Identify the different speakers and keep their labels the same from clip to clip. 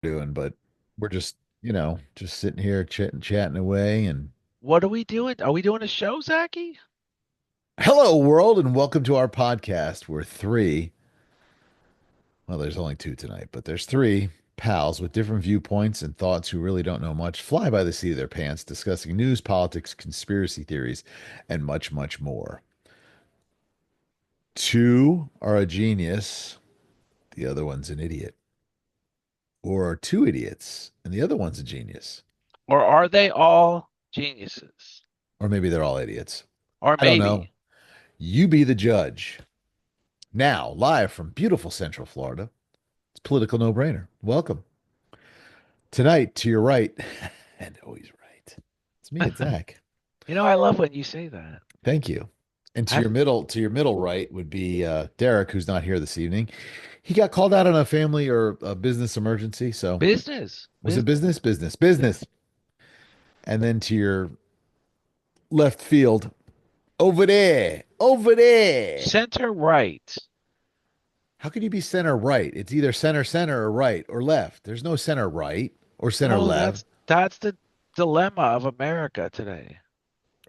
Speaker 1: doing, but we're just, just sitting here chatting away. And
Speaker 2: What are we doing? Are we doing a show, Zachy?
Speaker 1: hello, world, and welcome to our podcast. We're well, there's only two tonight, but there's three pals with different viewpoints and thoughts who really don't know much, fly by the seat of their pants, discussing news, politics, conspiracy theories, and much, much more. Two are a genius, the other one's an idiot, or two idiots, and the other one's a genius.
Speaker 2: Or are they all geniuses?
Speaker 1: Or maybe they're all idiots.
Speaker 2: Or
Speaker 1: I don't know.
Speaker 2: maybe.
Speaker 1: You be the judge. Now, live from beautiful Central Florida, it's Political No Brainer. Welcome. Tonight, to your right, and always right, it's me, it's Zach.
Speaker 2: I love when you say that.
Speaker 1: Thank you. And
Speaker 2: I,
Speaker 1: to your middle right would be Derek, who's not here this evening. He got called out on a family or a business emergency. So
Speaker 2: business.
Speaker 1: was it
Speaker 2: Business.
Speaker 1: business? Business, business. And then to your left field, over there, over there.
Speaker 2: Center right.
Speaker 1: How can you be center right? It's either center or right or left. There's no center right or center
Speaker 2: Well,
Speaker 1: left.
Speaker 2: that's the dilemma of America today.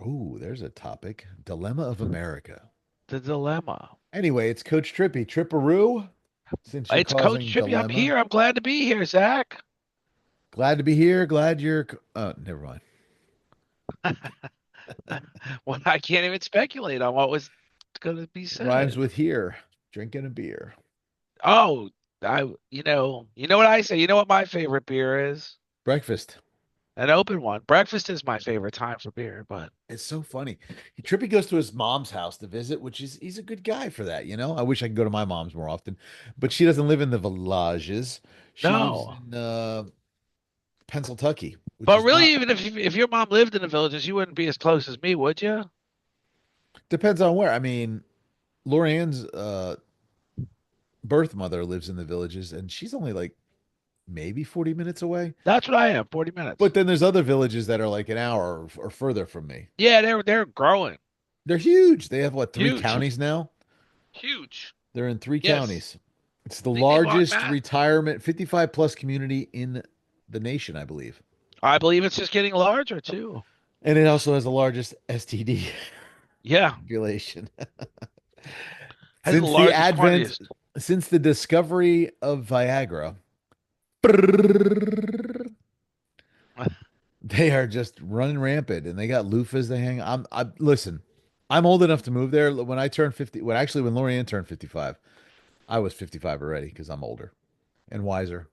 Speaker 1: Oh, there's a topic. Dilemma of America.
Speaker 2: The dilemma.
Speaker 1: Anyway, it's Coach Trippy. Tripperoo, since you're
Speaker 2: It's Coach
Speaker 1: causing
Speaker 2: Trippi. I'm
Speaker 1: dilemma.
Speaker 2: here. I'm glad to be here, Zach.
Speaker 1: Glad to be here. Glad you're. Oh, never mind.
Speaker 2: Well, I can't even speculate on what was going to be
Speaker 1: Rhymes
Speaker 2: said.
Speaker 1: with here. Drinking a beer.
Speaker 2: Oh, you know what I say? You know what my favorite beer is?
Speaker 1: Breakfast.
Speaker 2: An open one. Breakfast is my favorite time for beer, but
Speaker 1: It's so funny. Trippy goes to his mom's house to visit, which is he's a good guy for that. I wish I could go to my mom's more often, but she doesn't live in the villages. She lives
Speaker 2: no.
Speaker 1: in Pennsylvania, which
Speaker 2: But
Speaker 1: is
Speaker 2: really,
Speaker 1: not.
Speaker 2: even if your mom lived in the villages, you wouldn't be as close as me, would you?
Speaker 1: Depends on where. I mean, Lorianne's birth mother lives in the villages, and she's only like maybe 40 minutes away.
Speaker 2: That's what I am. 40
Speaker 1: But
Speaker 2: minutes.
Speaker 1: then there's other villages that are like an hour or further from me.
Speaker 2: Yeah, they're growing.
Speaker 1: They're huge. They have what, three
Speaker 2: Huge.
Speaker 1: counties now?
Speaker 2: Huge.
Speaker 1: They're in three
Speaker 2: Yes.
Speaker 1: counties. It's the
Speaker 2: They bought
Speaker 1: largest
Speaker 2: Matt.
Speaker 1: retirement 55 plus community in the nation, I believe.
Speaker 2: I believe it's just getting larger too.
Speaker 1: And it also has the largest STD
Speaker 2: Yeah.
Speaker 1: population.
Speaker 2: Has the
Speaker 1: Since the
Speaker 2: largest
Speaker 1: advent,
Speaker 2: quantities.
Speaker 1: since the discovery of Viagra, they are just running rampant and they got loofahs they hang. Listen, I'm old enough to move there. When I turned 50, when Lorianne turned 55, I was 55 already because I'm older and wiser.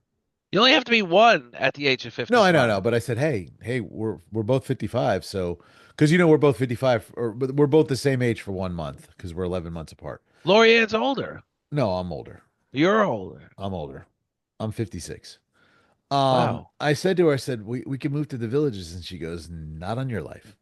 Speaker 2: You only have to be one at the age of
Speaker 1: No, I know,
Speaker 2: 55.
Speaker 1: but I said, hey, we're both 55, so because we're both 55, but we're both the same age for 1 month because we're 11 months apart.
Speaker 2: Lorianne's older.
Speaker 1: No, I'm older.
Speaker 2: You're older.
Speaker 1: I'm older. I'm 56.
Speaker 2: Wow.
Speaker 1: I said to her, I said, we can move to the villages, and she goes, not on your life.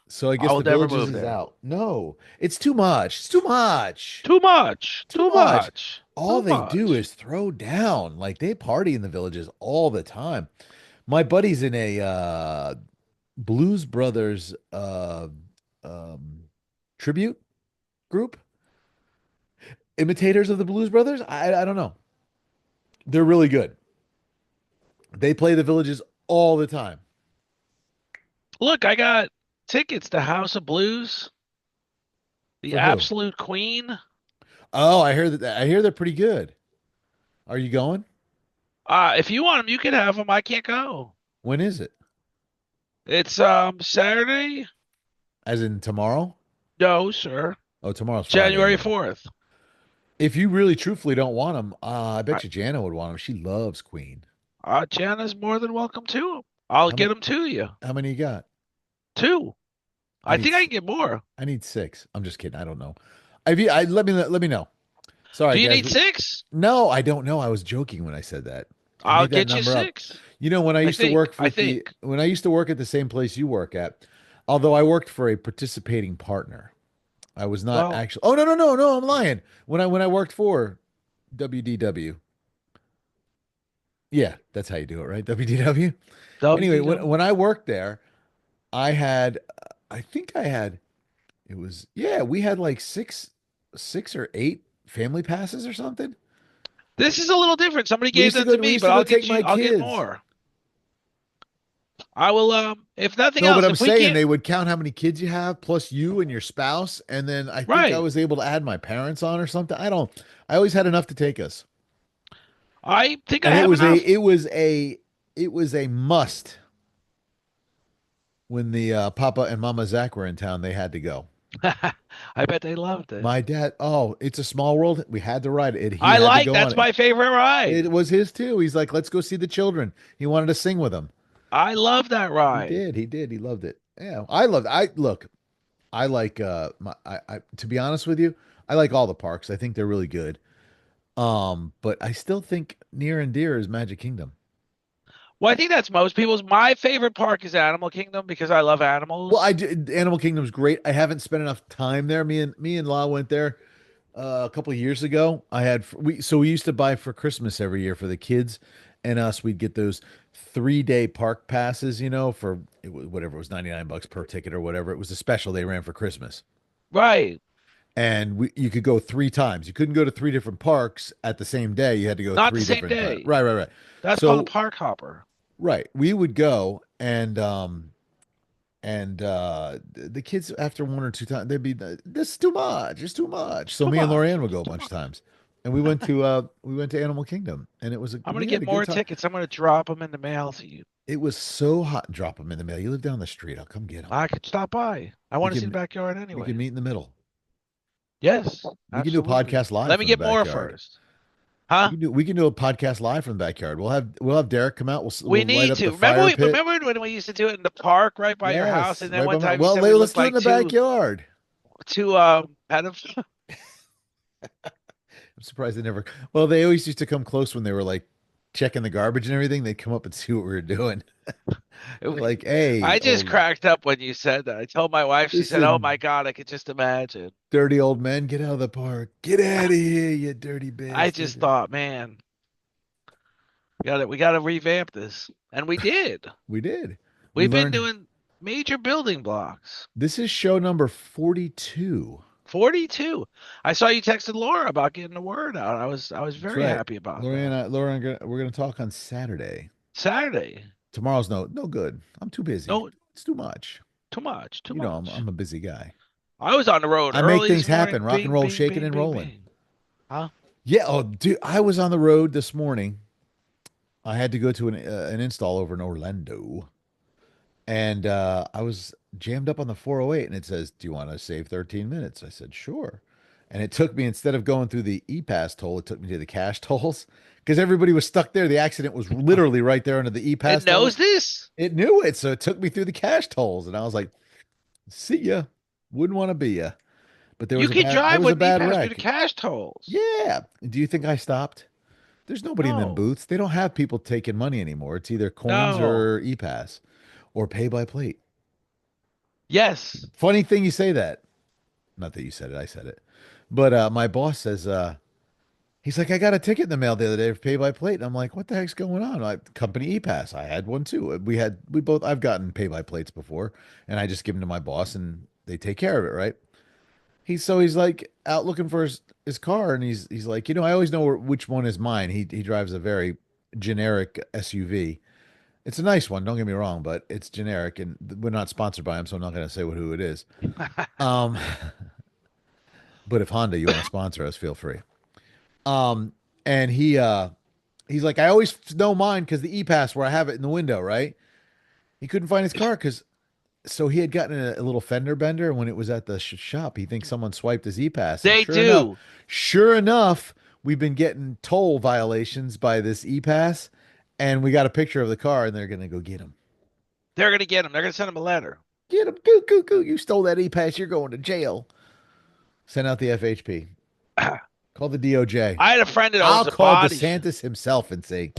Speaker 1: So I
Speaker 2: I
Speaker 1: guess
Speaker 2: will
Speaker 1: the
Speaker 2: never
Speaker 1: villages
Speaker 2: move
Speaker 1: is
Speaker 2: there.
Speaker 1: out. No, it's too much. It's too much.
Speaker 2: Too much.
Speaker 1: Too
Speaker 2: Too
Speaker 1: much.
Speaker 2: much.
Speaker 1: All
Speaker 2: Too
Speaker 1: they do
Speaker 2: much.
Speaker 1: is throw down. Like they party in the villages all the time. My buddy's in a Blues Brothers um, tribute group, imitators of the Blues Brothers. I don't know. They're really good. They play the villages all the time.
Speaker 2: Look, I got tickets to House of Blues, the
Speaker 1: For who?
Speaker 2: Absolute Queen.
Speaker 1: Oh, I hear they're pretty good. Are you going?
Speaker 2: If you want them, you can have them. I can't go.
Speaker 1: When is it?
Speaker 2: It's Saturday.
Speaker 1: As in tomorrow?
Speaker 2: No, sir.
Speaker 1: Oh, tomorrow's Friday
Speaker 2: January
Speaker 1: anyway.
Speaker 2: 4th.
Speaker 1: If you really truthfully don't want them, I
Speaker 2: I,
Speaker 1: bet you Jana would want them. She loves Queen.
Speaker 2: Jana's more than welcome to them. I'll
Speaker 1: How
Speaker 2: get
Speaker 1: many?
Speaker 2: them to you.
Speaker 1: How many you got?
Speaker 2: Two.
Speaker 1: I
Speaker 2: I
Speaker 1: need
Speaker 2: think I can get more.
Speaker 1: I need six. I'm just kidding. I don't know. Let me know.
Speaker 2: Do
Speaker 1: Sorry,
Speaker 2: you
Speaker 1: guys.
Speaker 2: need six?
Speaker 1: No, I don't know. I was joking when I said that. I
Speaker 2: I'll
Speaker 1: made that
Speaker 2: get you
Speaker 1: number up.
Speaker 2: six.
Speaker 1: When I
Speaker 2: I
Speaker 1: used to
Speaker 2: think.
Speaker 1: work
Speaker 2: I
Speaker 1: with the
Speaker 2: think.
Speaker 1: when I used to work at the same place you work at, although I worked for a participating partner, I was not
Speaker 2: Well,
Speaker 1: actually. Oh no, I'm lying. When I worked for WDW, yeah, that's how you do it, right? WDW. Anyway,
Speaker 2: WDW.
Speaker 1: when I worked there, I had, I think I had, it was, yeah, we had like six or eight family passes or something.
Speaker 2: This is a little different. Somebody
Speaker 1: We
Speaker 2: gave
Speaker 1: used to
Speaker 2: them
Speaker 1: go.
Speaker 2: to
Speaker 1: We
Speaker 2: me,
Speaker 1: used
Speaker 2: but
Speaker 1: to go
Speaker 2: I'll
Speaker 1: take
Speaker 2: get you.
Speaker 1: my
Speaker 2: I'll get
Speaker 1: kids.
Speaker 2: more. I will. If nothing
Speaker 1: No, but
Speaker 2: else,
Speaker 1: I'm
Speaker 2: if we
Speaker 1: saying
Speaker 2: can't,
Speaker 1: they would count how many kids you have plus you and your spouse, and then I think I
Speaker 2: right?
Speaker 1: was able to add my parents on or something. I don't. I always had enough to take us,
Speaker 2: I think I
Speaker 1: and it
Speaker 2: have
Speaker 1: was a
Speaker 2: enough.
Speaker 1: it was a it was a must when the Papa and Mama Zach were in town. They had to go.
Speaker 2: I bet they loved it.
Speaker 1: My dad. Oh, it's a small world. We had to ride it. He
Speaker 2: I
Speaker 1: had to
Speaker 2: like.
Speaker 1: go on
Speaker 2: That's
Speaker 1: it.
Speaker 2: my favorite ride.
Speaker 1: It was his too. He's like, let's go see the children. He wanted to sing with them.
Speaker 2: I love that
Speaker 1: He
Speaker 2: ride.
Speaker 1: did. He did. He loved it. Yeah, I loved. I look. I like. I. To be honest with you, I like all the parks. I think they're really good. But I still think near and dear is Magic Kingdom.
Speaker 2: Well, I think that's most people's. My favorite park is Animal Kingdom because I love
Speaker 1: Well, I
Speaker 2: animals.
Speaker 1: do, Animal Kingdom's great. I haven't spent enough time there. Me and La went there a couple of years ago. We used to buy for Christmas every year for the kids and us. We'd get those 3-day park passes, for it was whatever it was, $99 per ticket or whatever. It was a special they ran for Christmas.
Speaker 2: Right.
Speaker 1: And you could go 3 times. You couldn't go to 3 different parks at the same day. You had to go
Speaker 2: Not the
Speaker 1: three
Speaker 2: same
Speaker 1: different times.
Speaker 2: day.
Speaker 1: Right, right, right.
Speaker 2: That's called a
Speaker 1: So,
Speaker 2: park hopper.
Speaker 1: right, we would go and the kids after 1 or 2 times they'd be this is too much. It's too much. So
Speaker 2: Too
Speaker 1: me and
Speaker 2: much.
Speaker 1: Lorianne would go a
Speaker 2: Too
Speaker 1: bunch of
Speaker 2: much.
Speaker 1: times. And we went to Animal Kingdom and
Speaker 2: I'm gonna
Speaker 1: we had
Speaker 2: get
Speaker 1: a good
Speaker 2: more
Speaker 1: time.
Speaker 2: tickets. I'm gonna drop them in the mail to you.
Speaker 1: It was so hot. Drop them in the mail. You live down the street. I'll come get them.
Speaker 2: I could stop by. I
Speaker 1: We
Speaker 2: want to see the
Speaker 1: can
Speaker 2: backyard
Speaker 1: we can
Speaker 2: anyway.
Speaker 1: meet in the middle.
Speaker 2: Yes,
Speaker 1: We can do a
Speaker 2: absolutely.
Speaker 1: podcast live
Speaker 2: Let me
Speaker 1: from the
Speaker 2: get more
Speaker 1: backyard.
Speaker 2: first. Huh?
Speaker 1: We can do a podcast live from the backyard. We'll have Derek come out.
Speaker 2: We
Speaker 1: We'll light
Speaker 2: need
Speaker 1: up
Speaker 2: to.
Speaker 1: the
Speaker 2: Remember
Speaker 1: fire
Speaker 2: we
Speaker 1: pit.
Speaker 2: remember when we used to do it in the park right by your house,
Speaker 1: Yes,
Speaker 2: and then
Speaker 1: right by
Speaker 2: one
Speaker 1: my.
Speaker 2: time you
Speaker 1: Well,
Speaker 2: said we
Speaker 1: let's
Speaker 2: looked
Speaker 1: do it in
Speaker 2: like
Speaker 1: the
Speaker 2: two
Speaker 1: backyard.
Speaker 2: two pedophiles.
Speaker 1: I'm surprised they never. Well, they always used to come close when they were like checking the garbage and everything. They'd come up and see what we were doing. They're like, "Hey,
Speaker 2: I just cracked up when you said that. I told my wife, she said, "Oh my
Speaker 1: listen,
Speaker 2: God, I could just imagine."
Speaker 1: dirty old men, get out of the park. Get out of here, you dirty
Speaker 2: I just
Speaker 1: bastard."
Speaker 2: thought, man, we got to revamp this, and we did.
Speaker 1: We did. We
Speaker 2: We've been
Speaker 1: learned.
Speaker 2: doing major building blocks.
Speaker 1: This is show number 42.
Speaker 2: 42. I saw you texted Laura about getting the word out. I was
Speaker 1: That's
Speaker 2: very
Speaker 1: right.
Speaker 2: happy about
Speaker 1: Lori and
Speaker 2: that.
Speaker 1: I, Laura, we're gonna talk on Saturday.
Speaker 2: Saturday.
Speaker 1: Tomorrow's no good. I'm too busy.
Speaker 2: No,
Speaker 1: It's too much.
Speaker 2: too much, too
Speaker 1: I'm
Speaker 2: much.
Speaker 1: I'm a busy guy.
Speaker 2: I was on the road
Speaker 1: I make
Speaker 2: early
Speaker 1: things
Speaker 2: this
Speaker 1: happen.
Speaker 2: morning.
Speaker 1: Rock and
Speaker 2: Bing,
Speaker 1: roll,
Speaker 2: bing,
Speaker 1: shaking
Speaker 2: bing,
Speaker 1: and
Speaker 2: bing,
Speaker 1: rolling.
Speaker 2: bing. Huh?
Speaker 1: Yeah. Oh, dude, I was on the road this morning. I had to go to an install over in Orlando, and I was jammed up on the 408, and it says, "Do you want to save 13 minutes?" I said, "Sure." And it took me instead of going through the e-pass toll, it took me to the cash tolls because everybody was stuck there. The accident was literally right there under the
Speaker 2: It
Speaker 1: e-pass
Speaker 2: knows
Speaker 1: tolls.
Speaker 2: this.
Speaker 1: It knew it, so it took me through the cash tolls, and I was like, "See ya." Wouldn't want to be ya. But there
Speaker 2: You
Speaker 1: was a
Speaker 2: can
Speaker 1: bad there
Speaker 2: drive
Speaker 1: was a
Speaker 2: with me
Speaker 1: bad
Speaker 2: pass through the
Speaker 1: wreck.
Speaker 2: cash tolls.
Speaker 1: Yeah. Do you think I stopped? There's nobody in them
Speaker 2: No,
Speaker 1: booths. They don't have people taking money anymore. It's either coins
Speaker 2: no.
Speaker 1: or e-pass or pay by plate.
Speaker 2: Yes.
Speaker 1: Funny thing you say that. Not that you said it, I said it. But my boss says, he's like, I got a ticket in the mail the other day for pay by plate. And I'm like, what the heck's going on? Company e-pass. I had one too. I've gotten pay by plates before, and I just give them to my boss and they take care of it, right? He's like out looking for his car, and he's like, I always know which one is mine. He drives a very generic SUV. It's a nice one, don't get me wrong, but it's generic, and we're not sponsored by him, so I'm not going to say who it is. Um, but if Honda, you want to sponsor us, feel free. Um, and he's like, I always know mine because the e-pass where I have it in the window, right? He couldn't find his car because so he had gotten a little fender bender when it was at the shop. He thinks someone swiped his e-pass, and
Speaker 2: They
Speaker 1: sure enough,
Speaker 2: do.
Speaker 1: we've been getting toll violations by this e-pass, and we got a picture of the car, and they're gonna go get him.
Speaker 2: They're gonna get him. They're gonna send him a letter.
Speaker 1: Get him, goo goo goo! You stole that e-pass. You're going to jail. Send out the FHP.
Speaker 2: I
Speaker 1: Call the DOJ.
Speaker 2: had a friend that
Speaker 1: I'll
Speaker 2: owns a
Speaker 1: call
Speaker 2: body shop.
Speaker 1: DeSantis himself and say,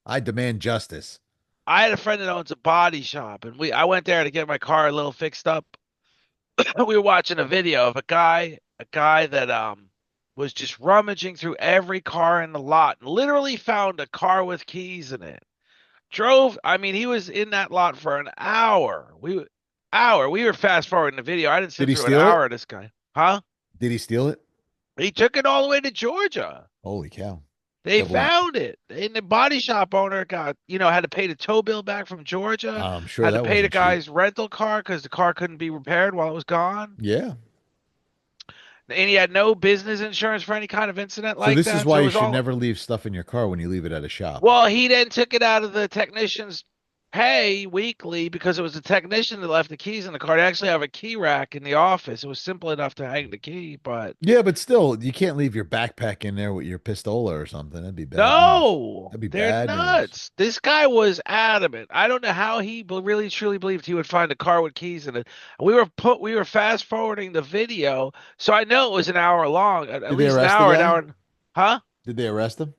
Speaker 1: I demand justice.
Speaker 2: I had a friend that owns a body shop, and I went there to get my car a little fixed up. We were watching a video of a guy that was just rummaging through every car in the lot and literally found a car with keys in it. I mean, he was in that lot for an hour. We were fast forwarding the video. I didn't
Speaker 1: Did
Speaker 2: sit
Speaker 1: he
Speaker 2: through an
Speaker 1: steal it?
Speaker 2: hour of this guy. Huh?
Speaker 1: Did he steal it?
Speaker 2: He took it all the way to Georgia.
Speaker 1: Holy cow.
Speaker 2: They
Speaker 1: It went.
Speaker 2: found it. And the body shop owner had to pay the tow bill back from Georgia,
Speaker 1: I'm sure
Speaker 2: had to
Speaker 1: that
Speaker 2: pay the
Speaker 1: wasn't cheap.
Speaker 2: guy's rental car because the car couldn't be repaired while it was gone.
Speaker 1: Yeah.
Speaker 2: And he had no business insurance for any kind of incident
Speaker 1: So
Speaker 2: like
Speaker 1: this is
Speaker 2: that.
Speaker 1: why
Speaker 2: So it
Speaker 1: you
Speaker 2: was
Speaker 1: should
Speaker 2: all,
Speaker 1: never leave stuff in your car when you leave it at a shop.
Speaker 2: well, he then took it out of the technician's pay weekly because it was the technician that left the keys in the car. They actually have a key rack in the office. It was simple enough to hang the key, but
Speaker 1: Yeah, but still, you can't leave your backpack in there with your pistola or something. That'd be bad news.
Speaker 2: no,
Speaker 1: That'd be
Speaker 2: they're
Speaker 1: bad news.
Speaker 2: nuts. This guy was adamant. I don't know how he really truly believed he would find a car with keys in it. We were fast forwarding the video, so I know it was an hour long, at
Speaker 1: Did they
Speaker 2: least
Speaker 1: arrest the
Speaker 2: an
Speaker 1: guy?
Speaker 2: hour, huh?
Speaker 1: Did they arrest him?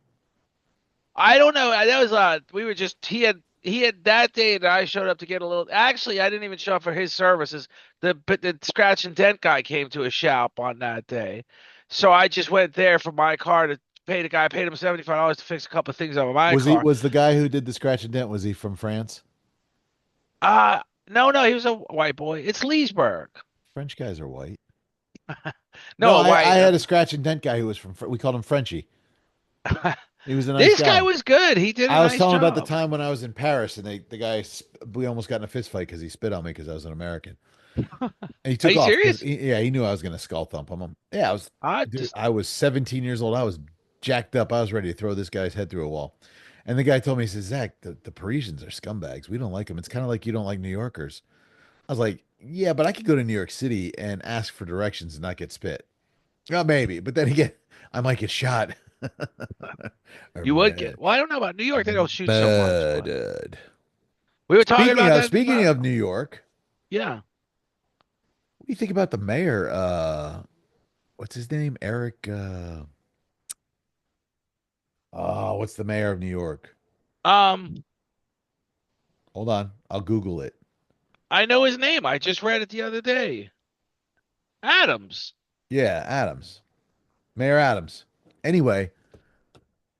Speaker 2: I don't know. That was we were just he had that day that I showed up to get a little. Actually, I didn't even show up for his services. The scratch and dent guy came to a shop on that day, so I just went there for my car to pay the guy. I paid him $75 to fix a couple of things on my car.
Speaker 1: Was the guy who did the scratch and dent, was he from France?
Speaker 2: No, no, he was a white boy. It's Leesburg.
Speaker 1: French guys are white. No,
Speaker 2: No, a
Speaker 1: I
Speaker 2: white.
Speaker 1: had a scratch and dent guy who was from, we called him Frenchie. He was a nice
Speaker 2: This guy
Speaker 1: guy.
Speaker 2: was good. He did a
Speaker 1: I was
Speaker 2: nice
Speaker 1: telling about the
Speaker 2: job.
Speaker 1: time when I was in Paris and we almost got in a fist fight because he spit on me because I was an American. And he
Speaker 2: Are
Speaker 1: took
Speaker 2: you
Speaker 1: off because
Speaker 2: serious?
Speaker 1: yeah, he knew I was going to skull thump him. Yeah,
Speaker 2: I
Speaker 1: dude,
Speaker 2: just
Speaker 1: I was 17 years old. I was jacked up. I was ready to throw this guy's head through a wall. And the guy told me, he says, Zach, the Parisians are scumbags. We don't like them. It's kind of like you don't like New Yorkers. I was like, yeah, but I could go to New York City and ask for directions and not get spit. Well, maybe. But then again, I might get shot or
Speaker 2: you would get. Well, I don't know about New York. They don't shoot so much, but
Speaker 1: murdered.
Speaker 2: we were talking about that
Speaker 1: Speaking
Speaker 2: last
Speaker 1: of
Speaker 2: call.
Speaker 1: New York,
Speaker 2: Yeah.
Speaker 1: what do you think about the mayor? What's his name? Eric. Oh, what's the mayor of New York?
Speaker 2: Um,
Speaker 1: Hold on, I'll Google it.
Speaker 2: I know his name. I just read it the other day. Adams.
Speaker 1: Yeah, Adams, Mayor Adams. Anyway,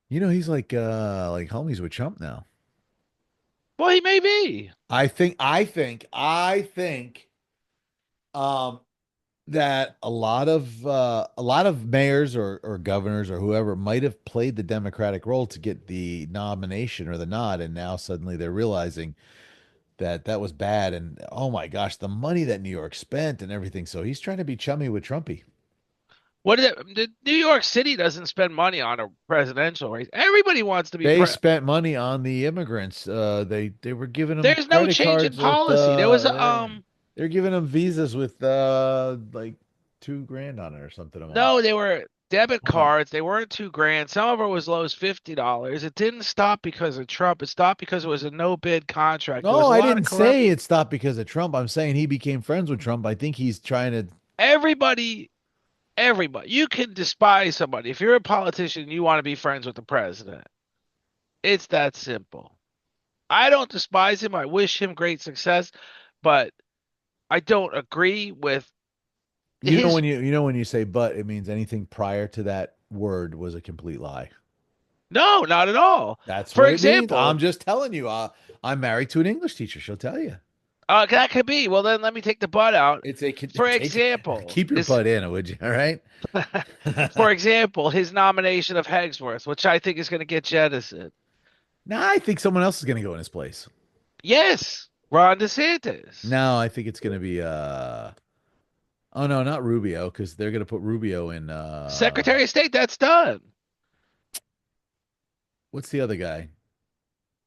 Speaker 1: he's like homies with Trump now.
Speaker 2: Well, he may be.
Speaker 1: I think um that a lot of mayors or governors or whoever might have played the Democratic role to get the nomination or the nod, and now suddenly they're realizing that that was bad, and oh my gosh, the money that New York spent and everything. So he's trying to be chummy with Trumpy.
Speaker 2: What is it? New York City doesn't spend money on a presidential race. Everybody wants to be
Speaker 1: They
Speaker 2: pre.
Speaker 1: spent money on the immigrants. They were giving them
Speaker 2: There's no
Speaker 1: credit
Speaker 2: change in
Speaker 1: cards with
Speaker 2: policy. There was a
Speaker 1: they're giving them visas with like 2 grand on it or something. I'm like,
Speaker 2: no, they were debit
Speaker 1: come on.
Speaker 2: cards. They weren't 2 grand. Some of it was low as $50. It didn't stop because of Trump. It stopped because it was a no bid contract. There was
Speaker 1: No,
Speaker 2: a
Speaker 1: I
Speaker 2: lot of
Speaker 1: didn't
Speaker 2: corrupt.
Speaker 1: say it stopped because of Trump. I'm saying he became friends with Trump. I think he's trying to.
Speaker 2: Everybody, everybody. You can despise somebody if you're a politician. You want to be friends with the president. It's that simple. I don't despise him. I wish him great success, but I don't agree with his.
Speaker 1: When you say but, it means anything prior to that word was a complete lie.
Speaker 2: No, not at all.
Speaker 1: That's
Speaker 2: For
Speaker 1: what it means. I'm
Speaker 2: example,
Speaker 1: just telling you. I'm married to an English teacher. She'll tell you.
Speaker 2: that could be. Well, then let me take the butt out.
Speaker 1: It's a
Speaker 2: For
Speaker 1: take
Speaker 2: example,
Speaker 1: keep your
Speaker 2: his
Speaker 1: butt in, would you? All right.
Speaker 2: for example, his nomination of Hagsworth, which I think is going to get jettisoned.
Speaker 1: Now I think someone else is going to go in his place.
Speaker 2: Yes, Ron DeSantis.
Speaker 1: No, I think it's going to be oh no, not Rubio, because they're going to put Rubio in
Speaker 2: Secretary of State, that's done.
Speaker 1: what's the other guy?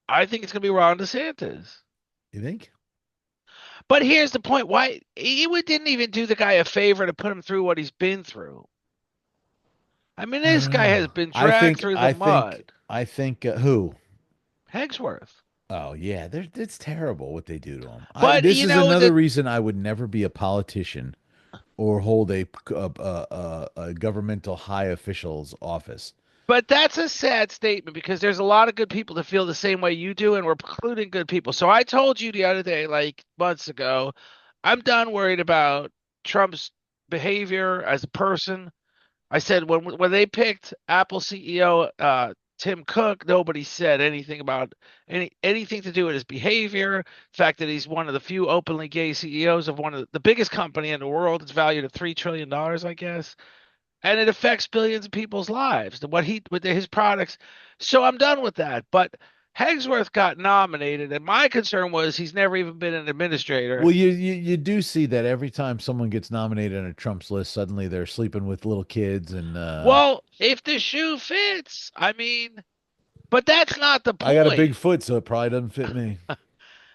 Speaker 2: I think it's going to be Ron DeSantis.
Speaker 1: You think?
Speaker 2: But here's the point: why didn't even do the guy a favor to put him through what he's been through. I mean,
Speaker 1: I
Speaker 2: this
Speaker 1: don't
Speaker 2: guy
Speaker 1: know.
Speaker 2: has been dragged through the mud.
Speaker 1: I think who?
Speaker 2: Hagsworth.
Speaker 1: Oh yeah, it's terrible what they do to him.
Speaker 2: But
Speaker 1: This
Speaker 2: you
Speaker 1: is
Speaker 2: know
Speaker 1: another
Speaker 2: that.
Speaker 1: reason I would never be a politician or hold a governmental high official's office.
Speaker 2: But that's a sad statement because there's a lot of good people that feel the same way you do, and we're precluding good people. So I told you the other day, like months ago, I'm done worried about Trump's behavior as a person. I said when they picked Apple CEO Tim Cook, nobody said anything about anything to do with his behavior. The fact that he's one of the few openly gay CEOs of one of the biggest company in the world. It's valued at $3 trillion, I guess. and it affects billions of people's lives. What he with his products. So I'm done with that. But Hagsworth got nominated, and my concern was he's never even been an
Speaker 1: Well,
Speaker 2: administrator.
Speaker 1: you do see that every time someone gets nominated on a Trump's list, suddenly they're sleeping with little kids, and
Speaker 2: Well, if the shoe fits, I mean, but that's not the
Speaker 1: I got a big
Speaker 2: point.
Speaker 1: foot, so it probably doesn't fit me.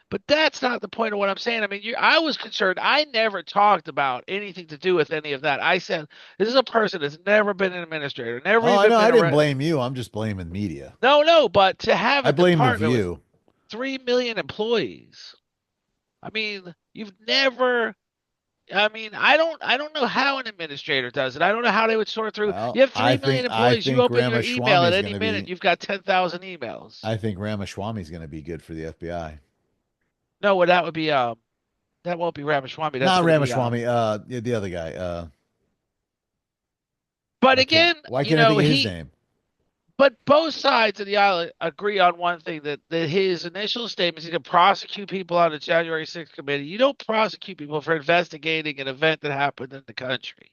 Speaker 2: But that's not the point of what I'm saying. I mean, I was concerned. I never talked about anything to do with any of that. I said, this is a person that's never been an administrator, never
Speaker 1: Oh, I
Speaker 2: even
Speaker 1: know. I
Speaker 2: been
Speaker 1: didn't
Speaker 2: a.
Speaker 1: blame you. I'm just blaming media.
Speaker 2: No, no, but to have
Speaker 1: I
Speaker 2: a
Speaker 1: blame The
Speaker 2: department with
Speaker 1: View.
Speaker 2: 3 million employees, I mean, you've never. I mean, I don't know how an administrator does it. I don't know how they would sort through. You
Speaker 1: Well,
Speaker 2: have 3 million
Speaker 1: I
Speaker 2: employees. You
Speaker 1: think
Speaker 2: open your email
Speaker 1: Ramaswamy
Speaker 2: at
Speaker 1: is going
Speaker 2: any
Speaker 1: to
Speaker 2: minute,
Speaker 1: be.
Speaker 2: you've got 10,000 emails.
Speaker 1: I think Ramaswamy is going to be good for the FBI.
Speaker 2: No, well, that would be that won't be Ramaswamy. That's
Speaker 1: Not
Speaker 2: going to be
Speaker 1: Ramaswamy. The other guy.
Speaker 2: But again,
Speaker 1: Why can't I think of his name?
Speaker 2: but both sides of the aisle agree on one thing that his initial statements, he's going to prosecute people on the January 6th committee. You don't prosecute people for investigating an event that happened in the country.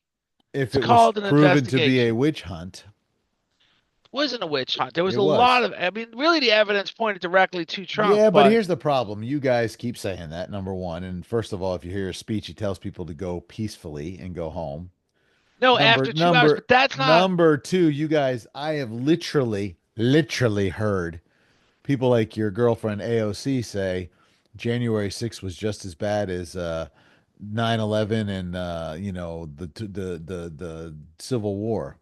Speaker 1: If
Speaker 2: It's
Speaker 1: it was
Speaker 2: called an
Speaker 1: proven to be a
Speaker 2: investigation.
Speaker 1: witch hunt,
Speaker 2: It wasn't a witch hunt. There was
Speaker 1: it
Speaker 2: a lot
Speaker 1: was.
Speaker 2: of, I mean, really the evidence pointed directly to Trump,
Speaker 1: Yeah, but
Speaker 2: but
Speaker 1: here's the problem. You guys keep saying that, number one. And first of all, if you hear a speech, he tells people to go peacefully and go home.
Speaker 2: no,
Speaker 1: Number
Speaker 2: after 2 hours,
Speaker 1: number
Speaker 2: but that's not,
Speaker 1: number two, you guys, I have literally heard people like your girlfriend AOC say January 6th was just as bad as 9/11 and the Civil War.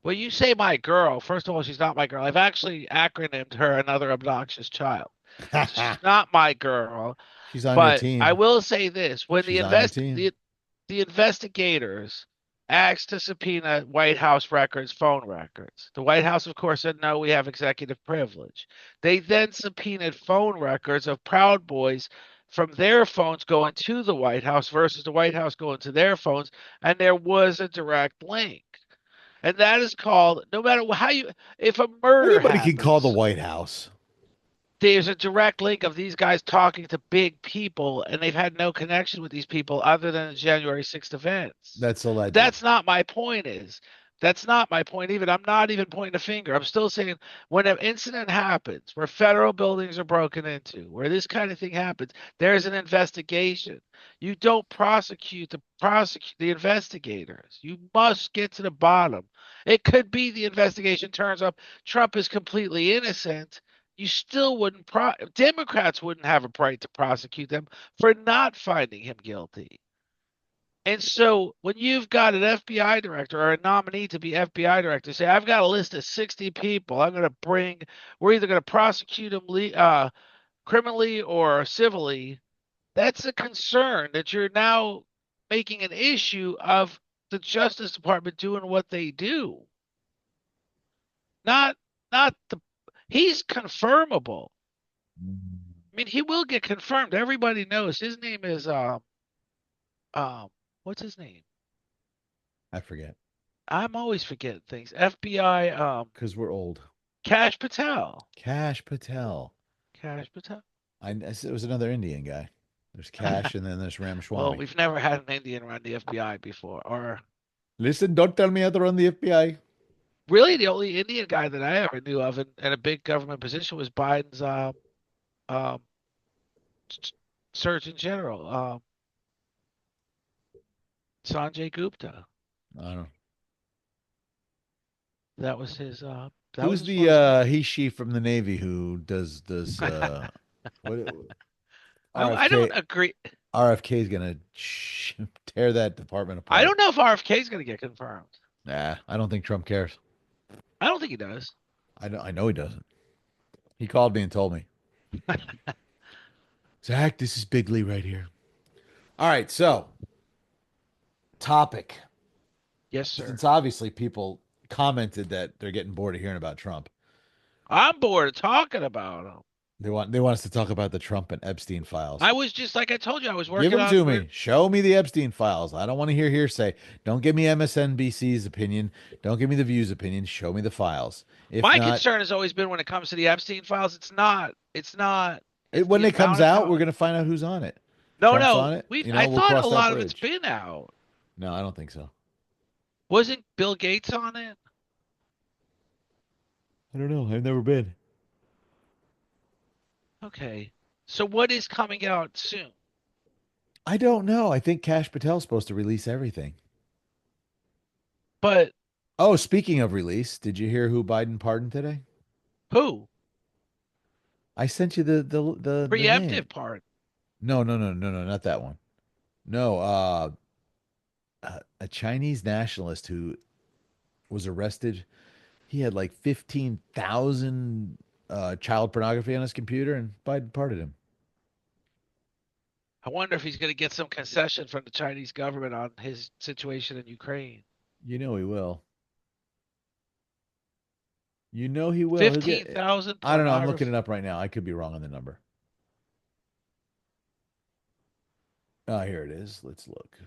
Speaker 2: well, you say my girl. First of all, she's not my girl. I've actually acronymed her another obnoxious child. So she's not my girl.
Speaker 1: She's on your
Speaker 2: But I
Speaker 1: team.
Speaker 2: will say this: when
Speaker 1: She's on your team.
Speaker 2: the investigators asked to subpoena White House records, phone records, the White House, of course, said no, we have executive privilege. They then subpoenaed phone records of Proud Boys from their phones going to the White House versus the White House going to their phones, and there was a direct link. And that is called no matter how you if a murder
Speaker 1: Anybody can call the
Speaker 2: happens,
Speaker 1: White House.
Speaker 2: there's a direct link of these guys talking to big people and they've had no connection with these people other than the January 6th events.
Speaker 1: That's alleged.
Speaker 2: That's not my point is. That's not my point even. I'm not even pointing a finger. I'm still saying when an incident happens where federal buildings are broken into, where this kind of thing happens, there's an investigation. You don't prosecute the investigators. You must get to the bottom. It could be the investigation turns up Trump is completely innocent, you still wouldn't Democrats wouldn't have a right to prosecute them for not finding him guilty. And so when you've got an FBI director or a nominee to be FBI director, say, I've got a list of 60 people I'm going to bring, we're either going to prosecute them criminally or civilly, that's a concern that you're now making an issue of the Justice Department doing what they do. Not, not the, he's confirmable. I mean, he will get confirmed. Everybody knows his name is what's his name?
Speaker 1: I forget
Speaker 2: I'm always forgetting things. FBI
Speaker 1: because we're old.
Speaker 2: Cash Patel.
Speaker 1: Cash Patel.
Speaker 2: Cash Patel.
Speaker 1: It was another Indian guy. There's Cash and then there's
Speaker 2: Well,
Speaker 1: Ramaswamy.
Speaker 2: we've never had an Indian run the FBI before. Or
Speaker 1: Listen, don't tell me how to run the FBI.
Speaker 2: really the only Indian guy that I ever knew of in a big government position was Biden's um Surgeon General, Sanjay Gupta.
Speaker 1: I don't know.
Speaker 2: That was his that was
Speaker 1: Who's
Speaker 2: as
Speaker 1: the
Speaker 2: far as I know.
Speaker 1: he she from the Navy who does what
Speaker 2: I don't
Speaker 1: RFK
Speaker 2: agree.
Speaker 1: RFK is gonna tear that department
Speaker 2: I
Speaker 1: apart.
Speaker 2: don't know if RFK is going to get confirmed.
Speaker 1: Nah, I don't think Trump cares.
Speaker 2: I don't think he does.
Speaker 1: I know he doesn't. He called me and told me, Zach, this is Bigley right here. All right, so topic.
Speaker 2: Yes, sir.
Speaker 1: Since obviously people commented that they're getting bored of hearing about Trump,
Speaker 2: I'm bored of talking about him.
Speaker 1: they want us to talk about the Trump and Epstein files.
Speaker 2: I was just like I told you, I was
Speaker 1: Give
Speaker 2: working
Speaker 1: them
Speaker 2: on.
Speaker 1: to me. Show me the Epstein files. I don't want to hear hearsay. Don't give me MSNBC's opinion. Don't give me the View's opinion. Show me the files. If
Speaker 2: My
Speaker 1: not,
Speaker 2: concern has always been when it comes to the Epstein files, it's
Speaker 1: when
Speaker 2: the
Speaker 1: it
Speaker 2: amount
Speaker 1: comes
Speaker 2: of
Speaker 1: out, we're
Speaker 2: time.
Speaker 1: gonna find out who's on it.
Speaker 2: No,
Speaker 1: Trump's
Speaker 2: no,
Speaker 1: on it.
Speaker 2: we
Speaker 1: You know,
Speaker 2: I
Speaker 1: we'll
Speaker 2: thought a
Speaker 1: cross that
Speaker 2: lot of it's
Speaker 1: bridge.
Speaker 2: been out.
Speaker 1: No, I don't think so.
Speaker 2: Wasn't Bill Gates on it?
Speaker 1: I don't know. I've never been.
Speaker 2: Okay. So what is coming out soon?
Speaker 1: I don't know. I think Cash Patel's supposed to release everything.
Speaker 2: But
Speaker 1: Oh, speaking of release, did you hear who Biden pardoned today?
Speaker 2: who?
Speaker 1: I sent you the name.
Speaker 2: Preemptive part.
Speaker 1: No, no, no, no, no, not that one. No, a Chinese nationalist who was arrested. He had like 15,000 child pornography on his computer, and Biden pardoned him.
Speaker 2: I wonder if he's going to get some concession from the Chinese government on his situation in Ukraine.
Speaker 1: You know he will. You know he will. He'll get.
Speaker 2: 15,000
Speaker 1: I don't know. I'm looking
Speaker 2: pornography.
Speaker 1: it up right now. I could be wrong on the number. Oh, here it is. Let's look.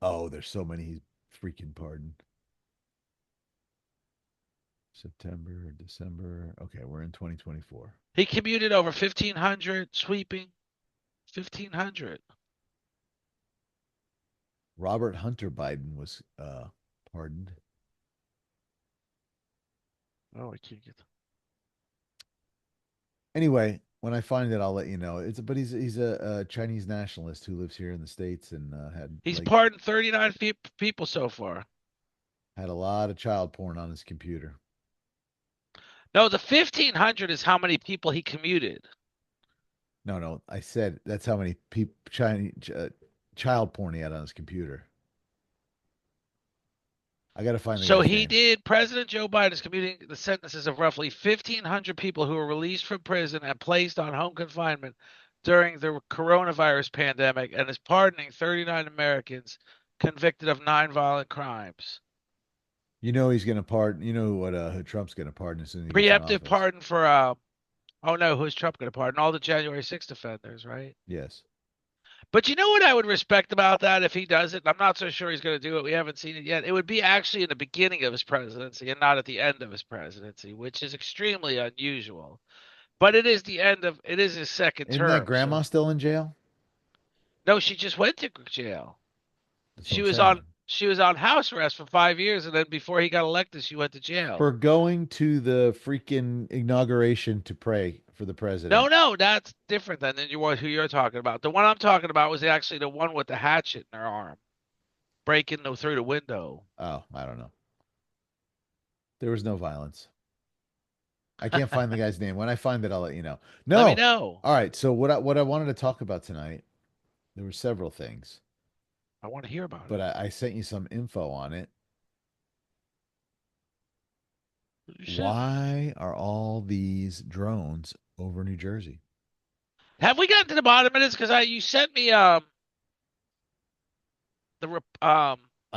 Speaker 1: Oh, there's so many he's freaking pardoned. September, December. Okay, we're in 2024.
Speaker 2: He commuted over 1,500 sweeping. 1,500.
Speaker 1: Robert Hunter Biden was pardoned.
Speaker 2: Oh, I can't get.
Speaker 1: Anyway, when I find it, I'll let you know. But he's a Chinese nationalist who lives here in the States and
Speaker 2: He's pardoned 39 people so far.
Speaker 1: had a lot of child porn on his computer.
Speaker 2: No, the 1,500 is how many people he commuted.
Speaker 1: No, no, I said that's how many people Chinese child porn he had on his computer. I got to find the
Speaker 2: So
Speaker 1: guy's
Speaker 2: he
Speaker 1: name.
Speaker 2: did. President Joe Biden is commuting the sentences of roughly 1,500 people who were released from prison and placed on home confinement during the coronavirus pandemic and is pardoning 39 Americans convicted of 9 violent crimes.
Speaker 1: You know he's going to pardon. You know what? Who Trump's going to pardon as soon as he gets in
Speaker 2: Preemptive
Speaker 1: office.
Speaker 2: pardon for, oh no, who's Trump going to pardon? All the January 6th offenders, right?
Speaker 1: Yes.
Speaker 2: But you know what I would respect about that if he does it? I'm not so sure he's going to do it. We haven't seen it yet. It would be actually in the beginning of his presidency and not at the end of his presidency, which is extremely unusual. But it is his second
Speaker 1: Isn't that
Speaker 2: term.
Speaker 1: grandma
Speaker 2: So
Speaker 1: still in jail?
Speaker 2: no, she just went to jail.
Speaker 1: That's what
Speaker 2: She
Speaker 1: I'm
Speaker 2: was
Speaker 1: saying.
Speaker 2: on she was on house arrest for 5 years, and then before he got elected, she went to
Speaker 1: For
Speaker 2: jail.
Speaker 1: going to the freaking inauguration to pray for the
Speaker 2: No,
Speaker 1: president.
Speaker 2: no, that's different than who you're talking about. The one I'm talking about was actually the one with the hatchet in her arm, breaking through the window.
Speaker 1: Oh, I don't know. There was no violence. I can't find the guy's name. When I find it, I'll let you know.
Speaker 2: Let me
Speaker 1: No.
Speaker 2: know.
Speaker 1: All right. So what I wanted to talk about tonight, there were several things,
Speaker 2: I want to hear about
Speaker 1: but
Speaker 2: it.
Speaker 1: I sent you some info on it.
Speaker 2: You sent me.
Speaker 1: Why are all these drones over New Jersey?
Speaker 2: Have we gotten to the bottom of this? Because I you sent me
Speaker 1: I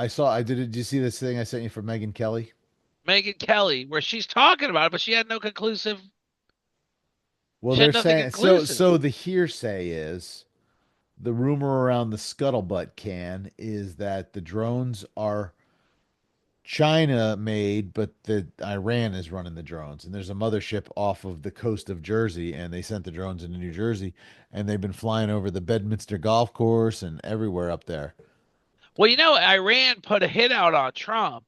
Speaker 1: saw. I did you see this thing I sent you from Megan Kelly?
Speaker 2: Megan Kelly where she's talking about it, but she had no conclusive.
Speaker 1: Well,
Speaker 2: She had
Speaker 1: they're
Speaker 2: nothing
Speaker 1: saying so.
Speaker 2: conclusive.
Speaker 1: So the hearsay is the rumor around the scuttlebutt can is that the drones are China made, but the Iran is running the drones. And there's a mothership off of the coast of Jersey, and they sent the drones into New Jersey, and they've been flying over the Bedminster golf course and everywhere up there.
Speaker 2: Well, Iran put a hit out on Trump,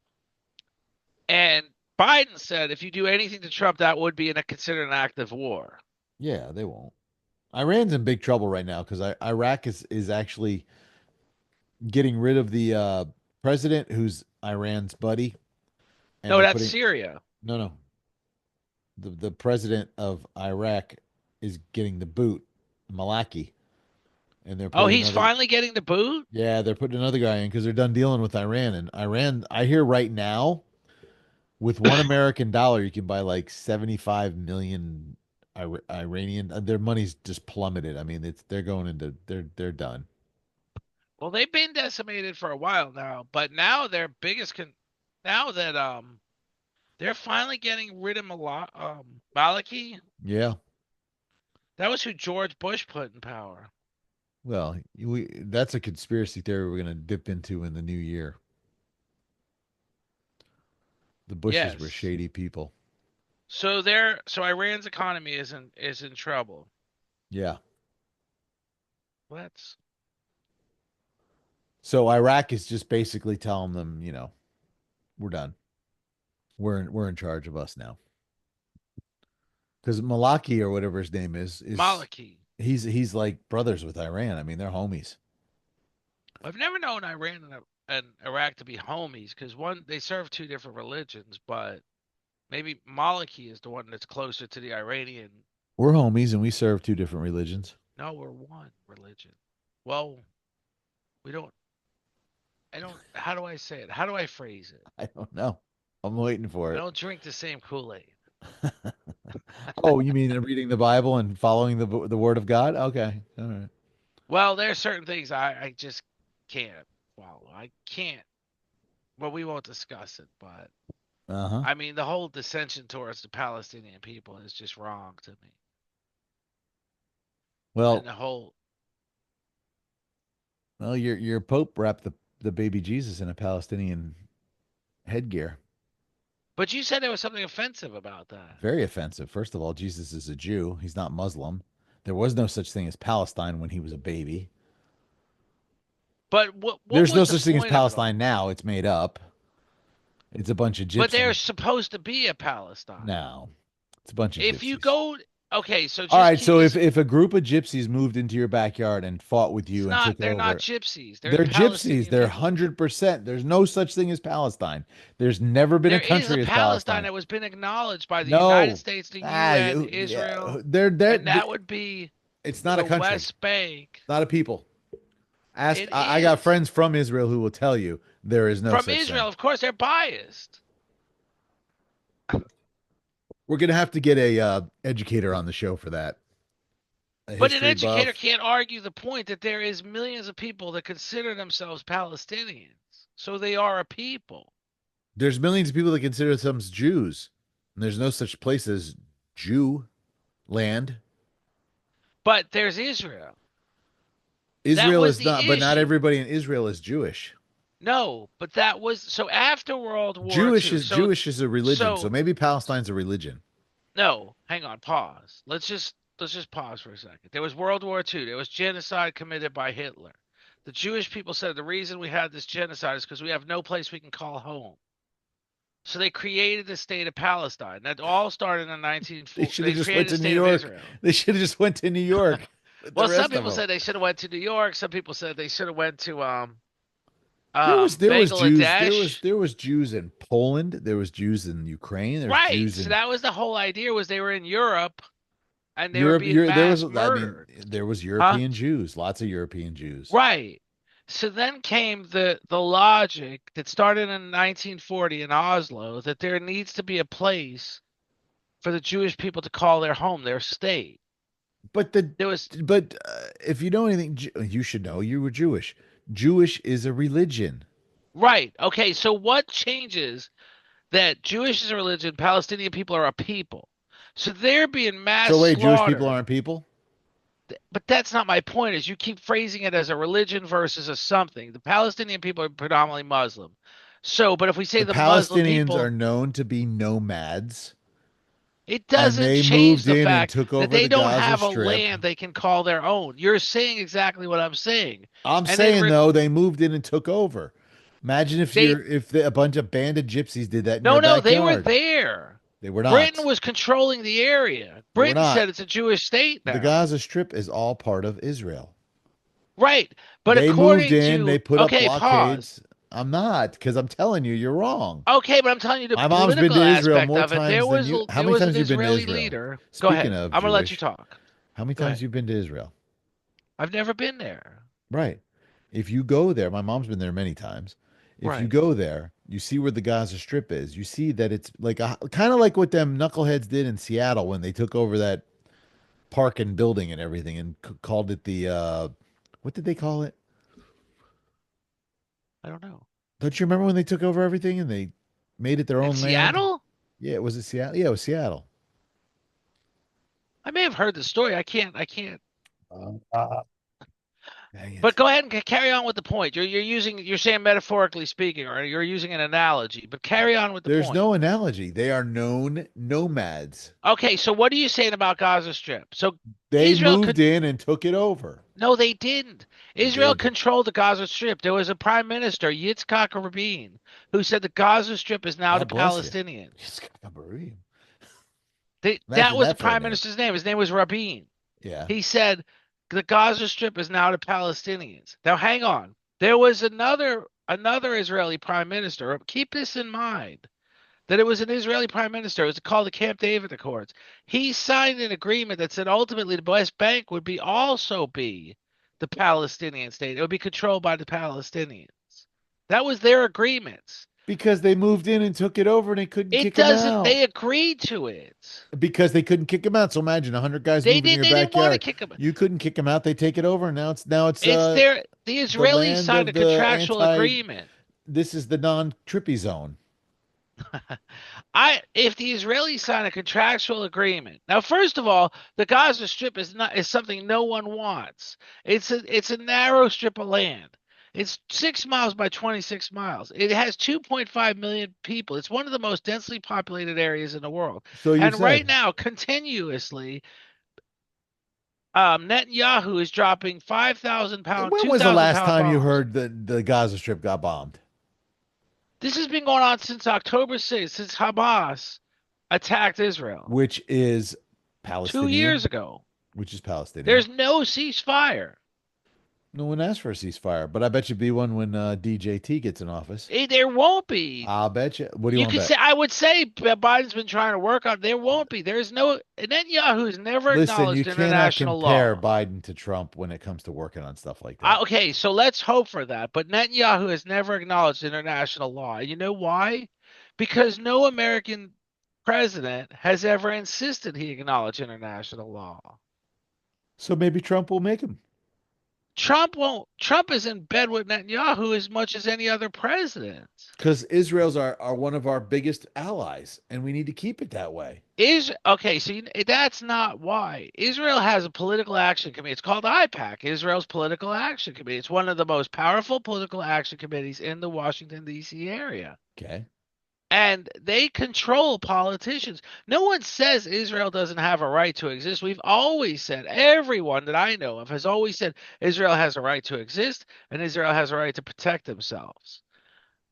Speaker 2: and Biden said if you do anything to Trump, that would be considered an act of war.
Speaker 1: Yeah, they won't. Iran's in big trouble right now because Iraq is actually getting rid of the president who's Iran's buddy, and
Speaker 2: No,
Speaker 1: they're
Speaker 2: that's
Speaker 1: putting
Speaker 2: Syria.
Speaker 1: no, the president of Iraq is getting the boot, Malaki, and they're
Speaker 2: Oh,
Speaker 1: putting
Speaker 2: he's
Speaker 1: another.
Speaker 2: finally getting the boot.
Speaker 1: Yeah, they're putting another guy in because they're done dealing with Iran. And Iran, I hear right now, with $1 American, you can buy like 75 million Iranian. Their money's just plummeted. I mean, they're going into they're done.
Speaker 2: Well, they've been decimated for a while now, but now their now that they're finally getting rid of Maliki.
Speaker 1: Yeah.
Speaker 2: That was who George Bush put in power.
Speaker 1: Well, that's a conspiracy theory we're going to dip into in the new year. The Bushes were
Speaker 2: Yes.
Speaker 1: shady people.
Speaker 2: So Iran's economy is in trouble.
Speaker 1: Yeah.
Speaker 2: Well, that's
Speaker 1: So Iraq is just basically telling them, we're done. We're in charge of us now. Because Malaki or whatever his name is
Speaker 2: Maliki.
Speaker 1: he's like brothers with Iran. I mean, they're homies.
Speaker 2: I've never known Iran and Iraq to be homies because one, they serve two different religions, but maybe Maliki is the one that's closer to the Iranian.
Speaker 1: We're homies and we serve two different religions.
Speaker 2: No, we're one religion. Well, we don't. I don't. How do I say it? How do I phrase it?
Speaker 1: I don't know. I'm waiting for
Speaker 2: I
Speaker 1: it.
Speaker 2: don't drink the same Kool-Aid.
Speaker 1: Oh, you mean reading the Bible and following the word of God? Okay. All right.
Speaker 2: Well, there's certain things I just can't follow. I can't. Well, we won't discuss it, but
Speaker 1: Uh-huh.
Speaker 2: I mean, the whole dissension towards the Palestinian people is just wrong to me. And
Speaker 1: Well,
Speaker 2: the whole,
Speaker 1: your Pope wrapped the baby Jesus in a Palestinian headgear.
Speaker 2: but you said there was something offensive about that.
Speaker 1: Very offensive. First of all, Jesus is a Jew. He's not Muslim. There was no such thing as Palestine when he was a baby.
Speaker 2: But what
Speaker 1: There's no
Speaker 2: was the
Speaker 1: such thing as
Speaker 2: point of it
Speaker 1: Palestine
Speaker 2: all?
Speaker 1: now. It's made up. It's a bunch of
Speaker 2: But there's
Speaker 1: gypsies.
Speaker 2: supposed to be a Palestine.
Speaker 1: No, it's a bunch of
Speaker 2: If you
Speaker 1: gypsies.
Speaker 2: go, okay, so
Speaker 1: All
Speaker 2: just
Speaker 1: right,
Speaker 2: keep
Speaker 1: so if
Speaker 2: this.
Speaker 1: if a group of gypsies moved into your backyard and fought with
Speaker 2: It's
Speaker 1: you and
Speaker 2: not.
Speaker 1: took
Speaker 2: They're not
Speaker 1: over,
Speaker 2: gypsies. They're
Speaker 1: they're gypsies.
Speaker 2: Palestinian
Speaker 1: They're
Speaker 2: people.
Speaker 1: 100%. There's no such thing as Palestine. There's never been a
Speaker 2: There is a
Speaker 1: country as
Speaker 2: Palestine
Speaker 1: Palestine.
Speaker 2: that was been acknowledged by the United
Speaker 1: No.
Speaker 2: States, the
Speaker 1: Ah,
Speaker 2: UN,
Speaker 1: yeah.
Speaker 2: Israel,
Speaker 1: They're
Speaker 2: and that would be
Speaker 1: it's not a
Speaker 2: the
Speaker 1: country.
Speaker 2: West Bank.
Speaker 1: Not a people. Ask
Speaker 2: It
Speaker 1: I got
Speaker 2: is.
Speaker 1: friends from Israel who will tell you there is no
Speaker 2: From
Speaker 1: such
Speaker 2: Israel,
Speaker 1: thing.
Speaker 2: of course, they're biased.
Speaker 1: We're gonna have to get a educator on the show for that. A
Speaker 2: But an
Speaker 1: history
Speaker 2: educator
Speaker 1: buff.
Speaker 2: can't argue the point that there is millions of people that consider themselves Palestinians. So they are a people.
Speaker 1: There's millions of people that consider themselves Jews. And there's no such place as Jew land.
Speaker 2: But there's Israel. That
Speaker 1: Israel
Speaker 2: was
Speaker 1: is
Speaker 2: the
Speaker 1: not, but not
Speaker 2: issue.
Speaker 1: everybody in Israel is Jewish.
Speaker 2: No, but that was so after World War
Speaker 1: Jewish
Speaker 2: II.
Speaker 1: is Jewish is a religion, so
Speaker 2: So
Speaker 1: maybe Palestine's a religion.
Speaker 2: no, hang on, pause. Let's just pause for a second. There was World War II. There was genocide committed by Hitler. The Jewish people said the reason we had this genocide is because we have no place we can call home. So they created the state of Palestine. That all started in
Speaker 1: They
Speaker 2: 1940.
Speaker 1: should
Speaker 2: They
Speaker 1: have just went
Speaker 2: created the
Speaker 1: to New
Speaker 2: state of
Speaker 1: York.
Speaker 2: Israel.
Speaker 1: They should have just went to New York with the
Speaker 2: Well, some
Speaker 1: rest of
Speaker 2: people
Speaker 1: them.
Speaker 2: said they should have went to New York. Some people said they should have went to
Speaker 1: There was Jews.
Speaker 2: Bangladesh.
Speaker 1: There was Jews in Poland. There was Jews in Ukraine. There's
Speaker 2: Right.
Speaker 1: Jews
Speaker 2: So
Speaker 1: in
Speaker 2: that was the whole idea was they were in Europe and they were
Speaker 1: Europe.
Speaker 2: being
Speaker 1: There was
Speaker 2: mass
Speaker 1: I mean
Speaker 2: murdered.
Speaker 1: there was
Speaker 2: Huh?
Speaker 1: European Jews. Lots of European Jews.
Speaker 2: Right. So then came the logic that started in 1940 in Oslo that there needs to be a place for the Jewish people to call their home, their state.
Speaker 1: But the
Speaker 2: There was
Speaker 1: but if you know anything, you should know you were Jewish. Jewish is a religion.
Speaker 2: right. Okay, so what changes that Jewish is a religion, Palestinian people are a people. So they're being mass
Speaker 1: So wait, Jewish people
Speaker 2: slaughtered.
Speaker 1: aren't people?
Speaker 2: But that's not my point, is you keep phrasing it as a religion versus a something. The Palestinian people are predominantly Muslim. So, but if we say
Speaker 1: The
Speaker 2: the Muslim
Speaker 1: Palestinians are
Speaker 2: people,
Speaker 1: known to be nomads,
Speaker 2: it
Speaker 1: and
Speaker 2: doesn't
Speaker 1: they
Speaker 2: change
Speaker 1: moved
Speaker 2: the
Speaker 1: in and
Speaker 2: fact
Speaker 1: took
Speaker 2: that
Speaker 1: over
Speaker 2: they
Speaker 1: the
Speaker 2: don't
Speaker 1: Gaza
Speaker 2: have a
Speaker 1: Strip.
Speaker 2: land they can call their own. You're saying exactly what I'm saying.
Speaker 1: I'm
Speaker 2: And then
Speaker 1: saying though, they moved in and took over. Imagine
Speaker 2: they
Speaker 1: a bunch of banded gypsies did that in your
Speaker 2: no, no, they were
Speaker 1: backyard.
Speaker 2: there.
Speaker 1: They were
Speaker 2: Britain
Speaker 1: not.
Speaker 2: was controlling the area.
Speaker 1: They were
Speaker 2: Britain
Speaker 1: not.
Speaker 2: said it's a Jewish state
Speaker 1: The
Speaker 2: now.
Speaker 1: Gaza Strip is all part of Israel.
Speaker 2: Right. But
Speaker 1: They moved
Speaker 2: according
Speaker 1: in, they
Speaker 2: to,
Speaker 1: put up
Speaker 2: okay, pause.
Speaker 1: blockades. I'm not, because I'm telling you, you're wrong.
Speaker 2: Okay, but I'm telling you the
Speaker 1: My mom's been
Speaker 2: political
Speaker 1: to Israel
Speaker 2: aspect
Speaker 1: more
Speaker 2: of it. There
Speaker 1: times than
Speaker 2: was
Speaker 1: you. How
Speaker 2: there
Speaker 1: many
Speaker 2: was an
Speaker 1: times have you been to
Speaker 2: Israeli
Speaker 1: Israel?
Speaker 2: leader. Go
Speaker 1: Speaking
Speaker 2: ahead.
Speaker 1: of
Speaker 2: I'm gonna let you
Speaker 1: Jewish,
Speaker 2: talk.
Speaker 1: how many
Speaker 2: Go
Speaker 1: times have
Speaker 2: ahead.
Speaker 1: you been to Israel?
Speaker 2: I've never been there.
Speaker 1: Right. If you go there, my mom's been there many times. If you
Speaker 2: Right.
Speaker 1: go there, you see where the Gaza Strip is. You see that it's like a kind of like what them knuckleheads did in Seattle when they took over that park and building and everything and called it the what did they call it?
Speaker 2: I don't know.
Speaker 1: Don't you remember when they took over everything and they made it their
Speaker 2: In
Speaker 1: own land?
Speaker 2: Seattle?
Speaker 1: Yeah, was it Seattle? Yeah, it was Seattle.
Speaker 2: I may have heard the story. I can't.
Speaker 1: Uh, Dang
Speaker 2: But
Speaker 1: it.
Speaker 2: go ahead and carry on with the point. You're saying metaphorically speaking, or you're using an analogy. But carry on with the
Speaker 1: There's
Speaker 2: point.
Speaker 1: no analogy. They are known nomads.
Speaker 2: Okay, so what are you saying about Gaza Strip? So
Speaker 1: They
Speaker 2: Israel
Speaker 1: moved
Speaker 2: could.
Speaker 1: in and took it over.
Speaker 2: No, they didn't.
Speaker 1: They
Speaker 2: Israel
Speaker 1: did.
Speaker 2: controlled the Gaza Strip. There was a prime minister, Yitzhak Rabin, who said the Gaza Strip is now the
Speaker 1: God bless you.
Speaker 2: Palestinians. That
Speaker 1: Imagine
Speaker 2: was the
Speaker 1: that for a
Speaker 2: prime
Speaker 1: name.
Speaker 2: minister's name. His name was Rabin.
Speaker 1: Yeah.
Speaker 2: He said the Gaza Strip is now the Palestinians. Now, hang on. There was another Israeli prime minister. Keep this in mind that it was an Israeli prime minister. It was called the Camp David Accords. He signed an agreement that said ultimately the West Bank would be the Palestinian state. It would be controlled by the Palestinians. That was their agreements.
Speaker 1: Because they moved in and took it over and they couldn't
Speaker 2: It
Speaker 1: kick them
Speaker 2: doesn't.
Speaker 1: out.
Speaker 2: They agreed to it.
Speaker 1: Because they couldn't kick them out. So imagine 100 guys
Speaker 2: They
Speaker 1: moving in
Speaker 2: did.
Speaker 1: your
Speaker 2: They didn't want to
Speaker 1: backyard.
Speaker 2: kick them.
Speaker 1: You couldn't kick them out. They take it over. And now it's
Speaker 2: It's their. The
Speaker 1: the
Speaker 2: Israelis
Speaker 1: land
Speaker 2: signed a
Speaker 1: of the
Speaker 2: contractual
Speaker 1: anti.
Speaker 2: agreement.
Speaker 1: This is the non-trippy zone.
Speaker 2: I if the Israelis sign a contractual agreement. Now, first of all, the Gaza Strip is something no one wants. It's a narrow strip of land. It's 6 miles by 26 miles. It has 2.5 million people. It's one of the most densely populated areas in the world.
Speaker 1: So you
Speaker 2: And right
Speaker 1: said.
Speaker 2: now, continuously, Netanyahu is dropping 5,000 pound,
Speaker 1: When was the
Speaker 2: 2,000
Speaker 1: last
Speaker 2: pound
Speaker 1: time you
Speaker 2: bombs.
Speaker 1: heard the Gaza Strip got bombed?
Speaker 2: This has been going on since October 6th, since Hamas attacked Israel
Speaker 1: Which is
Speaker 2: 2 years
Speaker 1: Palestinian,
Speaker 2: ago.
Speaker 1: which is Palestinian.
Speaker 2: There's no ceasefire.
Speaker 1: No one asked for a ceasefire, but I bet you be one when DJT gets in office.
Speaker 2: There won't be.
Speaker 1: I'll bet you. What do you
Speaker 2: You
Speaker 1: want to
Speaker 2: could
Speaker 1: bet?
Speaker 2: say I would say Biden's been trying to work on. There won't be. There's no Netanyahu's never
Speaker 1: Listen, you
Speaker 2: acknowledged
Speaker 1: cannot
Speaker 2: international
Speaker 1: compare
Speaker 2: law.
Speaker 1: Biden to Trump when it comes to working on stuff like that.
Speaker 2: Okay, so let's hope for that. But Netanyahu has never acknowledged international law. You know why? Because no American president has ever insisted he acknowledge international law.
Speaker 1: So maybe Trump will make him.
Speaker 2: Trump won't. Trump is in bed with Netanyahu as much as any other president.
Speaker 1: Because Israel's are one of our biggest allies, and we need to keep it that way.
Speaker 2: Is okay, so that's not why. Israel has a political action committee. It's called IPAC, Israel's Political Action Committee. It's one of the most powerful political action committees in the Washington, D.C. area.
Speaker 1: Okay.
Speaker 2: And they control politicians. No one says Israel doesn't have a right to exist. We've always said, everyone that I know of has always said Israel has a right to exist and Israel has a right to protect themselves.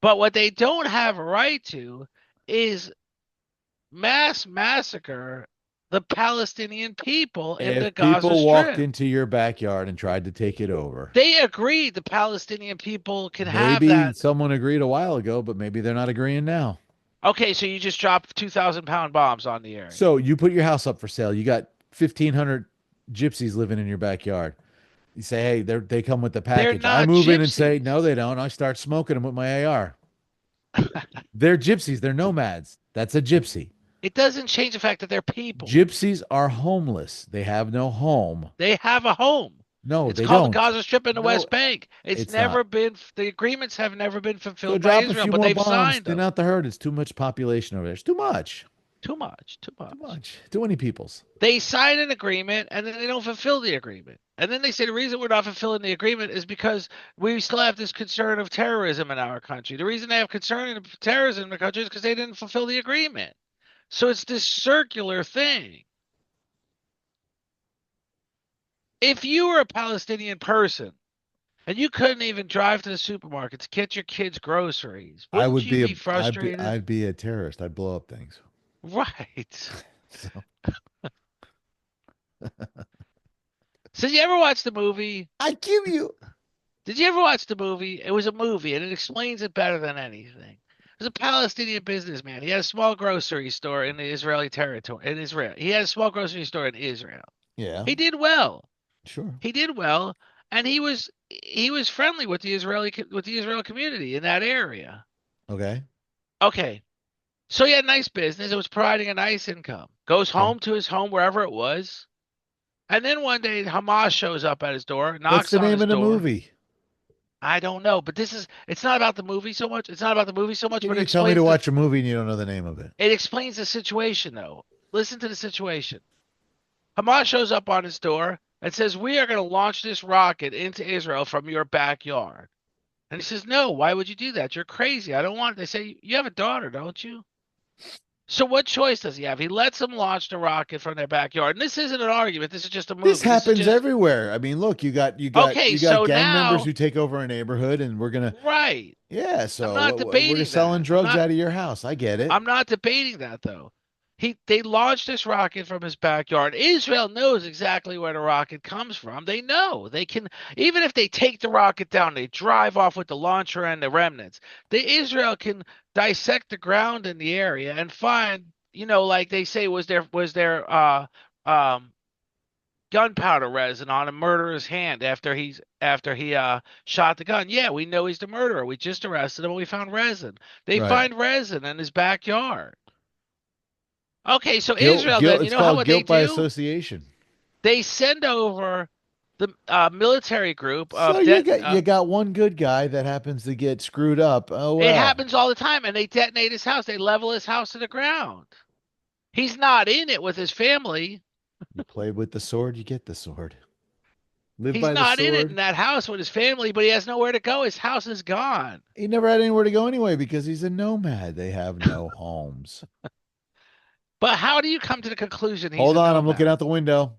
Speaker 2: But what they don't have a right to is mass massacre the Palestinian people in the
Speaker 1: If
Speaker 2: Gaza
Speaker 1: people walked
Speaker 2: Strip.
Speaker 1: into your backyard and tried to take it over,
Speaker 2: They agreed the Palestinian people can have
Speaker 1: maybe
Speaker 2: that.
Speaker 1: someone agreed a while ago, but maybe they're not agreeing now.
Speaker 2: Okay, so you just dropped 2,000 pound bombs on the area.
Speaker 1: So you put your house up for sale. You got 1,500 gypsies living in your backyard. You say, hey, they come with the
Speaker 2: They're
Speaker 1: package. I
Speaker 2: not
Speaker 1: move in and say, no,
Speaker 2: gypsies.
Speaker 1: they don't. I start smoking them with my AR. They're gypsies. They're nomads. That's a gypsy.
Speaker 2: It doesn't change the fact that they're people.
Speaker 1: Gypsies are homeless. They have no home.
Speaker 2: They have a home.
Speaker 1: No,
Speaker 2: It's
Speaker 1: they
Speaker 2: called the
Speaker 1: don't.
Speaker 2: Gaza Strip in the
Speaker 1: No,
Speaker 2: West Bank. It's
Speaker 1: it's not.
Speaker 2: never been, the agreements have never been
Speaker 1: Go
Speaker 2: fulfilled by
Speaker 1: drop a
Speaker 2: Israel,
Speaker 1: few
Speaker 2: but
Speaker 1: more
Speaker 2: they've
Speaker 1: bombs.
Speaker 2: signed
Speaker 1: Thin
Speaker 2: them.
Speaker 1: out the herd. It's too much population over there. It's too much.
Speaker 2: Too much, too
Speaker 1: Too
Speaker 2: much.
Speaker 1: much. Too many peoples.
Speaker 2: They sign an agreement and then they don't fulfill the agreement. And then they say the reason we're not fulfilling the agreement is because we still have this concern of terrorism in our country. The reason they have concern of terrorism in the country is because they didn't fulfill the agreement. So it's this circular thing. If you were a Palestinian person and you couldn't even drive to the supermarket to get your kids groceries,
Speaker 1: I
Speaker 2: wouldn't
Speaker 1: would
Speaker 2: you
Speaker 1: be a
Speaker 2: be frustrated?
Speaker 1: I'd be a terrorist. I'd blow up things.
Speaker 2: Right.
Speaker 1: So
Speaker 2: So you ever watch the movie?
Speaker 1: I give you.
Speaker 2: Did you ever watch the movie? It was a movie and it explains it better than anything. There's a Palestinian businessman. He had a small grocery store in the Israeli territory, in Israel. He had a small grocery store in Israel.
Speaker 1: Yeah,
Speaker 2: He did well.
Speaker 1: sure.
Speaker 2: He did well, and he was friendly with the Israel community in that area.
Speaker 1: Okay.
Speaker 2: Okay, so he had a nice business. It was providing a nice income. Goes
Speaker 1: Okay.
Speaker 2: home to his home wherever it was, and then one day Hamas shows up at his door,
Speaker 1: What's
Speaker 2: knocks
Speaker 1: the
Speaker 2: on
Speaker 1: name
Speaker 2: his
Speaker 1: of the
Speaker 2: door.
Speaker 1: movie?
Speaker 2: I don't know, but it's not about the movie so much. It's not about the movie so much,
Speaker 1: Can
Speaker 2: but it
Speaker 1: you tell me to
Speaker 2: explains
Speaker 1: watch a movie and you don't know the name of it?
Speaker 2: the situation though. Listen to the situation. Hamas shows up on his door and says, "We are going to launch this rocket into Israel from your backyard." And he says, "No, why would you do that? You're crazy. I don't want it." They say, "You have a daughter, don't you?" So what choice does he have? He lets them launch the rocket from their backyard. And this isn't an argument. This is just a
Speaker 1: This
Speaker 2: movie. This is
Speaker 1: happens
Speaker 2: just
Speaker 1: everywhere. I mean, look,
Speaker 2: okay.
Speaker 1: you got
Speaker 2: So
Speaker 1: gang members
Speaker 2: now,
Speaker 1: who take over a neighborhood, and we're gonna
Speaker 2: right.
Speaker 1: yeah.
Speaker 2: I'm
Speaker 1: So
Speaker 2: not
Speaker 1: we're just
Speaker 2: debating
Speaker 1: selling
Speaker 2: that.
Speaker 1: drugs out of your house. I get it.
Speaker 2: I'm not debating that though. They launched this rocket from his backyard. Israel knows exactly where the rocket comes from. They know. They can even if they take the rocket down, they drive off with the launcher and the remnants. The Israel can dissect the ground in the area and find, like they say was there um gunpowder resin on a murderer's hand after he shot the gun. Yeah, we know he's the murderer. We just arrested him and we found resin. They
Speaker 1: Right.
Speaker 2: find resin in his backyard. Okay, so
Speaker 1: Guilt,
Speaker 2: Israel then,
Speaker 1: guilt.
Speaker 2: you
Speaker 1: It's
Speaker 2: know how
Speaker 1: called
Speaker 2: what they
Speaker 1: guilt by
Speaker 2: do?
Speaker 1: association.
Speaker 2: They send over the military group
Speaker 1: So
Speaker 2: of det.
Speaker 1: you got one good guy that happens to get screwed up. Oh
Speaker 2: It
Speaker 1: well.
Speaker 2: happens all the time, and they detonate his house. They level his house to the ground. He's not in it with his family.
Speaker 1: You play with the sword, you get the sword. Live
Speaker 2: He's
Speaker 1: by the
Speaker 2: not in it in
Speaker 1: sword.
Speaker 2: that house with his family, but he has nowhere to go. His house is gone.
Speaker 1: He never had anywhere to go anyway because he's a nomad. They have no homes.
Speaker 2: But how do you come to the conclusion he's
Speaker 1: Hold
Speaker 2: a
Speaker 1: on, I'm looking
Speaker 2: nomad?
Speaker 1: out the window.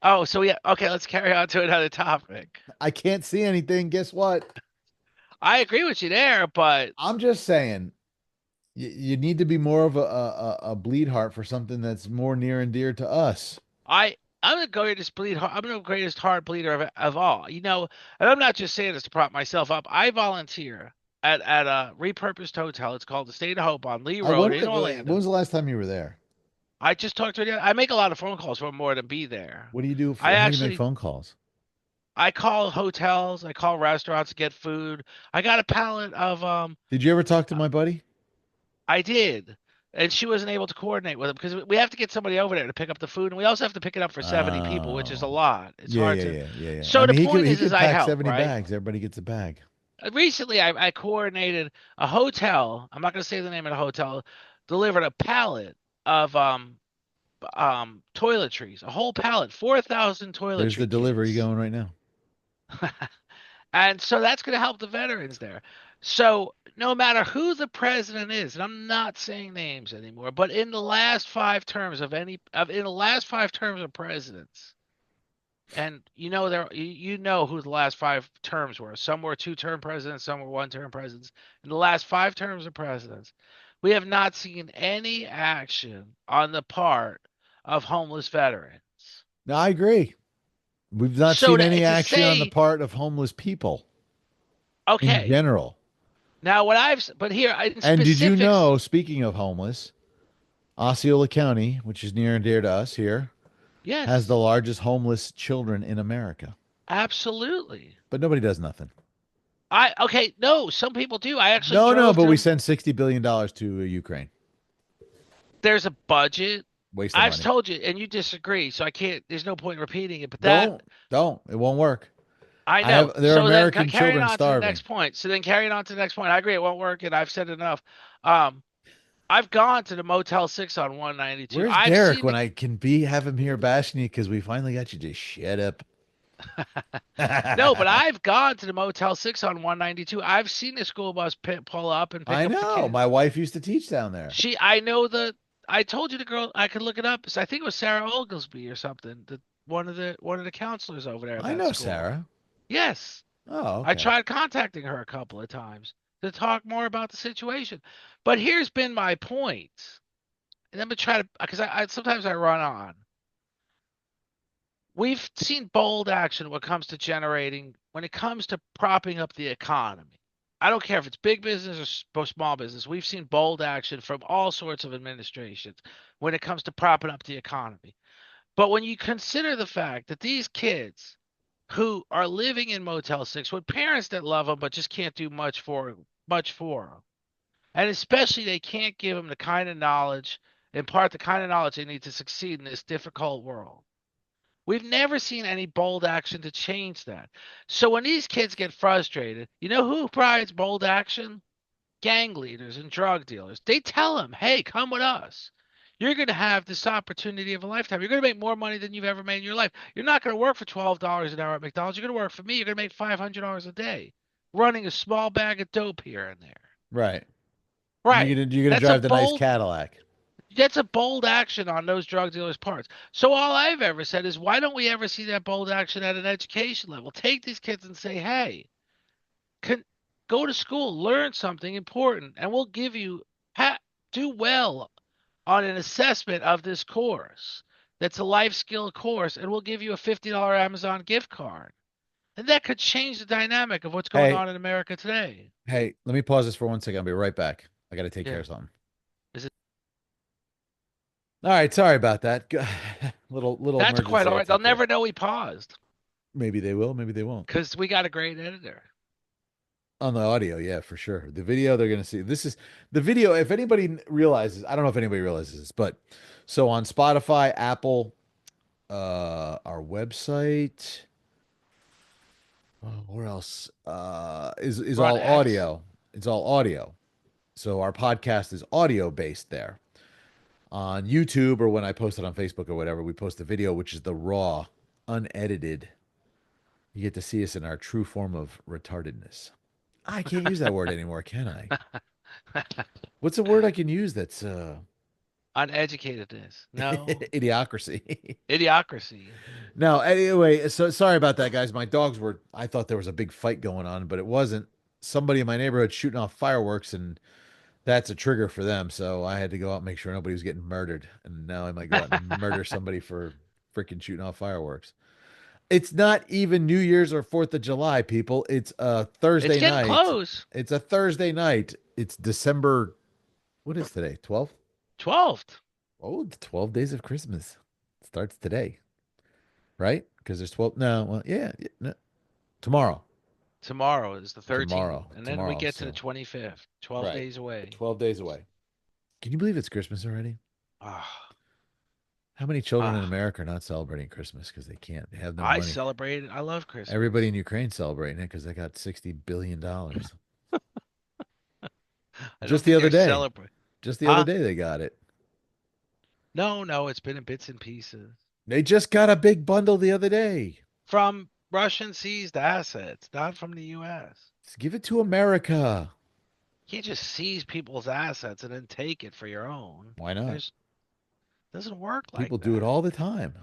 Speaker 2: Oh, so yeah, okay, let's carry on to another topic.
Speaker 1: I can't see anything. Guess what?
Speaker 2: I agree with you there, but
Speaker 1: I'm just saying you need to be more of a bleed heart for something that's more near and dear to us.
Speaker 2: I'm the greatest bleed. I'm the greatest heart bleeder of all. And I'm not just saying this to prop myself up. I volunteer at a repurposed hotel. It's called the State of Hope on Lee Road in
Speaker 1: When
Speaker 2: Orlando.
Speaker 1: was the last time you were there?
Speaker 2: I just talked to you. I make a lot of phone calls for more than be there.
Speaker 1: What do you do
Speaker 2: I
Speaker 1: for, how do you make
Speaker 2: actually
Speaker 1: phone calls?
Speaker 2: I call hotels. I call restaurants to get food. I got a pallet of
Speaker 1: Did you ever talk to my buddy?
Speaker 2: I did. And she wasn't able to coordinate with him because we have to get somebody over there to pick up the food, and we also have to pick it up for 70 people, which is a
Speaker 1: Oh,
Speaker 2: lot. It's
Speaker 1: yeah,
Speaker 2: hard
Speaker 1: yeah,
Speaker 2: to.
Speaker 1: yeah, yeah, yeah. I
Speaker 2: So the
Speaker 1: mean,
Speaker 2: point
Speaker 1: he
Speaker 2: is
Speaker 1: could
Speaker 2: I
Speaker 1: pack
Speaker 2: help,
Speaker 1: 70
Speaker 2: right?
Speaker 1: bags. Everybody gets a bag.
Speaker 2: Recently, I coordinated a hotel. I'm not going to say the name of the hotel. Delivered a pallet of toiletries, a whole pallet, 4,000
Speaker 1: There's the
Speaker 2: toiletry
Speaker 1: delivery
Speaker 2: kits.
Speaker 1: going right now.
Speaker 2: And so that's going to help the veterans there. So no matter who the president is, and I'm not saying names anymore, but in the last 5 terms in the last 5 terms of presidents, and you know who the last 5 terms were. Some were 2-term presidents, some were 1-term presidents. In the last 5 terms of presidents, we have not seen any action on the part of homeless veterans.
Speaker 1: No, I agree. We've not
Speaker 2: So
Speaker 1: seen
Speaker 2: to
Speaker 1: any
Speaker 2: to
Speaker 1: action on the
Speaker 2: say,
Speaker 1: part of homeless people in
Speaker 2: okay,
Speaker 1: general.
Speaker 2: now but here in
Speaker 1: And did you
Speaker 2: specifics,
Speaker 1: know, speaking of homeless, Osceola County, which is near and dear to us here, has the
Speaker 2: yes,
Speaker 1: largest homeless children in America.
Speaker 2: absolutely.
Speaker 1: But nobody does nothing.
Speaker 2: Okay, no, some people do. I actually
Speaker 1: No, no,
Speaker 2: drove
Speaker 1: but we
Speaker 2: through.
Speaker 1: send $60 billion to Ukraine.
Speaker 2: There's a budget.
Speaker 1: Waste of
Speaker 2: I've
Speaker 1: money.
Speaker 2: told you, and you disagree, so I can't. There's no point in repeating it. But that
Speaker 1: Don't. It won't work.
Speaker 2: I
Speaker 1: I
Speaker 2: know.
Speaker 1: have there are
Speaker 2: So then
Speaker 1: American
Speaker 2: carrying
Speaker 1: children
Speaker 2: on to the
Speaker 1: starving.
Speaker 2: next point. So then carrying on to the next point. I agree it won't work, and I've said enough. Um, I've gone to the Motel 6 on 192.
Speaker 1: Where's
Speaker 2: I've
Speaker 1: Derek
Speaker 2: seen
Speaker 1: when
Speaker 2: the
Speaker 1: I can be have him here bashing you because we finally got you to shut up?
Speaker 2: no, but
Speaker 1: I
Speaker 2: I've gone to the Motel 6 on 192. I've seen the school bus pull up and pick up the
Speaker 1: know.
Speaker 2: kids.
Speaker 1: My wife used to teach down there.
Speaker 2: I know I told you the girl. I could look it up. So I think it was Sarah Oglesby or something. One of the counselors over there at
Speaker 1: I
Speaker 2: that
Speaker 1: know
Speaker 2: school.
Speaker 1: Sarah.
Speaker 2: Yes,
Speaker 1: Oh,
Speaker 2: I
Speaker 1: okay.
Speaker 2: tried contacting her a couple of times to talk more about the situation. But here's been my point, and I'm gonna try to because I sometimes I run on. We've seen bold action when it comes to propping up the economy. I don't care if it's big business or small business. We've seen bold action from all sorts of administrations when it comes to propping up the economy. But when you consider the fact that these kids who are living in Motel 6 with parents that love them but just can't do much for them, and especially they can't give them the kind of knowledge, impart the kind of knowledge they need to succeed in this difficult world. We've never seen any bold action to change that. So when these kids get frustrated, you know who provides bold action? Gang leaders and drug dealers. They tell them, hey, come with us. You're going to have this opportunity of a lifetime. You're going to make more money than you've ever made in your life. You're not going to work for $12 an hour at McDonald's. You're going to work for me. You're going to make $500 a day running a small bag of dope here and there.
Speaker 1: Right. And
Speaker 2: Right.
Speaker 1: you're gonna
Speaker 2: That's a
Speaker 1: drive the nice
Speaker 2: bold
Speaker 1: Cadillac.
Speaker 2: that's a bold action on those drug dealers' parts. So all I've ever said is, why don't we ever see that bold action at an education level? Take these kids and say, hey, can go to school, learn something important, and we'll give you ha- do well on an assessment of this course. That's a life skill course, and we'll give you a $50 Amazon gift card. And that could change the dynamic of what's going
Speaker 1: Hey,
Speaker 2: on in America today.
Speaker 1: hey, let me pause this for 1 second. I'll be right back. I got to take care
Speaker 2: Yeah.
Speaker 1: of something.
Speaker 2: Is it
Speaker 1: All right, sorry about that. Little
Speaker 2: That's quite
Speaker 1: emergency
Speaker 2: all
Speaker 1: I
Speaker 2: right. They'll
Speaker 1: took care.
Speaker 2: never know we paused
Speaker 1: Maybe they will, maybe they won't.
Speaker 2: because we got a great editor.
Speaker 1: On the audio, yeah, for sure. The video they're gonna see. This is the video. If anybody realizes, I don't know if anybody realizes this, but so on Spotify, Apple, our website, where else? Is
Speaker 2: We're on
Speaker 1: all
Speaker 2: X.
Speaker 1: audio. It's all audio. So our podcast is audio based there. On YouTube or when I post it on Facebook or whatever, we post the video, which is the raw, unedited. You get to see us in our true form of retardedness. I can't use that word anymore, can I? What's a word I can use that's
Speaker 2: Uneducatedness. No.
Speaker 1: idiocracy?
Speaker 2: Idiocracy.
Speaker 1: No, anyway, so sorry about that, guys. My dogs were, I thought there was a big fight going on, but it wasn't. Somebody in my neighborhood shooting off fireworks, and that's a trigger for them. So I had to go out and make sure nobody was getting murdered. And now I might go out and murder somebody for freaking shooting off fireworks. It's not even New Year's or 4th of July, people. It's a
Speaker 2: It's
Speaker 1: Thursday
Speaker 2: getting
Speaker 1: night.
Speaker 2: close.
Speaker 1: It's a Thursday night. It's December, what is today? 12th?
Speaker 2: 12th.
Speaker 1: Oh, the 12 days of Christmas starts today, right? Because there's 12. No, well, yeah, yeah, no, tomorrow.
Speaker 2: Tomorrow is the 13th.
Speaker 1: Tomorrow.
Speaker 2: And then we
Speaker 1: Tomorrow.
Speaker 2: get to the
Speaker 1: So,
Speaker 2: 25th. 12
Speaker 1: right.
Speaker 2: days away.
Speaker 1: 12 days away. Can you believe it's Christmas already?
Speaker 2: Ah.
Speaker 1: How many children in
Speaker 2: Ah.
Speaker 1: America are not celebrating Christmas because they can't? They have no
Speaker 2: I
Speaker 1: money.
Speaker 2: celebrate it. I love
Speaker 1: Everybody
Speaker 2: Christmas.
Speaker 1: in Ukraine celebrating it because they got $60 billion.
Speaker 2: I don't
Speaker 1: Just the
Speaker 2: think
Speaker 1: other
Speaker 2: they're
Speaker 1: day.
Speaker 2: celebrating.
Speaker 1: Just the other
Speaker 2: Huh?
Speaker 1: day they got it.
Speaker 2: No, no, it's been in bits and pieces.
Speaker 1: They just got a big bundle the other day.
Speaker 2: From Russian seized assets, not from the US.
Speaker 1: Just give it to America.
Speaker 2: You can't just seize people's assets and then take it for your own.
Speaker 1: Why not?
Speaker 2: There's doesn't work like
Speaker 1: People do it
Speaker 2: that.
Speaker 1: all the time.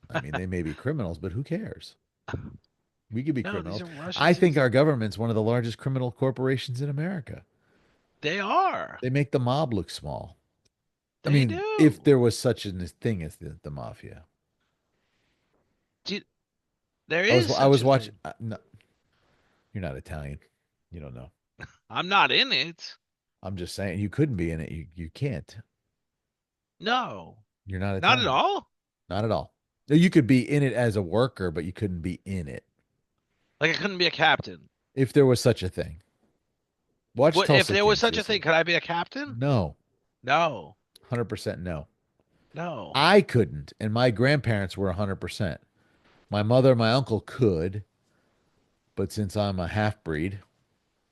Speaker 1: I mean, they may be criminals, but who cares? We could be
Speaker 2: No, these
Speaker 1: criminals.
Speaker 2: are Russian
Speaker 1: I think
Speaker 2: seized.
Speaker 1: our government's one of the largest criminal corporations in America.
Speaker 2: They are.
Speaker 1: They make the mob look small. I
Speaker 2: They
Speaker 1: mean, if
Speaker 2: do.
Speaker 1: there was such a thing as the mafia.
Speaker 2: Do- There is
Speaker 1: I
Speaker 2: such
Speaker 1: was
Speaker 2: a
Speaker 1: watching.
Speaker 2: thing.
Speaker 1: No, you're not Italian. You don't know.
Speaker 2: I'm not in it.
Speaker 1: I'm just saying you couldn't be in it. You can't.
Speaker 2: No,
Speaker 1: You're not
Speaker 2: not at
Speaker 1: Italian.
Speaker 2: all.
Speaker 1: Not at all. No, you could be in it as a worker, but you couldn't be in it
Speaker 2: Like I couldn't be a captain.
Speaker 1: if there was such a thing. Watch
Speaker 2: What if
Speaker 1: Tulsa
Speaker 2: there was
Speaker 1: King,
Speaker 2: such a
Speaker 1: Sissy.
Speaker 2: thing? Could I be a captain?
Speaker 1: No,
Speaker 2: No,
Speaker 1: 100% no.
Speaker 2: no.
Speaker 1: I couldn't, and my grandparents were 100%. My mother and my uncle could, but since I'm a half breed,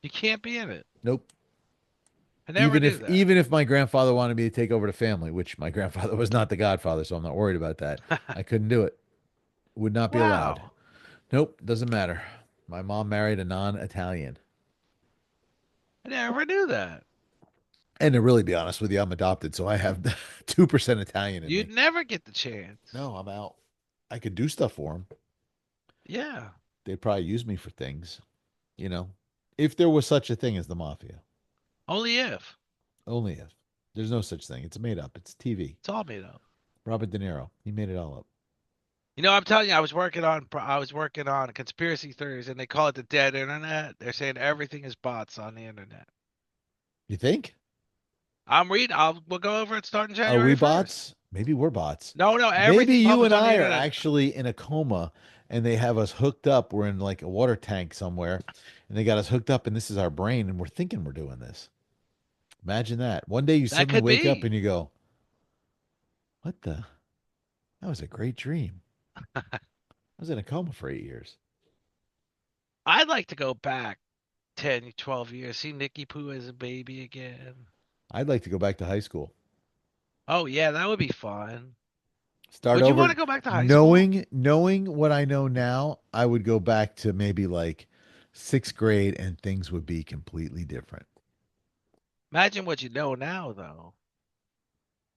Speaker 2: You can't be in it.
Speaker 1: nope.
Speaker 2: I never knew that.
Speaker 1: Even if my grandfather wanted me to take over the family, which my grandfather was not the godfather, so I'm not worried about that. I couldn't do it. Would not be allowed.
Speaker 2: Wow,
Speaker 1: Nope, doesn't matter. My mom married a non-Italian.
Speaker 2: I never knew that.
Speaker 1: And to really be honest with you, I'm adopted, so I have 2% Italian in
Speaker 2: You'd
Speaker 1: me.
Speaker 2: never get the chance.
Speaker 1: No, I'm out. I could do stuff for them.
Speaker 2: Yeah,
Speaker 1: They'd probably use me for things, you know, if there was such a thing as the mafia.
Speaker 2: only if.
Speaker 1: Only if. There's no such thing. It's made up. It's TV.
Speaker 2: It's all made up.
Speaker 1: Robert De Niro. He made it all up.
Speaker 2: You know, I'm telling you, I was working on conspiracy theories, and they call it the dead internet. They're saying everything is bots on the internet.
Speaker 1: You think?
Speaker 2: We'll go over it starting
Speaker 1: Are we
Speaker 2: January 1st.
Speaker 1: bots? Maybe we're bots.
Speaker 2: No, no,
Speaker 1: Maybe
Speaker 2: everything
Speaker 1: you
Speaker 2: published
Speaker 1: and
Speaker 2: on the
Speaker 1: I are
Speaker 2: internet.
Speaker 1: actually in a coma and they have us hooked up. We're in like a water tank somewhere and they got us hooked up and this is our brain and we're thinking we're doing this. Imagine that. One day you
Speaker 2: That
Speaker 1: suddenly
Speaker 2: could
Speaker 1: wake up
Speaker 2: be.
Speaker 1: and you go, what the? That was a great dream. I was in a coma for 8 years.
Speaker 2: I'd like to go back 10, 12 years, see Nicky Poo as a baby again.
Speaker 1: I'd like to go back to high school.
Speaker 2: Oh, yeah, that would be fun.
Speaker 1: Start
Speaker 2: Would you want
Speaker 1: over
Speaker 2: to go back to high school?
Speaker 1: knowing what I know now, I would go back to maybe like 6th grade and things would be completely different.
Speaker 2: Imagine what you know now, though.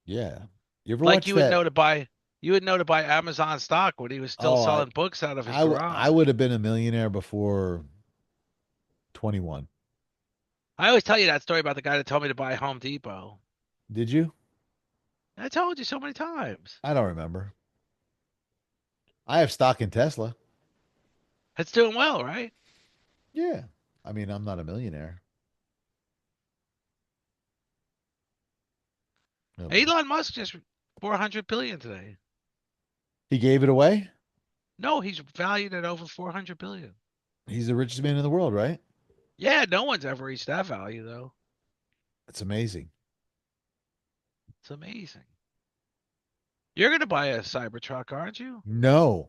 Speaker 1: Yeah. You ever
Speaker 2: Like
Speaker 1: watch that?
Speaker 2: you would know to buy Amazon stock when he was still
Speaker 1: Oh,
Speaker 2: selling books out of his
Speaker 1: I
Speaker 2: garage.
Speaker 1: would have been a millionaire before 21.
Speaker 2: I always tell you that story about the guy that told me to buy Home Depot.
Speaker 1: Did you?
Speaker 2: I told you so many times.
Speaker 1: I don't remember. I have stock in Tesla.
Speaker 2: It's doing well, right?
Speaker 1: Yeah. I mean, I'm not a millionaire. Oh boy.
Speaker 2: Elon Musk just 400 billion today.
Speaker 1: He gave it away?
Speaker 2: No, he's valued at over 400 billion.
Speaker 1: He's the richest man in the world, right?
Speaker 2: Yeah, no one's ever reached that value though.
Speaker 1: It's amazing.
Speaker 2: It's amazing. You're gonna buy a Cybertruck, aren't you?
Speaker 1: No,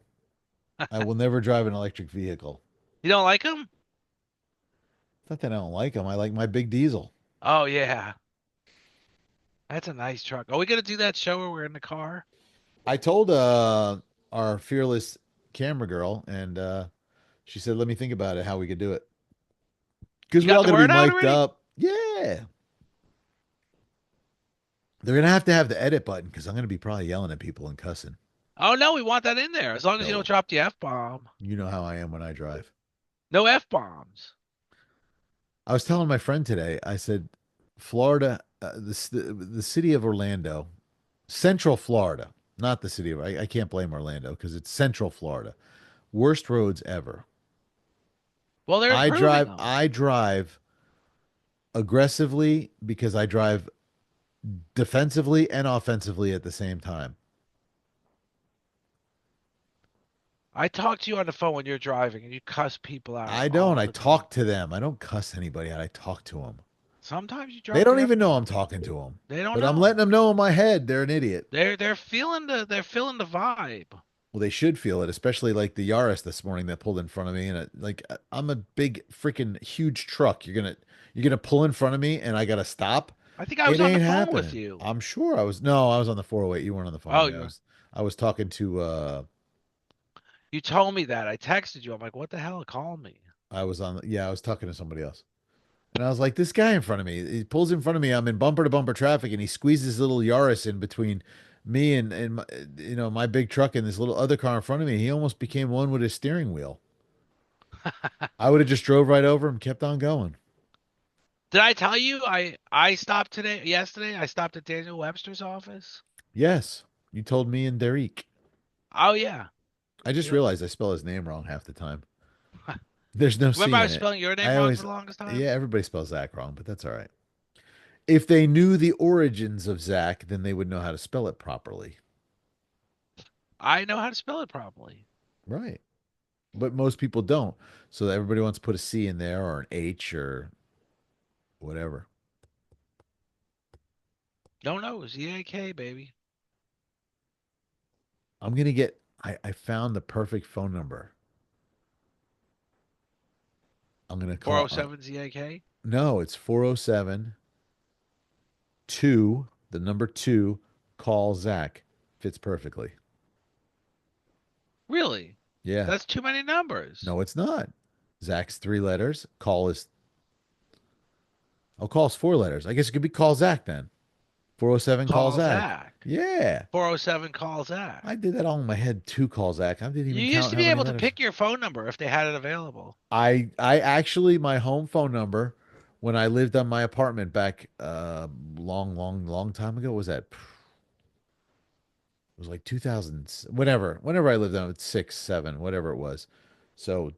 Speaker 1: I will never drive an electric vehicle.
Speaker 2: You don't like them?
Speaker 1: It's not that I don't like them. I like my big diesel.
Speaker 2: Oh yeah, that's a nice truck. Are we gonna do that show where we're in the car?
Speaker 1: I told our fearless camera girl, and she said, "Let me think about it, how we could do it, because
Speaker 2: You
Speaker 1: we
Speaker 2: got
Speaker 1: all
Speaker 2: the
Speaker 1: got to be
Speaker 2: word out
Speaker 1: mic'd
Speaker 2: already?
Speaker 1: up." Yeah, they're gonna have the edit button because I'm gonna be probably yelling at people and cussing.
Speaker 2: Oh no, we want that in there as long as you don't
Speaker 1: No,
Speaker 2: drop the F bomb.
Speaker 1: you know how I am when I drive.
Speaker 2: No F bombs.
Speaker 1: I was telling my friend today. I said, Florida, the city of Orlando, Central Florida, not the city of. I can't blame Orlando because it's Central Florida. Worst roads ever.
Speaker 2: Well, they're
Speaker 1: I
Speaker 2: improving
Speaker 1: drive.
Speaker 2: them.
Speaker 1: I drive aggressively because I drive defensively and offensively at the same time.
Speaker 2: I talk to you on the phone when you're driving and you cuss people out
Speaker 1: I don't.
Speaker 2: all
Speaker 1: I
Speaker 2: the time.
Speaker 1: talk to them. I don't cuss anybody out. I talk to them.
Speaker 2: Sometimes you
Speaker 1: They
Speaker 2: drop
Speaker 1: don't
Speaker 2: the F
Speaker 1: even know I'm
Speaker 2: bomb.
Speaker 1: talking to them,
Speaker 2: They don't
Speaker 1: but I'm letting
Speaker 2: know.
Speaker 1: them know in my head they're an idiot.
Speaker 2: They're feeling the vibe.
Speaker 1: Well, they should feel it, especially like the Yaris this morning that pulled in front of me, and I'm a big freaking huge truck. You're gonna pull in front of me, and I gotta stop.
Speaker 2: I think I
Speaker 1: It
Speaker 2: was on the
Speaker 1: ain't
Speaker 2: phone with
Speaker 1: happening.
Speaker 2: you.
Speaker 1: I'm sure I was. No, I was on the 408. You weren't on the phone with
Speaker 2: Oh,
Speaker 1: me. I was talking to
Speaker 2: you told me that. I texted you. I'm like, what the hell? Call me.
Speaker 1: I was on yeah, I was talking to somebody else. And I was like, this guy in front of me, he pulls in front of me. I'm in bumper to bumper traffic, and he squeezes little Yaris in between me and my, my big truck and this little other car in front of me. He almost became one with his steering wheel. I would have just drove right over him, kept on going.
Speaker 2: Did I tell you I stopped yesterday? I stopped at Daniel Webster's office.
Speaker 1: Yes, you told me and Derek.
Speaker 2: Oh yeah.
Speaker 1: I just
Speaker 2: You know,
Speaker 1: realized I spell his name wrong half the time. There's no
Speaker 2: remember
Speaker 1: C
Speaker 2: I
Speaker 1: in
Speaker 2: was
Speaker 1: it.
Speaker 2: spelling your name
Speaker 1: I
Speaker 2: wrong for
Speaker 1: always,
Speaker 2: the longest
Speaker 1: yeah,
Speaker 2: time?
Speaker 1: everybody spells Zach wrong, but that's all right. If they knew the origins of Zach, then they would know how to spell it properly.
Speaker 2: I know how to spell it properly.
Speaker 1: Right. But most people don't. So everybody wants to put a C in there or an H or whatever.
Speaker 2: No, no, ZAK, baby.
Speaker 1: I'm gonna get I found the perfect phone number. I'm gonna call
Speaker 2: 407 ZAK?
Speaker 1: no, it's 407 2, the number 2, call Zach. Fits perfectly.
Speaker 2: Really?
Speaker 1: Yeah.
Speaker 2: That's too many numbers.
Speaker 1: No, it's not. Zach's 3 letters. Call's 4 letters. I guess it could be call Zach then. 407 call
Speaker 2: Call
Speaker 1: Zach.
Speaker 2: Zach.
Speaker 1: Yeah.
Speaker 2: 407 call
Speaker 1: I
Speaker 2: Zach.
Speaker 1: did that all in my head to call Zach. I didn't
Speaker 2: You
Speaker 1: even
Speaker 2: used
Speaker 1: count
Speaker 2: to
Speaker 1: how
Speaker 2: be
Speaker 1: many
Speaker 2: able to
Speaker 1: letters.
Speaker 2: pick your phone number if they had it available.
Speaker 1: I actually my home phone number when I lived on my apartment back long time ago, was that it was like 2000, whenever I lived on it, 6 7 whatever it was, so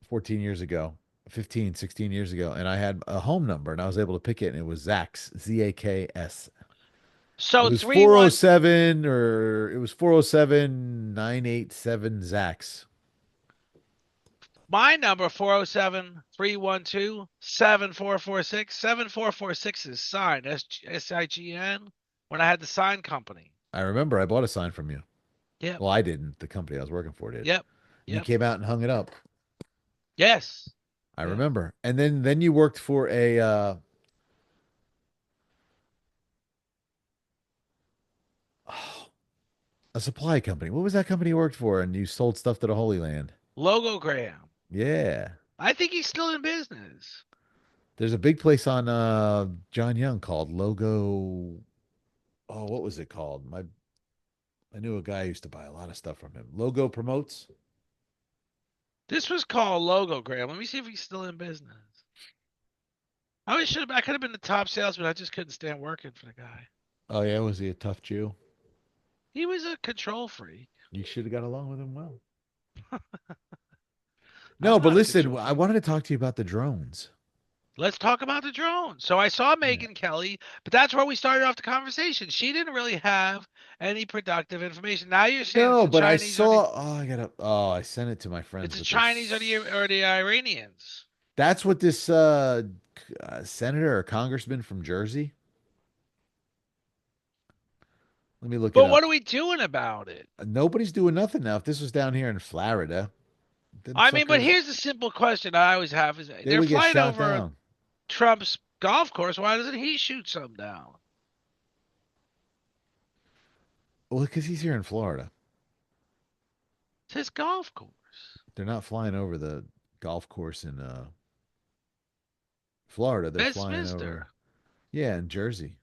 Speaker 1: 14 years ago, 15 16 years ago, and I had a home number and I was able to pick it, and it was Zach's, Zaks. It
Speaker 2: So
Speaker 1: was
Speaker 2: 31
Speaker 1: 407, or it was 407 987 Zach's.
Speaker 2: my number 407 312 7446. 7446 is signed SIGN when I had the sign company.
Speaker 1: I remember I bought a sign from you.
Speaker 2: Yep.
Speaker 1: Well, I didn't. The company I was working for did.
Speaker 2: Yep.
Speaker 1: And you
Speaker 2: Yep.
Speaker 1: came out and hung it up.
Speaker 2: Yes.
Speaker 1: I
Speaker 2: Yep.
Speaker 1: remember. And then you worked for a supply company. What was that company you worked for? And you sold stuff to the Holy Land.
Speaker 2: Logogram.
Speaker 1: Yeah.
Speaker 2: I think he's still in business.
Speaker 1: There's a big place on John Young called Logo. Oh, what was it called? I knew a guy who used to buy a lot of stuff from him. Logo Promotes.
Speaker 2: This was called Logogram. Let me see if he's still in business. I should have. I could have been the top salesman. I just couldn't stand working for the guy.
Speaker 1: Oh yeah, was he a tough Jew?
Speaker 2: He was a control freak.
Speaker 1: You should have got along with him well. No,
Speaker 2: I'm
Speaker 1: but
Speaker 2: not a
Speaker 1: listen,
Speaker 2: control
Speaker 1: I
Speaker 2: freak.
Speaker 1: wanted to talk to you about the drones.
Speaker 2: Let's talk about the drone. So I saw
Speaker 1: Yeah.
Speaker 2: Megan Kelly, but that's where we started off the conversation. She didn't really have any productive information. Now you're saying it's
Speaker 1: No,
Speaker 2: the
Speaker 1: but I
Speaker 2: Chinese or the
Speaker 1: saw. Oh, I gotta. Oh, I sent it to my friends,
Speaker 2: it's the
Speaker 1: but
Speaker 2: Chinese
Speaker 1: there's.
Speaker 2: or the Iranians.
Speaker 1: That's what this senator or congressman from Jersey. Let me look it
Speaker 2: But what
Speaker 1: up.
Speaker 2: are we doing about it?
Speaker 1: Nobody's doing nothing now. If this was down here in Florida, them
Speaker 2: I mean, but
Speaker 1: suckers,
Speaker 2: here's the simple question I always have is
Speaker 1: they
Speaker 2: they're
Speaker 1: would get
Speaker 2: flying
Speaker 1: shot
Speaker 2: over
Speaker 1: down.
Speaker 2: Trump's golf course. Why doesn't he shoot some down?
Speaker 1: Well, because he's here in Florida.
Speaker 2: It's his golf course.
Speaker 1: They're not flying over the golf course in Florida. They're flying over,
Speaker 2: Westminster.
Speaker 1: yeah, in Jersey.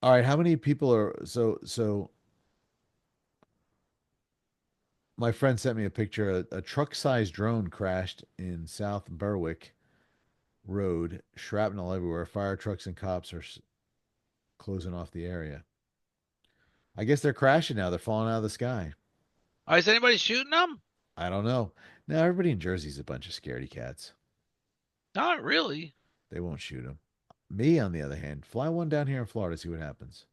Speaker 1: All right, how many people are so my friend sent me a picture. A truck-sized drone crashed in South Berwick Road, shrapnel everywhere. Fire trucks and cops are closing off the area. I guess they're crashing now. They're falling out of the sky.
Speaker 2: Oh, is anybody shooting them?
Speaker 1: I don't know. Now everybody in Jersey's a bunch of scaredy cats.
Speaker 2: Not really.
Speaker 1: They won't shoot them. Me, on the other hand, fly one down here in Florida, see what happens.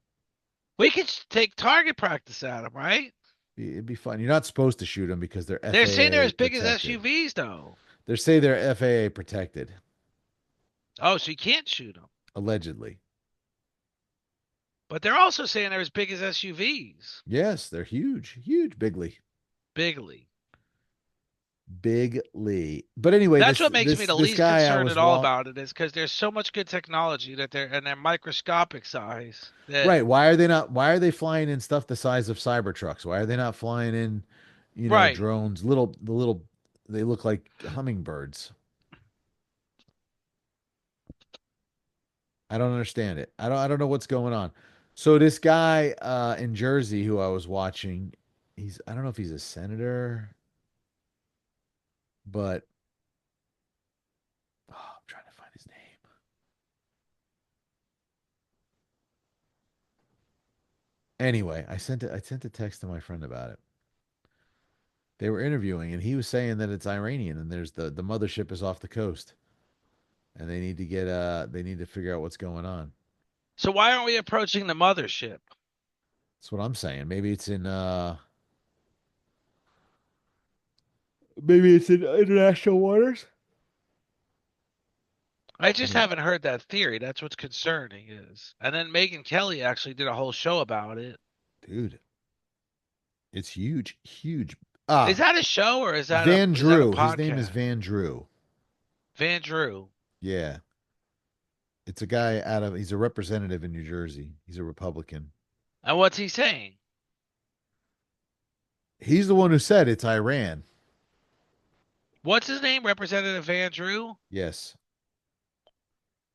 Speaker 2: We could take target practice at them, right?
Speaker 1: It'd be fun. You're not supposed to shoot them because they're
Speaker 2: They're saying they're
Speaker 1: FAA
Speaker 2: as big as
Speaker 1: protected.
Speaker 2: SUVs, though.
Speaker 1: They say they're FAA protected,
Speaker 2: Oh, so you can't shoot them.
Speaker 1: allegedly.
Speaker 2: But they're also saying they're as big as SUVs.
Speaker 1: Yes, they're huge, huge, bigly,
Speaker 2: Bigly.
Speaker 1: bigly. But anyway,
Speaker 2: That's
Speaker 1: this
Speaker 2: what makes me
Speaker 1: this
Speaker 2: the
Speaker 1: this
Speaker 2: least
Speaker 1: guy I
Speaker 2: concerned
Speaker 1: was
Speaker 2: at all
Speaker 1: walk
Speaker 2: about it is because there's so much good technology that they're microscopic size that
Speaker 1: right. Why are they not? Why are they flying in stuff the size of Cybertrucks? Why are they not flying in,
Speaker 2: right.
Speaker 1: drones? The little. They look like hummingbirds. I don't understand it. I don't know what's going on. So this guy in Jersey who I was watching, I don't know if he's a senator, but I'm trying to find his name. Anyway, I sent a text to my friend about it. They were interviewing and he was saying that it's Iranian and there's the mothership is off the coast and they need to figure out what's going on.
Speaker 2: So why aren't we approaching the mothership?
Speaker 1: That's what I'm saying. Maybe it's in international waters.
Speaker 2: I
Speaker 1: I
Speaker 2: just
Speaker 1: mean,
Speaker 2: haven't heard that theory. That's what's concerning is. And then Megan Kelly actually did a whole show about it.
Speaker 1: dude, it's huge, huge.
Speaker 2: Is
Speaker 1: Ah,
Speaker 2: that a show or
Speaker 1: Van
Speaker 2: is that a
Speaker 1: Drew. His name is
Speaker 2: podcast?
Speaker 1: Van Drew.
Speaker 2: Van Drew.
Speaker 1: Yeah. It's a guy he's a representative in New Jersey. He's a Republican.
Speaker 2: And what's he saying?
Speaker 1: He's the one who said it's Iran.
Speaker 2: What's his name? Representative Van Drew?
Speaker 1: Yes.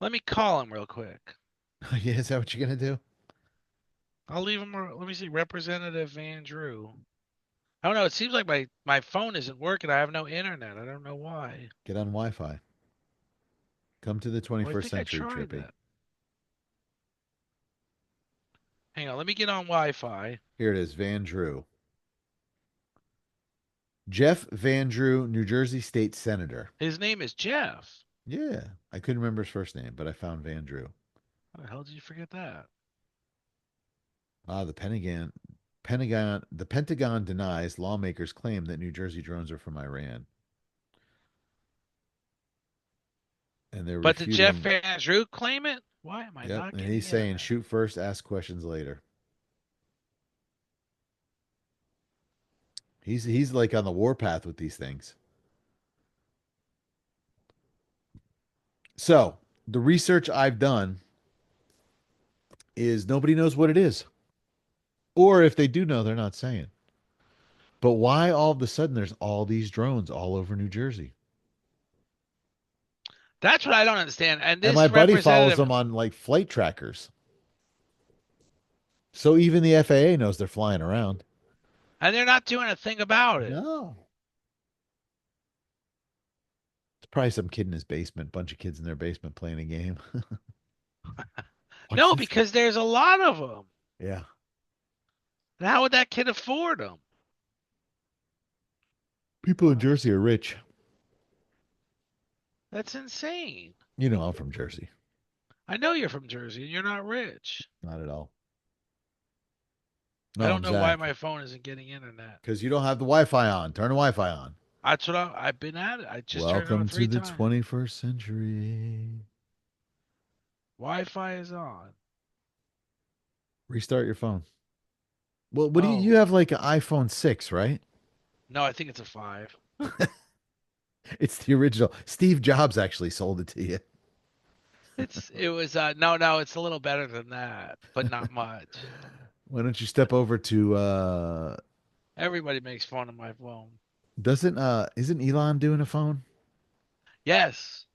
Speaker 2: Let me call him real quick.
Speaker 1: Yeah, is that what you're going to do?
Speaker 2: I'll leave him. Let me see. Representative Van Drew. I don't know. It seems like my phone isn't working. I have no internet. I don't know why.
Speaker 1: Get on Wi Fi. Come to the
Speaker 2: Well, I
Speaker 1: 21st
Speaker 2: think I
Speaker 1: century,
Speaker 2: tried
Speaker 1: Trippy.
Speaker 2: that. Hang on. Let me get on Wi-Fi.
Speaker 1: Here it is Van Drew. Jeff Van Drew, New Jersey State Senator.
Speaker 2: His name is Jeff.
Speaker 1: Yeah. I couldn't remember his first name, but I found Van Drew.
Speaker 2: How the hell did you forget that?
Speaker 1: Ah, the Pentagon denies lawmakers' claim that New Jersey drones are from Iran, and they're
Speaker 2: But did Jeff
Speaker 1: refuting.
Speaker 2: Van Drew claim it? Why am I
Speaker 1: Yep,
Speaker 2: not
Speaker 1: and
Speaker 2: getting
Speaker 1: he's saying
Speaker 2: internet?
Speaker 1: shoot first, ask questions later. He's like on the warpath with these things. So the research I've done is nobody knows what it is, or if they do know, they're not saying. But why all of a sudden there's all these drones all over New Jersey?
Speaker 2: That's what I don't understand. And
Speaker 1: And my
Speaker 2: this
Speaker 1: buddy follows
Speaker 2: representative,
Speaker 1: them on like flight trackers. So even the FAA knows they're flying around.
Speaker 2: and they're not doing a thing about it.
Speaker 1: No. It's probably some kid in his basement, bunch of kids in their basement playing a game. Watch
Speaker 2: No,
Speaker 1: this.
Speaker 2: because there's a lot of them.
Speaker 1: Yeah.
Speaker 2: And how would that kid afford them?
Speaker 1: People in Jersey are rich.
Speaker 2: That's insane.
Speaker 1: You know, I'm from Jersey.
Speaker 2: I know you're from Jersey and you're not rich.
Speaker 1: Not at all.
Speaker 2: I
Speaker 1: No,
Speaker 2: don't
Speaker 1: I'm
Speaker 2: know why
Speaker 1: Zach.
Speaker 2: my phone isn't getting internet.
Speaker 1: Because you don't have the Wi Fi on. Turn the Wi Fi on.
Speaker 2: That's what I've been at it. I just turned it on
Speaker 1: Welcome to
Speaker 2: three
Speaker 1: the
Speaker 2: times.
Speaker 1: 21st century.
Speaker 2: Wi-Fi is on.
Speaker 1: Restart your phone. Well, what do you
Speaker 2: Oh,
Speaker 1: have like an iPhone 6, right?
Speaker 2: no, I think it's a five.
Speaker 1: It's the original. Steve Jobs actually sold it to you.
Speaker 2: No, it's a little better than that, but not much.
Speaker 1: Why don't you step over to
Speaker 2: Everybody makes fun of my phone.
Speaker 1: doesn't isn't Elon doing a phone?
Speaker 2: Yes.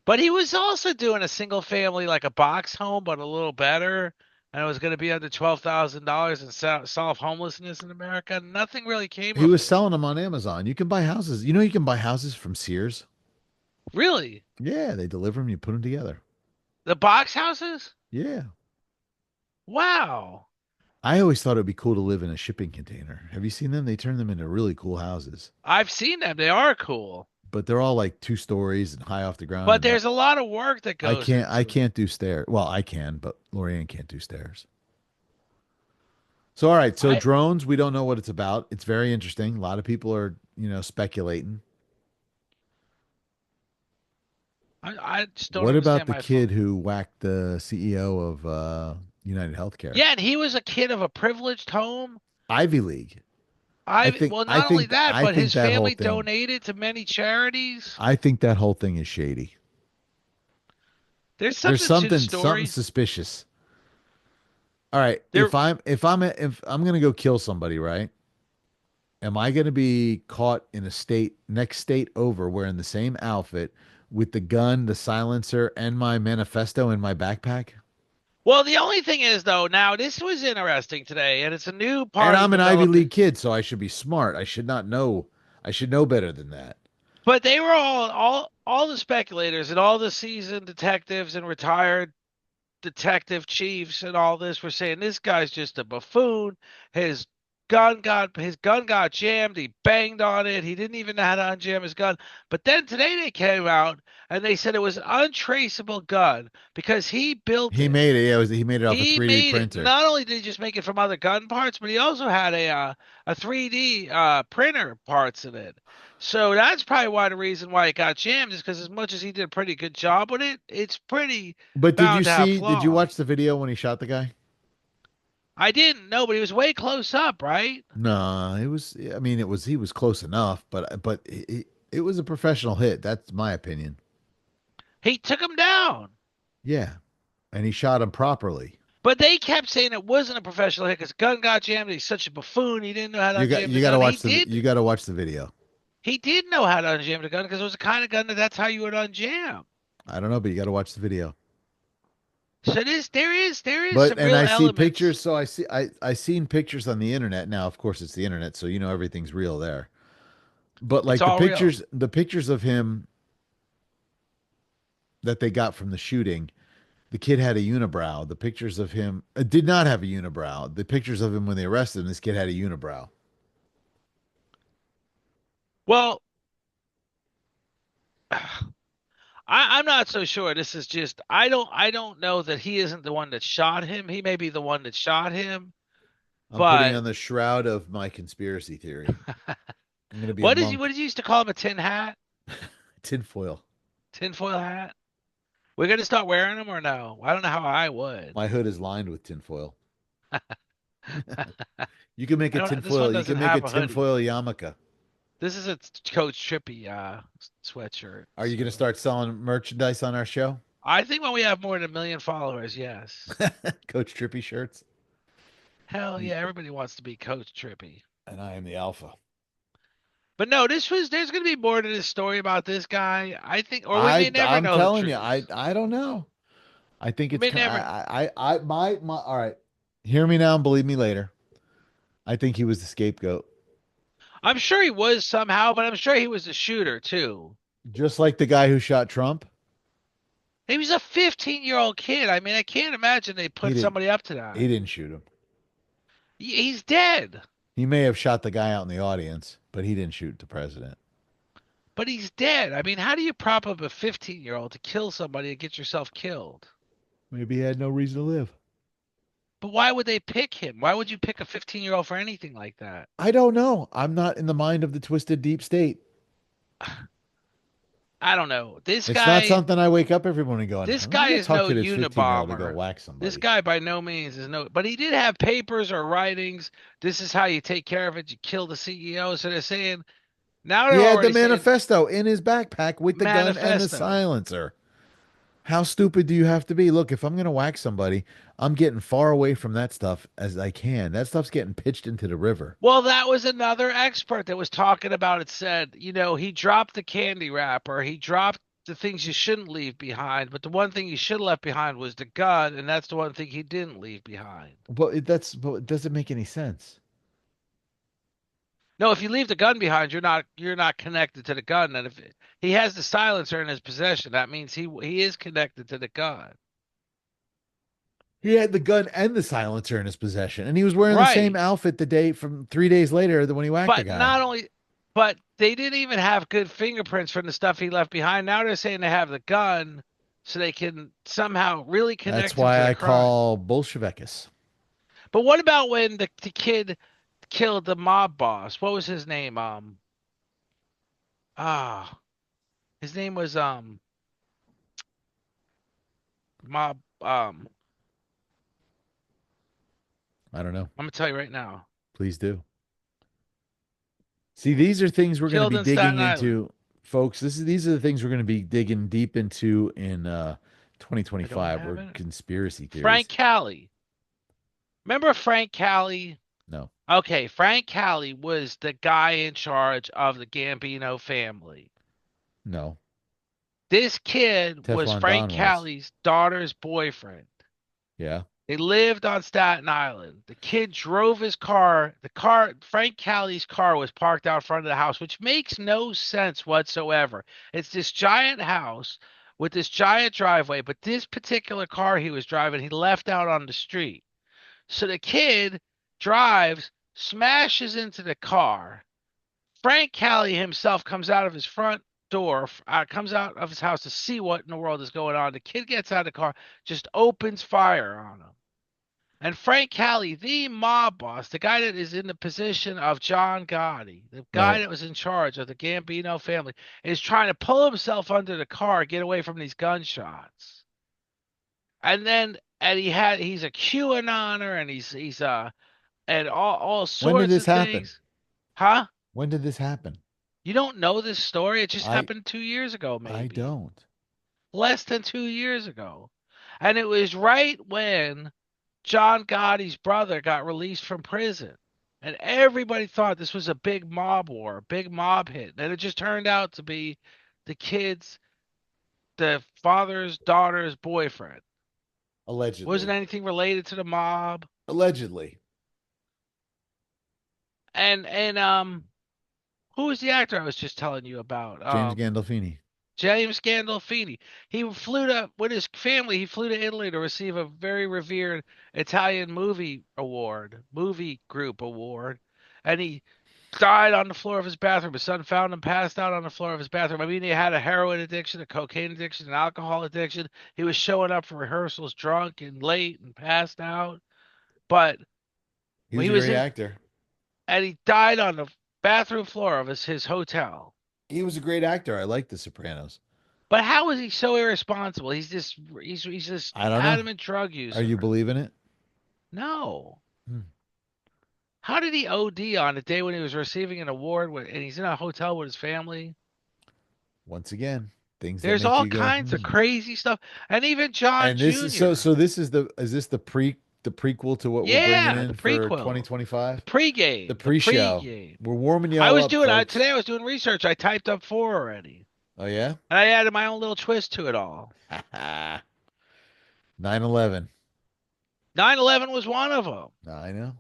Speaker 2: But he was also doing a single family, like a box home, but a little better. And it was going to be under $12,000 and solve homelessness in America. Nothing really came
Speaker 1: He
Speaker 2: of
Speaker 1: was
Speaker 2: it.
Speaker 1: selling them on Amazon. You can buy houses. You know you can buy houses from Sears.
Speaker 2: Really?
Speaker 1: Yeah, they deliver them, you put them together.
Speaker 2: The box houses?
Speaker 1: Yeah.
Speaker 2: Wow.
Speaker 1: I always thought it'd be cool to live in a shipping container. Have you seen them? They turn them into really cool houses.
Speaker 2: I've seen them. They are cool.
Speaker 1: But they're all like 2 stories and high off the ground
Speaker 2: But
Speaker 1: and that
Speaker 2: there's a lot of work that
Speaker 1: I
Speaker 2: goes
Speaker 1: can't I
Speaker 2: into it.
Speaker 1: can't do stairs. Well, I can, but Lorianne can't do stairs. So all right, so
Speaker 2: I
Speaker 1: drones, we don't know what it's about. It's very interesting. A lot of people are, speculating.
Speaker 2: I just don't
Speaker 1: What about
Speaker 2: understand
Speaker 1: the
Speaker 2: my phone.
Speaker 1: kid who whacked the CEO of United Healthcare?
Speaker 2: Yeah, and he was a kid of a privileged home.
Speaker 1: Ivy League.
Speaker 2: Well, not only that,
Speaker 1: I
Speaker 2: but
Speaker 1: think
Speaker 2: his
Speaker 1: that whole
Speaker 2: family
Speaker 1: thing
Speaker 2: donated to many charities.
Speaker 1: I think that whole thing is shady.
Speaker 2: There's
Speaker 1: There's
Speaker 2: something to the
Speaker 1: something
Speaker 2: story.
Speaker 1: suspicious. All right,
Speaker 2: There,
Speaker 1: if I'm going to go kill somebody, right? Am I going to be caught in a state next state over wearing the same outfit with the gun, the silencer, and my manifesto in my backpack?
Speaker 2: well, the only thing is though, now this was interesting today, and it's a new
Speaker 1: And
Speaker 2: part of
Speaker 1: I'm an Ivy
Speaker 2: developing.
Speaker 1: League kid, so I should be smart. I should not know. I should know better than that.
Speaker 2: But they were all the speculators and all the seasoned detectives and retired detective chiefs and all this were saying this guy's just a buffoon. His gun got jammed. He banged on it. He didn't even know how to unjam his gun. But then today they came out and they said it was an untraceable gun because he built
Speaker 1: He
Speaker 2: it.
Speaker 1: made it. Yeah, he made it off a
Speaker 2: He
Speaker 1: 3D
Speaker 2: made it.
Speaker 1: printer.
Speaker 2: Not only did he just make it from other gun parts, but he also had a 3D printer parts in it. So that's probably why the reason why it got jammed is because as much as he did a pretty good job with it, it's pretty
Speaker 1: But
Speaker 2: bound to have
Speaker 1: did you
Speaker 2: flaws.
Speaker 1: watch the video when he shot the guy?
Speaker 2: I didn't know, but he was way close up, right?
Speaker 1: No, I mean, he was close enough, but it was a professional hit. That's my opinion.
Speaker 2: He took him down.
Speaker 1: Yeah. And he shot him properly.
Speaker 2: But they kept saying it wasn't a professional hit because gun got jammed. He's such a buffoon. He didn't know how to unjam the gun.
Speaker 1: You got to watch the video.
Speaker 2: He did know how to unjam the gun because it was the kind of gun that's how you would unjam.
Speaker 1: I don't know, but you got to watch the video.
Speaker 2: So there is
Speaker 1: But
Speaker 2: some
Speaker 1: and
Speaker 2: real
Speaker 1: I see
Speaker 2: elements.
Speaker 1: pictures, so I seen pictures on the internet. Now, of course, it's the internet, so everything's real there. But
Speaker 2: It's
Speaker 1: like
Speaker 2: all real.
Speaker 1: the pictures of him that they got from the shooting, the kid had a unibrow. The pictures of him did not have a unibrow. The pictures of him when they arrested him, this kid had a unibrow.
Speaker 2: Well, I'm not so sure. This is just I don't know that he isn't the one that shot him. He may be the one that shot him,
Speaker 1: I'm putting
Speaker 2: but
Speaker 1: on the shroud of my conspiracy theory. I'm gonna be a
Speaker 2: what
Speaker 1: monk.
Speaker 2: did you used to call him a tin hat?
Speaker 1: Tinfoil.
Speaker 2: Tinfoil hat? We're gonna start wearing them or no? I don't know how I would.
Speaker 1: My hood is lined with tinfoil. You can make
Speaker 2: I
Speaker 1: a
Speaker 2: don't. This one
Speaker 1: tinfoil. You
Speaker 2: doesn't
Speaker 1: can make a
Speaker 2: have a hoodie.
Speaker 1: tinfoil yarmulke.
Speaker 2: This is a Coach Trippy sweatshirt.
Speaker 1: Are you going to
Speaker 2: So
Speaker 1: start selling merchandise on our show?
Speaker 2: I think when we have more than 1 million followers, yes.
Speaker 1: Coach Trippy shirts.
Speaker 2: Hell yeah, everybody wants to be Coach Trippy.
Speaker 1: And I am the alpha.
Speaker 2: But no, there's going to be more to this story about this guy. I think, or we may never
Speaker 1: I'm
Speaker 2: know the
Speaker 1: telling you, I
Speaker 2: truth.
Speaker 1: I don't know. I think
Speaker 2: We
Speaker 1: it's
Speaker 2: may never.
Speaker 1: my all right. Hear me now and believe me later. I think he was the scapegoat.
Speaker 2: I'm sure he was somehow, but I'm sure he was the shooter too.
Speaker 1: Just like the guy who shot Trump.
Speaker 2: He was a 15-year-old kid. I mean, I can't imagine they
Speaker 1: He
Speaker 2: put
Speaker 1: didn't
Speaker 2: somebody up to
Speaker 1: he
Speaker 2: that.
Speaker 1: didn't shoot him.
Speaker 2: He's dead,
Speaker 1: He may have shot the guy out in the audience, but he didn't shoot the president.
Speaker 2: but he's dead. I mean, how do you prop up a 15-year-old to kill somebody and get yourself killed?
Speaker 1: Maybe he had no reason to live.
Speaker 2: But why would they pick him? Why would you pick a 15-year-old for anything like that?
Speaker 1: I don't know. I'm not in the mind of the twisted deep state.
Speaker 2: I don't know.
Speaker 1: It's not something I wake up every morning going,
Speaker 2: This
Speaker 1: I'm going to
Speaker 2: guy
Speaker 1: go
Speaker 2: is
Speaker 1: talk
Speaker 2: no
Speaker 1: to this 15-year-old to go
Speaker 2: Unabomber.
Speaker 1: whack
Speaker 2: This
Speaker 1: somebody.
Speaker 2: guy by no means is no, but he did have papers or writings. This is how you take care of it. You kill the CEO. So they're saying now
Speaker 1: He
Speaker 2: they're
Speaker 1: had the
Speaker 2: already saying
Speaker 1: manifesto in his backpack with the gun and the
Speaker 2: manifesto.
Speaker 1: silencer. How stupid do you have to be? Look, if I'm going to whack somebody, I'm getting far away from that stuff as I can. That stuff's getting pitched into the river.
Speaker 2: Well, that was another expert that was talking about it. Said, he dropped the candy wrapper. He dropped the things you shouldn't leave behind, but the one thing he should have left behind was the gun, and that's the one thing he didn't leave behind.
Speaker 1: But it doesn't make any sense.
Speaker 2: No, if you leave the gun behind, you're not connected to the gun. And if he has the silencer in his possession, that means he is connected to the gun.
Speaker 1: He had the gun and the silencer in his possession, and he was wearing the same
Speaker 2: Right.
Speaker 1: outfit the day from 3 days later than when he whacked the
Speaker 2: But
Speaker 1: guy.
Speaker 2: not only but they didn't even have good fingerprints from the stuff he left behind. Now they're saying they have the gun so they can somehow really
Speaker 1: That's
Speaker 2: connect him to
Speaker 1: why
Speaker 2: the
Speaker 1: I
Speaker 2: crime.
Speaker 1: call Bolshevikis.
Speaker 2: But what about when the kid killed the mob boss? What was his name? Ah, his name was mob
Speaker 1: I don't know.
Speaker 2: I'm gonna tell you right now.
Speaker 1: Please do. See, these are things we're going to
Speaker 2: Killed
Speaker 1: be
Speaker 2: in
Speaker 1: digging
Speaker 2: Staten Island.
Speaker 1: into, folks. These are the things we're going to be digging deep into in
Speaker 2: I don't
Speaker 1: 2025.
Speaker 2: have
Speaker 1: We're
Speaker 2: it.
Speaker 1: conspiracy
Speaker 2: Frank
Speaker 1: theories.
Speaker 2: Callie. Remember Frank Callie?
Speaker 1: No,
Speaker 2: Okay, Frank Callie was the guy in charge of the Gambino family.
Speaker 1: no.
Speaker 2: This kid was
Speaker 1: Teflon
Speaker 2: Frank
Speaker 1: Don was.
Speaker 2: Callie's daughter's boyfriend.
Speaker 1: Yeah.
Speaker 2: They lived on Staten Island. The kid drove his car. Frank Callie's car was parked out front of the house, which makes no sense whatsoever. It's this giant house with this giant driveway, but this particular car he was driving, he left out on the street. So the kid drives, smashes into the car. Frank Callie himself comes out of his front door, comes out of his house to see what in the world is going on. The kid gets out of the car, just opens fire on him. And Frank Callie, the mob boss, the guy that is in the position of John Gotti, the guy
Speaker 1: Right.
Speaker 2: that was in charge of the Gambino family, is trying to pull himself under the car, get away from these gunshots. And he's a QAnoner and he's and all
Speaker 1: When did
Speaker 2: sorts
Speaker 1: this
Speaker 2: of
Speaker 1: happen?
Speaker 2: things. Huh?
Speaker 1: When did this happen?
Speaker 2: You don't know this story? It just
Speaker 1: I
Speaker 2: happened 2 years ago,
Speaker 1: I
Speaker 2: maybe.
Speaker 1: don't.
Speaker 2: Less than 2 years ago. And it was right when John Gotti's brother got released from prison. And everybody thought this was a big mob war, a big mob hit. And it just turned out to be the kid's, the father's daughter's boyfriend. Wasn't
Speaker 1: Allegedly.
Speaker 2: anything related to the mob.
Speaker 1: Allegedly.
Speaker 2: And who was the actor I was just telling you about?
Speaker 1: James Gandolfini.
Speaker 2: James Gandolfini. He flew to with his family. He flew to Italy to receive a very revered Italian movie group award, and he died on the floor of his bathroom. His son found him passed out on the floor of his bathroom. I mean, he had a heroin addiction, a cocaine addiction, an alcohol addiction. He was showing up for rehearsals drunk and late and passed out. But
Speaker 1: He
Speaker 2: when
Speaker 1: was
Speaker 2: he
Speaker 1: a
Speaker 2: was
Speaker 1: great
Speaker 2: in,
Speaker 1: actor.
Speaker 2: and he died on the bathroom floor of his hotel.
Speaker 1: He was a great actor. I like The Sopranos.
Speaker 2: But how is he so irresponsible? He's this
Speaker 1: I don't know.
Speaker 2: adamant drug
Speaker 1: Are you
Speaker 2: user.
Speaker 1: believing it?
Speaker 2: No.
Speaker 1: Hmm.
Speaker 2: How did he OD on the day when he was receiving an award and he's in a hotel with his family?
Speaker 1: Once again, things that
Speaker 2: There's
Speaker 1: make
Speaker 2: all
Speaker 1: you go,
Speaker 2: kinds of
Speaker 1: hmm.
Speaker 2: crazy stuff. And even John
Speaker 1: And this is
Speaker 2: Jr.
Speaker 1: so this is the pre the prequel to what we're bringing
Speaker 2: Yeah, the
Speaker 1: in for
Speaker 2: prequel, the
Speaker 1: 2025? The
Speaker 2: pregame, the
Speaker 1: pre-show.
Speaker 2: pregame.
Speaker 1: We're warming
Speaker 2: I
Speaker 1: y'all
Speaker 2: was
Speaker 1: up,
Speaker 2: doing
Speaker 1: folks.
Speaker 2: today. I was doing research. I typed up four already,
Speaker 1: Oh yeah?
Speaker 2: and I added my own little twist to it all.
Speaker 1: 9/11.
Speaker 2: 9/11 was one of them.
Speaker 1: I know.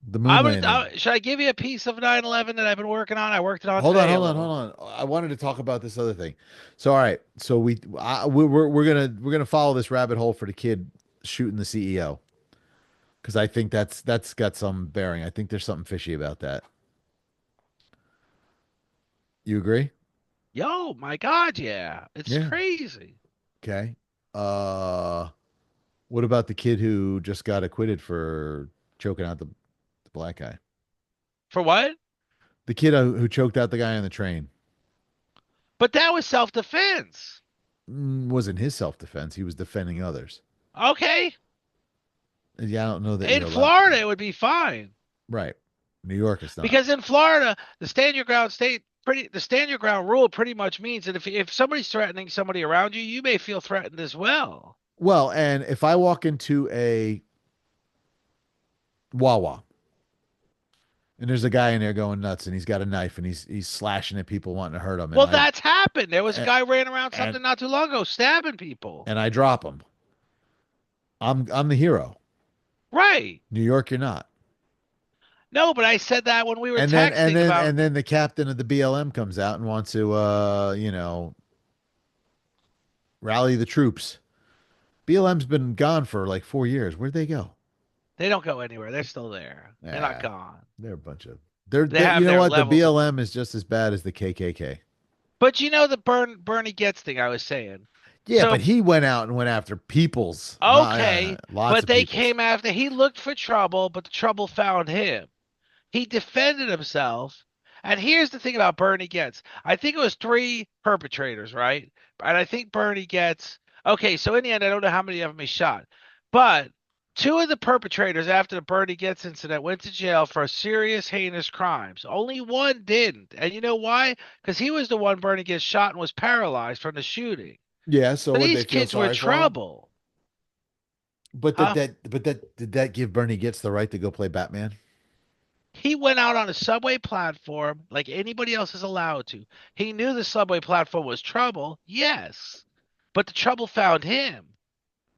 Speaker 1: The moon landing.
Speaker 2: Should I give you a piece of 9/11 that I've been working on? I worked it on
Speaker 1: Hold on,
Speaker 2: today a
Speaker 1: hold on,
Speaker 2: little.
Speaker 1: hold on. I wanted to talk about this other thing. So, all right. So we're gonna follow this rabbit hole for the kid shooting the CEO because I think that's got some bearing. I think there's something fishy about that. You agree?
Speaker 2: Yo, my God, yeah, it's
Speaker 1: Yeah.
Speaker 2: crazy.
Speaker 1: Okay. Uh, what about the kid who just got acquitted for choking out the black guy?
Speaker 2: For what?
Speaker 1: The kid who choked out the guy on the train.
Speaker 2: But that was self-defense.
Speaker 1: Wasn't his self-defense. He was defending others.
Speaker 2: Okay,
Speaker 1: Yeah, I don't know that you're
Speaker 2: in
Speaker 1: allowed to do
Speaker 2: Florida
Speaker 1: that.
Speaker 2: it would be fine
Speaker 1: Right. New York is not.
Speaker 2: because in Florida the stand your ground the stand your ground rule pretty much means that if somebody's threatening somebody around you, you may feel threatened as well.
Speaker 1: Well, and if I walk into a Wawa and there's a guy in there going nuts and he's got a knife and he's slashing at people wanting to hurt him
Speaker 2: Well, that's happened. There was a
Speaker 1: and
Speaker 2: guy ran around
Speaker 1: and,
Speaker 2: something not too long ago, stabbing people.
Speaker 1: and I drop him, I'm the hero.
Speaker 2: Right.
Speaker 1: New York, you're not.
Speaker 2: No, but I said that when we were
Speaker 1: And then and
Speaker 2: texting
Speaker 1: then
Speaker 2: about.
Speaker 1: and then the captain of the BLM comes out and wants to rally the troops. BLM's been gone for like 4 years. Where'd they go?
Speaker 2: They don't go anywhere. They're still there. They're not
Speaker 1: Yeah,
Speaker 2: gone.
Speaker 1: they're a bunch of
Speaker 2: They
Speaker 1: you
Speaker 2: have
Speaker 1: know
Speaker 2: their
Speaker 1: what? The
Speaker 2: levels of.
Speaker 1: BLM is just as bad as the KKK.
Speaker 2: But you know the Bernie Getz thing I was saying.
Speaker 1: Yeah, but
Speaker 2: So
Speaker 1: he went out and went after peoples, not
Speaker 2: okay,
Speaker 1: lots
Speaker 2: but
Speaker 1: of
Speaker 2: they
Speaker 1: peoples.
Speaker 2: came after. He looked for trouble, but the trouble found him. He defended himself. And here's the thing about Bernie Getz. I think it was three perpetrators, right? And I think Bernie Getz. Okay, so in the end, I don't know how many of them he shot, but two of the perpetrators after the Bernie Getz incident went to jail for serious, heinous crimes. Only one didn't. And you know why? Because he was the one Bernie Getz shot and was paralyzed from the shooting.
Speaker 1: Yeah, so
Speaker 2: So
Speaker 1: would they
Speaker 2: these
Speaker 1: feel
Speaker 2: kids were
Speaker 1: sorry for him?
Speaker 2: trouble.
Speaker 1: But
Speaker 2: Huh?
Speaker 1: did that give Bernie Getz the right to go play Batman?
Speaker 2: He went out on a subway platform like anybody else is allowed to. He knew the subway platform was trouble, yes, but the trouble found him.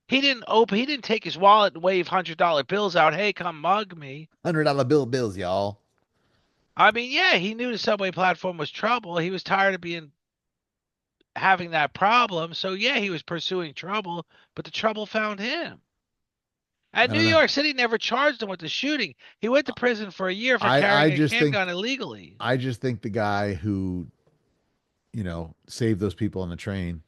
Speaker 2: He didn't take his wallet and wave $100 bills out. Hey, come mug me.
Speaker 1: $100 bills, y'all.
Speaker 2: I mean, yeah, he knew the subway platform was trouble. He was tired of being having that problem. So yeah, he was pursuing trouble, but the trouble found him. And
Speaker 1: I
Speaker 2: New
Speaker 1: don't know.
Speaker 2: York City never charged him with the shooting. He went to prison for a year for
Speaker 1: I
Speaker 2: carrying a
Speaker 1: just
Speaker 2: handgun
Speaker 1: think
Speaker 2: illegally.
Speaker 1: the guy who saved those people on the train.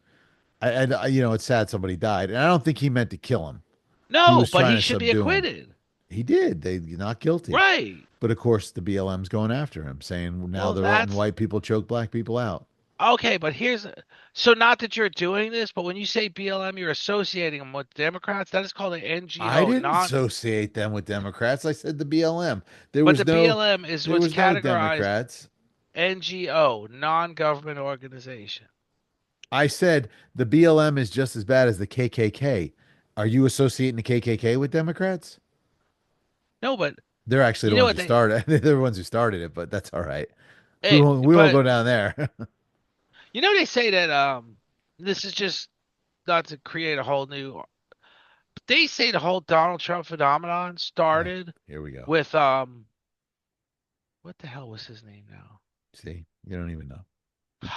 Speaker 1: It's sad somebody died, and I don't think he meant to kill him. He
Speaker 2: No,
Speaker 1: was
Speaker 2: but
Speaker 1: trying
Speaker 2: he
Speaker 1: to
Speaker 2: should be
Speaker 1: subdue him.
Speaker 2: acquitted.
Speaker 1: He did. They not guilty.
Speaker 2: Right.
Speaker 1: But of course, the BLM's going after him, saying now
Speaker 2: Well,
Speaker 1: they're letting
Speaker 2: that's
Speaker 1: white people choke black people out.
Speaker 2: okay, but so not that you're doing this, but when you say BLM, you're associating them with Democrats. That is called an
Speaker 1: I
Speaker 2: NGO,
Speaker 1: didn't
Speaker 2: non.
Speaker 1: associate them with Democrats. I said the BLM.
Speaker 2: But the BLM is
Speaker 1: There
Speaker 2: what's
Speaker 1: was no
Speaker 2: categorized
Speaker 1: Democrats.
Speaker 2: NGO, non-government organization.
Speaker 1: I said the BLM is just as bad as the KKK. Are you associating the KKK with Democrats?
Speaker 2: No, but
Speaker 1: They're actually the
Speaker 2: you know
Speaker 1: ones
Speaker 2: what
Speaker 1: who
Speaker 2: they?
Speaker 1: started. They're the ones who started it, but that's all right.
Speaker 2: Hey,
Speaker 1: We won't
Speaker 2: but
Speaker 1: go down there.
Speaker 2: you know they say that this is just not to create a whole new. They say the whole Donald Trump phenomenon
Speaker 1: Oh,
Speaker 2: started
Speaker 1: here we go.
Speaker 2: with what the hell was his name now?
Speaker 1: See, you don't even know.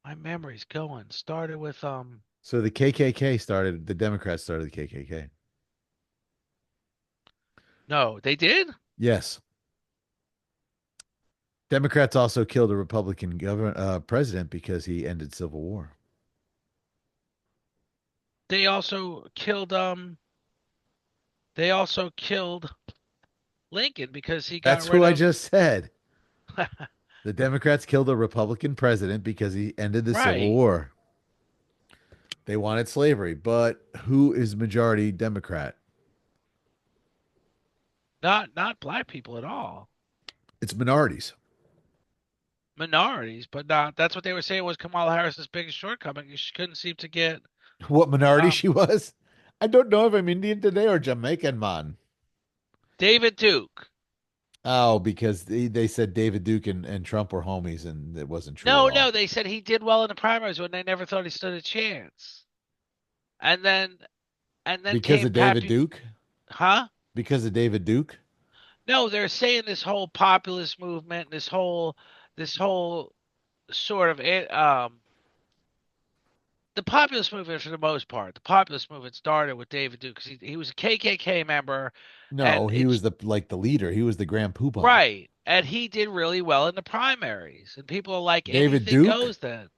Speaker 2: My memory's going. Started with
Speaker 1: So the KKK started. The Democrats started the KKK.
Speaker 2: no, they did?
Speaker 1: Yes. Democrats also killed a Republican president because he ended civil war.
Speaker 2: They also killed they also killed Lincoln because he got
Speaker 1: That's who
Speaker 2: rid
Speaker 1: I
Speaker 2: of
Speaker 1: just said. The Democrats killed a Republican president because he ended the Civil
Speaker 2: right.
Speaker 1: War. They wanted slavery, but who is majority Democrat?
Speaker 2: Not black people at all.
Speaker 1: It's minorities.
Speaker 2: Minorities, but not that's what they were saying was Kamala Harris's biggest shortcoming. She couldn't seem to get
Speaker 1: What minority
Speaker 2: um
Speaker 1: she was? I don't know if I'm Indian today or Jamaican, man.
Speaker 2: David Duke.
Speaker 1: Oh, because they said David Duke and Trump were homies, and it wasn't true at
Speaker 2: No,
Speaker 1: all.
Speaker 2: no, they said he did well in the primaries when they never thought he stood a chance. And then and then
Speaker 1: Because
Speaker 2: came
Speaker 1: of David
Speaker 2: Pappy,
Speaker 1: Duke?
Speaker 2: huh?
Speaker 1: Because of David Duke?
Speaker 2: No, they're saying this whole populist movement, this whole sort of the populist movement for the most part. The populist movement started with David Duke because he was a KKK member,
Speaker 1: No,
Speaker 2: and
Speaker 1: he
Speaker 2: it's
Speaker 1: was the leader. He was the grand poobah.
Speaker 2: right, and he did really well in the primaries, and people are like,
Speaker 1: David
Speaker 2: anything
Speaker 1: Duke?
Speaker 2: goes then.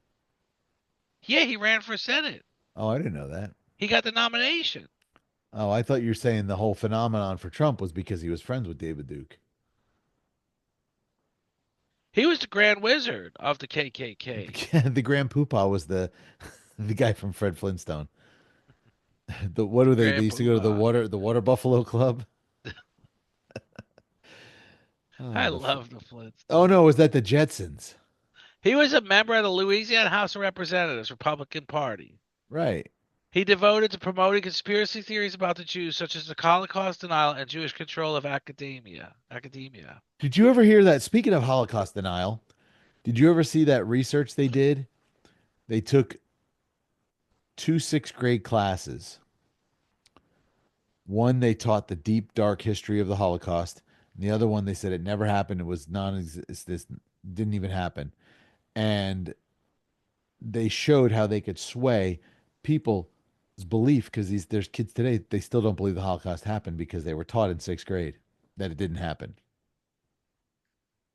Speaker 2: Yeah, he ran for Senate.
Speaker 1: Oh, I didn't know that.
Speaker 2: He got the nomination.
Speaker 1: Oh, I thought you were saying the whole phenomenon for Trump was because he was friends with David Duke.
Speaker 2: He was the Grand Wizard of the KKK.
Speaker 1: The grand poobah was the guy from Fred Flintstone. The what do they
Speaker 2: Grand
Speaker 1: used to go to
Speaker 2: Poobah.
Speaker 1: the water buffalo club?
Speaker 2: I
Speaker 1: Oh,
Speaker 2: love the
Speaker 1: oh
Speaker 2: Flintstones.
Speaker 1: no, was that the Jetsons?
Speaker 2: He was a member of the Louisiana House of Representatives, Republican Party.
Speaker 1: Right.
Speaker 2: He devoted to promoting conspiracy theories about the Jews, such as the Holocaust denial and Jewish control of academia. Academia.
Speaker 1: Did you ever hear that? Speaking of Holocaust denial, did you ever see that research they did? They took two sixth grade classes. One, they taught the deep, dark history of the Holocaust. And the other one, they said it never happened. It was non-existent. This didn't even happen. And they showed how they could sway people's belief because there's kids today, they still don't believe the Holocaust happened because they were taught in sixth grade that it didn't happen.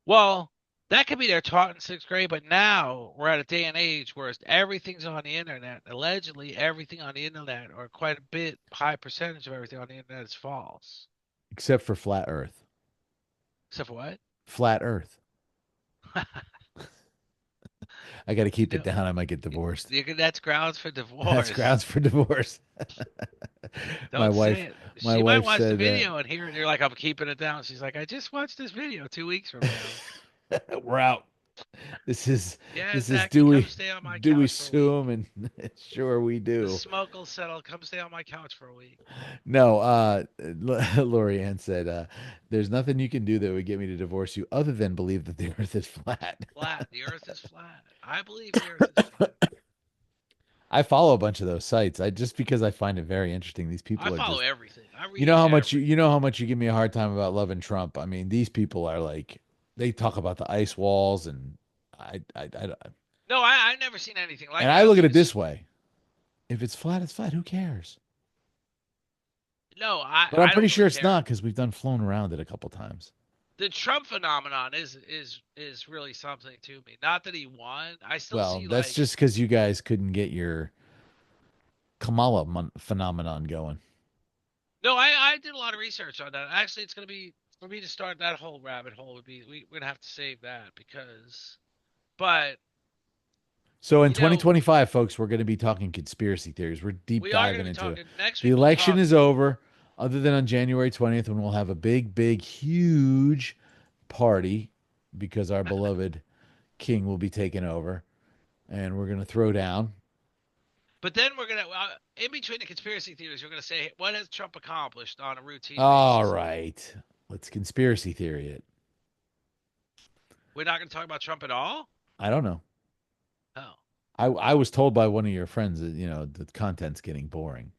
Speaker 2: Well, that could be they're taught in sixth grade, but now we're at a day and age where everything's on the internet. Allegedly, everything on the internet, or quite a bit high percentage of everything on the internet, is false.
Speaker 1: Except for flat Earth.
Speaker 2: Except for what?
Speaker 1: Flat Earth. I got to
Speaker 2: You
Speaker 1: keep it
Speaker 2: know,
Speaker 1: down. I might get divorced.
Speaker 2: that's grounds for
Speaker 1: That's
Speaker 2: divorce.
Speaker 1: grounds for divorce. my
Speaker 2: Don't say
Speaker 1: wife,
Speaker 2: it.
Speaker 1: my
Speaker 2: She might
Speaker 1: wife
Speaker 2: watch the
Speaker 1: said,
Speaker 2: video and hear it. You're like, I'm keeping it down. She's like, I just watched this video 2 weeks from now.
Speaker 1: "We're out. This is
Speaker 2: Yeah,
Speaker 1: this is
Speaker 2: Zachy, come stay on my
Speaker 1: do we
Speaker 2: couch for a week.
Speaker 1: sue him?" And sure we
Speaker 2: The
Speaker 1: do.
Speaker 2: smoke will settle. Come stay on my couch for a week.
Speaker 1: No, Lori Ann said, "There's nothing you can do that would get me to divorce you other than believe that the Earth is flat."
Speaker 2: Flat. The earth is flat. I believe the earth is flat.
Speaker 1: I follow a bunch of those sites. I just because I find it very interesting. These
Speaker 2: I
Speaker 1: people are
Speaker 2: follow
Speaker 1: just,
Speaker 2: everything. I
Speaker 1: you
Speaker 2: read
Speaker 1: know
Speaker 2: into
Speaker 1: how much
Speaker 2: everything.
Speaker 1: you know how much you give me a hard time about loving Trump. I mean, these people are like, they talk about the ice walls, and I
Speaker 2: No, I've never seen anything like
Speaker 1: and
Speaker 2: it.
Speaker 1: I
Speaker 2: I don't
Speaker 1: look at
Speaker 2: even.
Speaker 1: it this way: if it's flat, it's flat. Who cares?
Speaker 2: No,
Speaker 1: But I'm
Speaker 2: I
Speaker 1: pretty
Speaker 2: don't
Speaker 1: sure
Speaker 2: really
Speaker 1: it's
Speaker 2: care.
Speaker 1: not because we've done flown around it a couple times.
Speaker 2: The Trump phenomenon is really something to me. Not that he won. I still
Speaker 1: Well,
Speaker 2: see
Speaker 1: that's
Speaker 2: like
Speaker 1: just because you guys couldn't get your phenomenon going.
Speaker 2: no. I did a lot of research on that. Actually, it's gonna be for me to start that whole rabbit hole. Would be we're gonna have to save that because. But
Speaker 1: So in
Speaker 2: you know
Speaker 1: 2025, folks, we're going to be talking conspiracy theories. We're deep
Speaker 2: we are gonna
Speaker 1: diving
Speaker 2: be
Speaker 1: into it.
Speaker 2: talking next
Speaker 1: The
Speaker 2: week. We'll
Speaker 1: election
Speaker 2: talk.
Speaker 1: is over, other than on January 20th, when we'll have a big, big, huge party because our beloved king will be taking over, and we're going to throw down.
Speaker 2: But then we're gonna in between the conspiracy theories, we're gonna say what has Trump accomplished on a routine
Speaker 1: All
Speaker 2: basis.
Speaker 1: right, let's conspiracy theory it.
Speaker 2: We're not gonna talk about Trump at all.
Speaker 1: I don't know.
Speaker 2: Oh,
Speaker 1: I was told by one of your friends that the content's getting boring.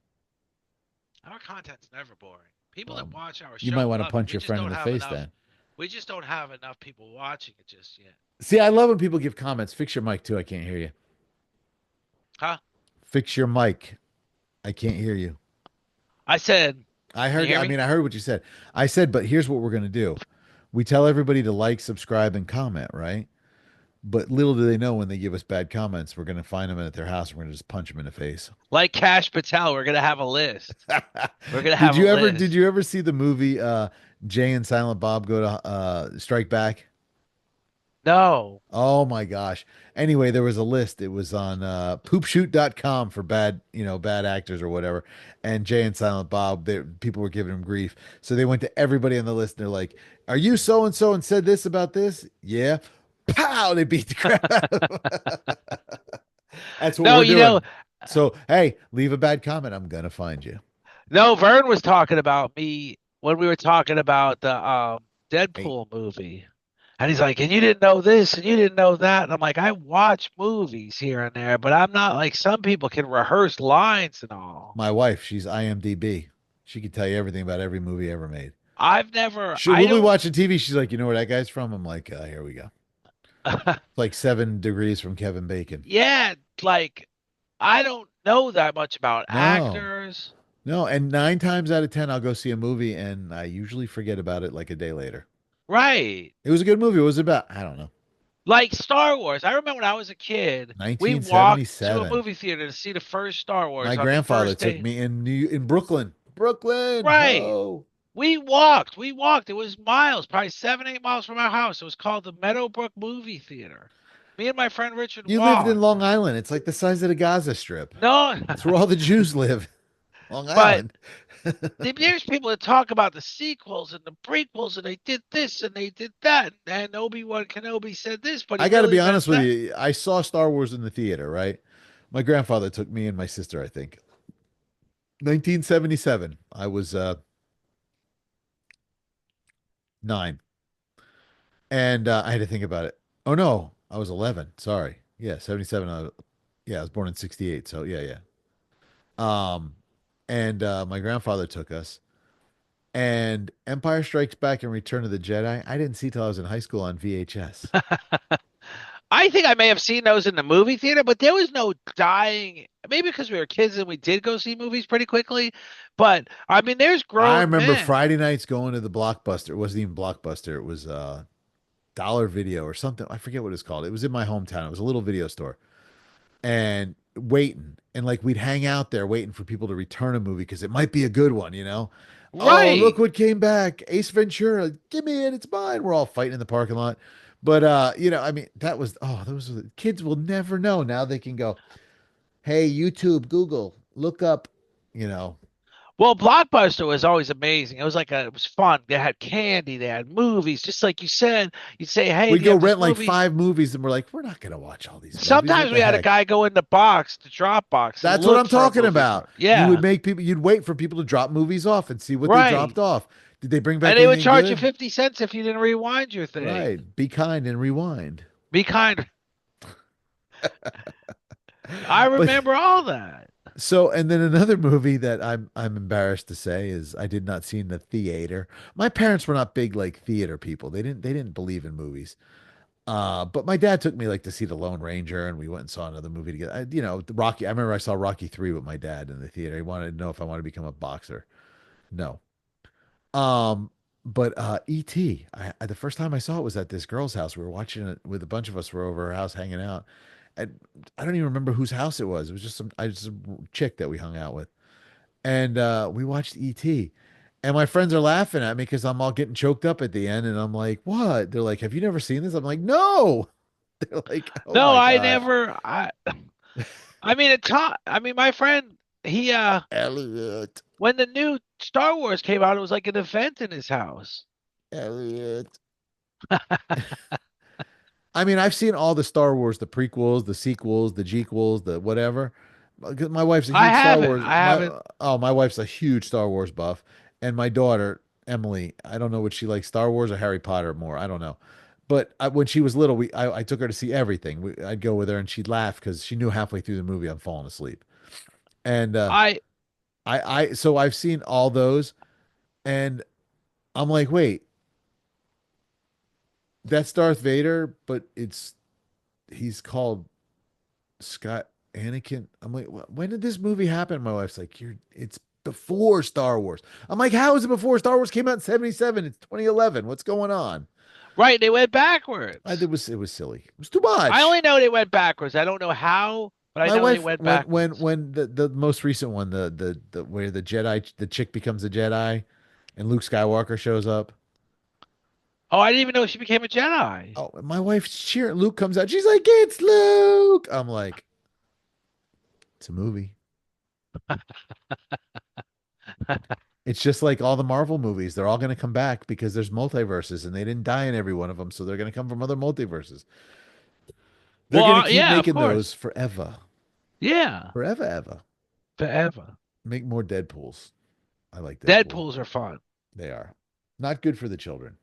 Speaker 2: our content's never boring. People
Speaker 1: Well,
Speaker 2: that watch our
Speaker 1: you might
Speaker 2: show
Speaker 1: want to
Speaker 2: love it.
Speaker 1: punch
Speaker 2: We
Speaker 1: your
Speaker 2: just
Speaker 1: friend in
Speaker 2: don't
Speaker 1: the
Speaker 2: have
Speaker 1: face
Speaker 2: enough.
Speaker 1: then.
Speaker 2: We just don't have enough people watching it just yet.
Speaker 1: See, I love when people give comments. Fix your mic too. I can't hear you.
Speaker 2: Huh?
Speaker 1: Fix your mic. I can't hear you.
Speaker 2: I said,
Speaker 1: I
Speaker 2: can you
Speaker 1: heard,
Speaker 2: hear
Speaker 1: I
Speaker 2: me?
Speaker 1: mean, I heard what you said. I said, but here's what we're going to do. We tell everybody to like, subscribe, and comment, right? But little do they know when they give us bad comments, we're going to find them at their house. And we're going to just punch them in the face.
Speaker 2: Like Cash Patel, we're gonna have a list. We're gonna
Speaker 1: Did
Speaker 2: have a
Speaker 1: you ever, did
Speaker 2: list.
Speaker 1: you ever see the movie Jay and Silent Bob go to Strike Back?
Speaker 2: No.
Speaker 1: Oh my gosh. Anyway, there was a list. It was on poopshoot.com for bad, bad actors or whatever. And Jay and Silent Bob, people were giving him grief. So they went to everybody on the list and they're like, "Are you so and so and said this about this?" Yeah. Pow! They beat the crap out of him. That's what
Speaker 2: No,
Speaker 1: we're
Speaker 2: you know,
Speaker 1: doing. So, hey, leave a bad comment. I'm gonna find you.
Speaker 2: No, Vern was talking about me when we were talking about the
Speaker 1: Hey,
Speaker 2: Deadpool movie. And he's like, and you didn't know this and you didn't know that. And I'm like, I watch movies here and there, but I'm not like some people can rehearse lines and all.
Speaker 1: my wife, she's IMDb. She can tell you everything about every movie ever made.
Speaker 2: I've never,
Speaker 1: She,
Speaker 2: I
Speaker 1: we'll be
Speaker 2: don't,
Speaker 1: watching TV. She's like, you know where that guy's from? I'm like, here we go. It's like 7 degrees from Kevin Bacon.
Speaker 2: yeah, like, I don't know that much about
Speaker 1: No,
Speaker 2: actors.
Speaker 1: no. And 9 times out of 10, I'll go see a movie and I usually forget about it like a day later.
Speaker 2: Right.
Speaker 1: It was a good movie. What was it about? I don't know.
Speaker 2: Like Star Wars. I remember when I was a kid, we walked to a
Speaker 1: 1977.
Speaker 2: movie theater to see the first Star
Speaker 1: My
Speaker 2: Wars on the
Speaker 1: grandfather
Speaker 2: first
Speaker 1: took
Speaker 2: day.
Speaker 1: me in Brooklyn. Brooklyn.
Speaker 2: Right.
Speaker 1: Ho.
Speaker 2: We walked. We walked. It was miles, probably 7, 8 miles from our house. It was called the Meadowbrook Movie Theater. Me and my friend Richard
Speaker 1: You lived in
Speaker 2: walked.
Speaker 1: Long Island. It's like the size of the Gaza Strip.
Speaker 2: No,
Speaker 1: It's where all the Jews live. Long
Speaker 2: but
Speaker 1: Island.
Speaker 2: there's people that talk about the sequels and the prequels, and they did this and they did that, and Obi-Wan Kenobi said this, but he
Speaker 1: I got to be
Speaker 2: really meant
Speaker 1: honest with
Speaker 2: that.
Speaker 1: you. I saw Star Wars in the theater, right? My grandfather took me and my sister, I think. 1977. I was 9. And I had to think about it. Oh no, I was 11. Sorry. Yeah, 77. Yeah, I was born in 68. So yeah, yeah. Um and my grandfather took us and Empire Strikes Back and Return of the Jedi. I didn't see till I was in high school on VHS.
Speaker 2: I think I may have seen those in the movie theater, but there was no dying. Maybe because we were kids and we did go see movies pretty quickly. But I mean, there's
Speaker 1: I
Speaker 2: grown
Speaker 1: remember
Speaker 2: men.
Speaker 1: Friday nights going to the Blockbuster. It wasn't even Blockbuster. It was Dollar Video or something. I forget what it's called. It was in my hometown. It was a little video store. And waiting. And like we'd hang out there waiting for people to return a movie because it might be a good one, you know? Oh, look
Speaker 2: Right.
Speaker 1: what came back. Ace Ventura. Give me it. It's mine. We're all fighting in the parking lot. But I mean, that was those were the kids will never know. Now they can go, hey, YouTube, Google, look up, you know.
Speaker 2: Well, Blockbuster was always amazing. It was fun. They had candy, they had movies, just like you said. You'd say, "Hey,
Speaker 1: We'd
Speaker 2: do you
Speaker 1: go
Speaker 2: have
Speaker 1: rent
Speaker 2: this
Speaker 1: like
Speaker 2: movie?"
Speaker 1: 5 movies and we're like, we're not gonna watch all these movies. What
Speaker 2: Sometimes
Speaker 1: the
Speaker 2: we had a
Speaker 1: heck?
Speaker 2: guy go in the box, the drop box, and
Speaker 1: That's what
Speaker 2: look
Speaker 1: I'm
Speaker 2: for a
Speaker 1: talking
Speaker 2: movie
Speaker 1: about.
Speaker 2: for.
Speaker 1: You would
Speaker 2: Yeah,
Speaker 1: make people, you'd wait for people to drop movies off and see what they dropped
Speaker 2: right.
Speaker 1: off. Did they bring
Speaker 2: And
Speaker 1: back
Speaker 2: they would
Speaker 1: anything
Speaker 2: charge you
Speaker 1: good?
Speaker 2: 50 cents if you didn't rewind your thing.
Speaker 1: Right. Be kind and rewind.
Speaker 2: Be kind. I
Speaker 1: But
Speaker 2: remember all that.
Speaker 1: so and then another movie that I'm embarrassed to say is I did not see in the theater. My parents were not big like theater people. They didn't believe in movies. But my dad took me like to see The Lone Ranger and we went and saw another movie together. The Rocky. I remember I saw Rocky 3 with my dad in the theater. He wanted to know if I wanted to become a boxer. No. Um, but E.T. The first time I saw it was at this girl's house. We were watching it with a bunch of us were over her house hanging out. And I don't even remember whose house it was. It was just a chick that we hung out with. And we watched E.T. And my friends are laughing at me because I'm all getting choked up at the end. And I'm like, what? They're like, have you never seen this? I'm like, no. They're like, oh
Speaker 2: No,
Speaker 1: my
Speaker 2: I
Speaker 1: gosh.
Speaker 2: never. I mean, I mean, my friend, he
Speaker 1: Elliot,
Speaker 2: when the new Star Wars came out, it was like an event in his house.
Speaker 1: Elliot. I mean, I've seen all the Star Wars, the prequels, the sequels, the Jequels, the whatever. My wife's a
Speaker 2: I
Speaker 1: huge Star
Speaker 2: haven't.
Speaker 1: Wars.
Speaker 2: I haven't.
Speaker 1: My wife's a huge Star Wars buff, and my daughter Emily, I don't know what she likes, Star Wars or Harry Potter more. I don't know. But when she was little, I took her to see everything. I'd go with her, and she'd laugh because she knew halfway through the movie I'm falling asleep. And
Speaker 2: I
Speaker 1: so I've seen all those, and I'm like, wait, that's Darth Vader, but he's called Scott Anakin. I'm like, when did this movie happen? My wife's like, it's before Star Wars. I'm like, how is it before Star Wars came out in 77? It's 2011. What's going on?
Speaker 2: right. They went backwards.
Speaker 1: It was silly. It was too
Speaker 2: I
Speaker 1: much.
Speaker 2: only know they went backwards. I don't know how, but I
Speaker 1: My
Speaker 2: know they
Speaker 1: wife,
Speaker 2: went
Speaker 1: when
Speaker 2: backwards.
Speaker 1: the most recent one, the where the chick becomes a Jedi, and Luke Skywalker shows up.
Speaker 2: Oh, I didn't even know she became a Jedi.
Speaker 1: Oh, my wife's cheering. Luke comes out. She's like, it's Luke. I'm like, it's a movie. It's just like all the Marvel movies. They're all going to come back because there's multiverses and they didn't die in every one of them. So they're going to come from other multiverses. They're
Speaker 2: Well,
Speaker 1: going to keep
Speaker 2: yeah, of
Speaker 1: making those
Speaker 2: course.
Speaker 1: forever.
Speaker 2: Yeah,
Speaker 1: Forever, ever.
Speaker 2: forever.
Speaker 1: Make more Deadpools. I like Deadpool.
Speaker 2: Deadpools are fun.
Speaker 1: They are not good for the children.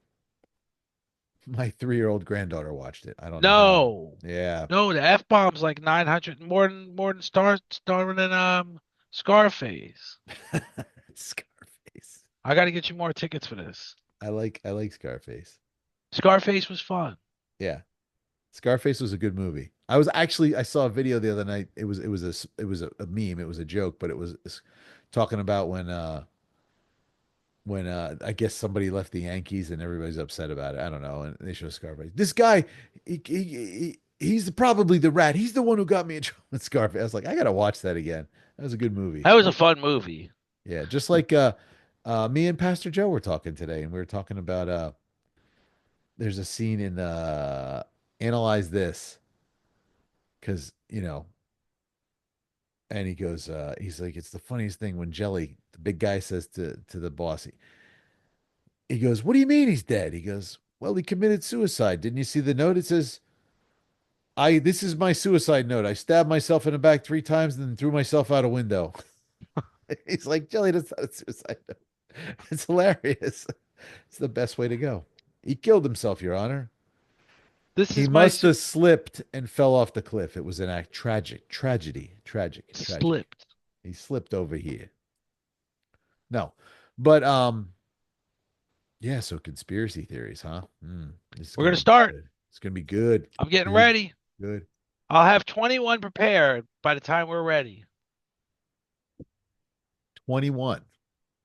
Speaker 1: My 3-year-old granddaughter watched it. I don't know how.
Speaker 2: No,
Speaker 1: Yeah.
Speaker 2: no, the F bomb's like 900 more than Star than Scarface.
Speaker 1: Scarface.
Speaker 2: I got to get you more tickets for this.
Speaker 1: I like Scarface.
Speaker 2: Scarface was fun.
Speaker 1: Yeah. Scarface was a good movie. I saw a video the other night. It was a meme. It was a joke, but it was talking about when I guess somebody left the Yankees and everybody's upset about it. I don't know. And they show Scarface. This guy, he's probably the rat. He's the one who got me in trouble with Scarface. I was like, I gotta watch that again. That was a good movie.
Speaker 2: That was a fun movie.
Speaker 1: Yeah, just like me and Pastor Joe were talking today, and we were talking about there's a scene in Analyze This, because and he goes, he's like, it's the funniest thing when Jelly, the big guy, says to the boss, he goes, "What do you mean he's dead?" He goes, "Well, he committed suicide. Didn't you see the note? It says, I this is my suicide note. I stabbed myself in the back 3 times and then threw myself out a window." He's like, "Jelly, that's not a suicide note." It's hilarious. It's the best way to go. He killed himself, Your Honor.
Speaker 2: This
Speaker 1: He
Speaker 2: is my
Speaker 1: must have slipped and fell off the cliff. It was an act tragic.
Speaker 2: slipped.
Speaker 1: He slipped over here. No. But yeah, so conspiracy theories, huh? This is
Speaker 2: We're
Speaker 1: gonna
Speaker 2: gonna
Speaker 1: be
Speaker 2: start.
Speaker 1: good. It's gonna be good.
Speaker 2: I'm getting
Speaker 1: Good.
Speaker 2: ready.
Speaker 1: Good.
Speaker 2: I'll have 21 prepared by the time we're ready.
Speaker 1: 21.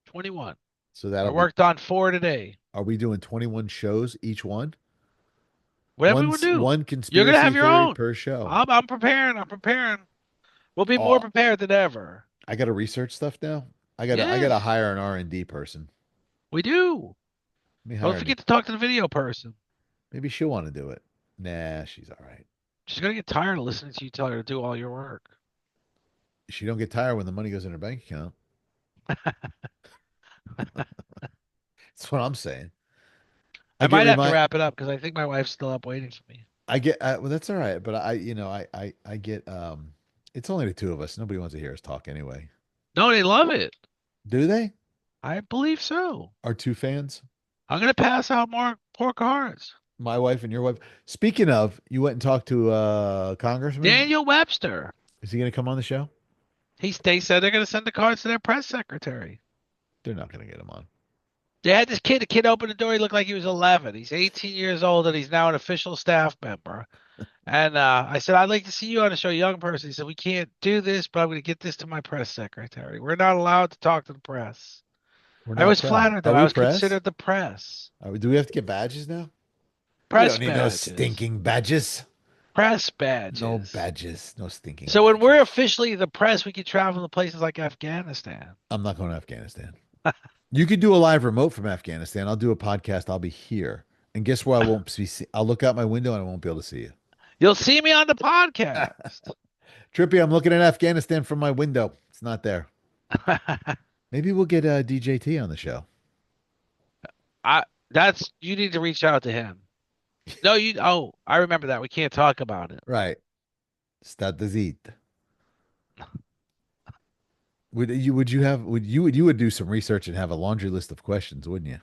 Speaker 2: 21.
Speaker 1: So
Speaker 2: I
Speaker 1: that'll be,
Speaker 2: worked on 4 today.
Speaker 1: are we doing 21 shows each one?
Speaker 2: Whatever we will do.
Speaker 1: One
Speaker 2: You're gonna
Speaker 1: conspiracy
Speaker 2: have your
Speaker 1: theory
Speaker 2: own.
Speaker 1: per show.
Speaker 2: I'm preparing. I'm preparing. We'll be more
Speaker 1: Oh,
Speaker 2: prepared than ever.
Speaker 1: I gotta research stuff now. I gotta
Speaker 2: Yes,
Speaker 1: hire an R&D person.
Speaker 2: we do.
Speaker 1: Let me
Speaker 2: Don't
Speaker 1: hire me.
Speaker 2: forget to talk to the video person.
Speaker 1: Maybe she'll want to do it. Nah, she's all right.
Speaker 2: She's gonna get tired of listening to you tell her to do all your work.
Speaker 1: She don't get tired when the money goes in her bank account. That's what I'm saying. I
Speaker 2: I
Speaker 1: get
Speaker 2: might have to
Speaker 1: remind.
Speaker 2: wrap it up because I think my wife's still up waiting for me.
Speaker 1: I get. Well, that's all right. But I get. It's only the two of us. Nobody wants to hear us talk anyway.
Speaker 2: No, they love it.
Speaker 1: Do they?
Speaker 2: I believe so.
Speaker 1: Our two fans,
Speaker 2: I'm gonna pass out more cards.
Speaker 1: my wife and your wife. Speaking of, you went and talked to Congressman.
Speaker 2: Daniel Webster.
Speaker 1: Is he going to come on the show?
Speaker 2: They said they're gonna send the cards to their press secretary.
Speaker 1: They're not going to get him on.
Speaker 2: They had this kid. The kid opened the door. He looked like he was 11. He's 18 years old, and he's now an official staff member. And I said, I'd like to see you on the show, young person. He said, we can't do this, but I'm going to get this to my press secretary. We're not allowed to talk to the press.
Speaker 1: We're
Speaker 2: I
Speaker 1: not
Speaker 2: was
Speaker 1: press.
Speaker 2: flattered
Speaker 1: Are
Speaker 2: that I
Speaker 1: we
Speaker 2: was
Speaker 1: press?
Speaker 2: considered the press.
Speaker 1: Do we have to get badges now? We
Speaker 2: Press
Speaker 1: don't need no
Speaker 2: badges.
Speaker 1: stinking badges.
Speaker 2: Press
Speaker 1: No
Speaker 2: badges.
Speaker 1: badges. No stinking
Speaker 2: So when we're
Speaker 1: badges.
Speaker 2: officially the press, we can travel to places like Afghanistan.
Speaker 1: I'm not going to Afghanistan. You could do a live remote from Afghanistan. I'll do a podcast. I'll be here. And guess where I won't be? I'll look out my window and I won't be able to see you.
Speaker 2: You'll see me on the podcast.
Speaker 1: Trippy, I'm looking at Afghanistan from my window. It's not there. Maybe we'll get DJT on the show.
Speaker 2: I that's you need to reach out to him. No, you. Oh, I remember that. We can't talk about it.
Speaker 1: Right. Start the zit. Would you do some research and have a laundry list of questions, wouldn't you?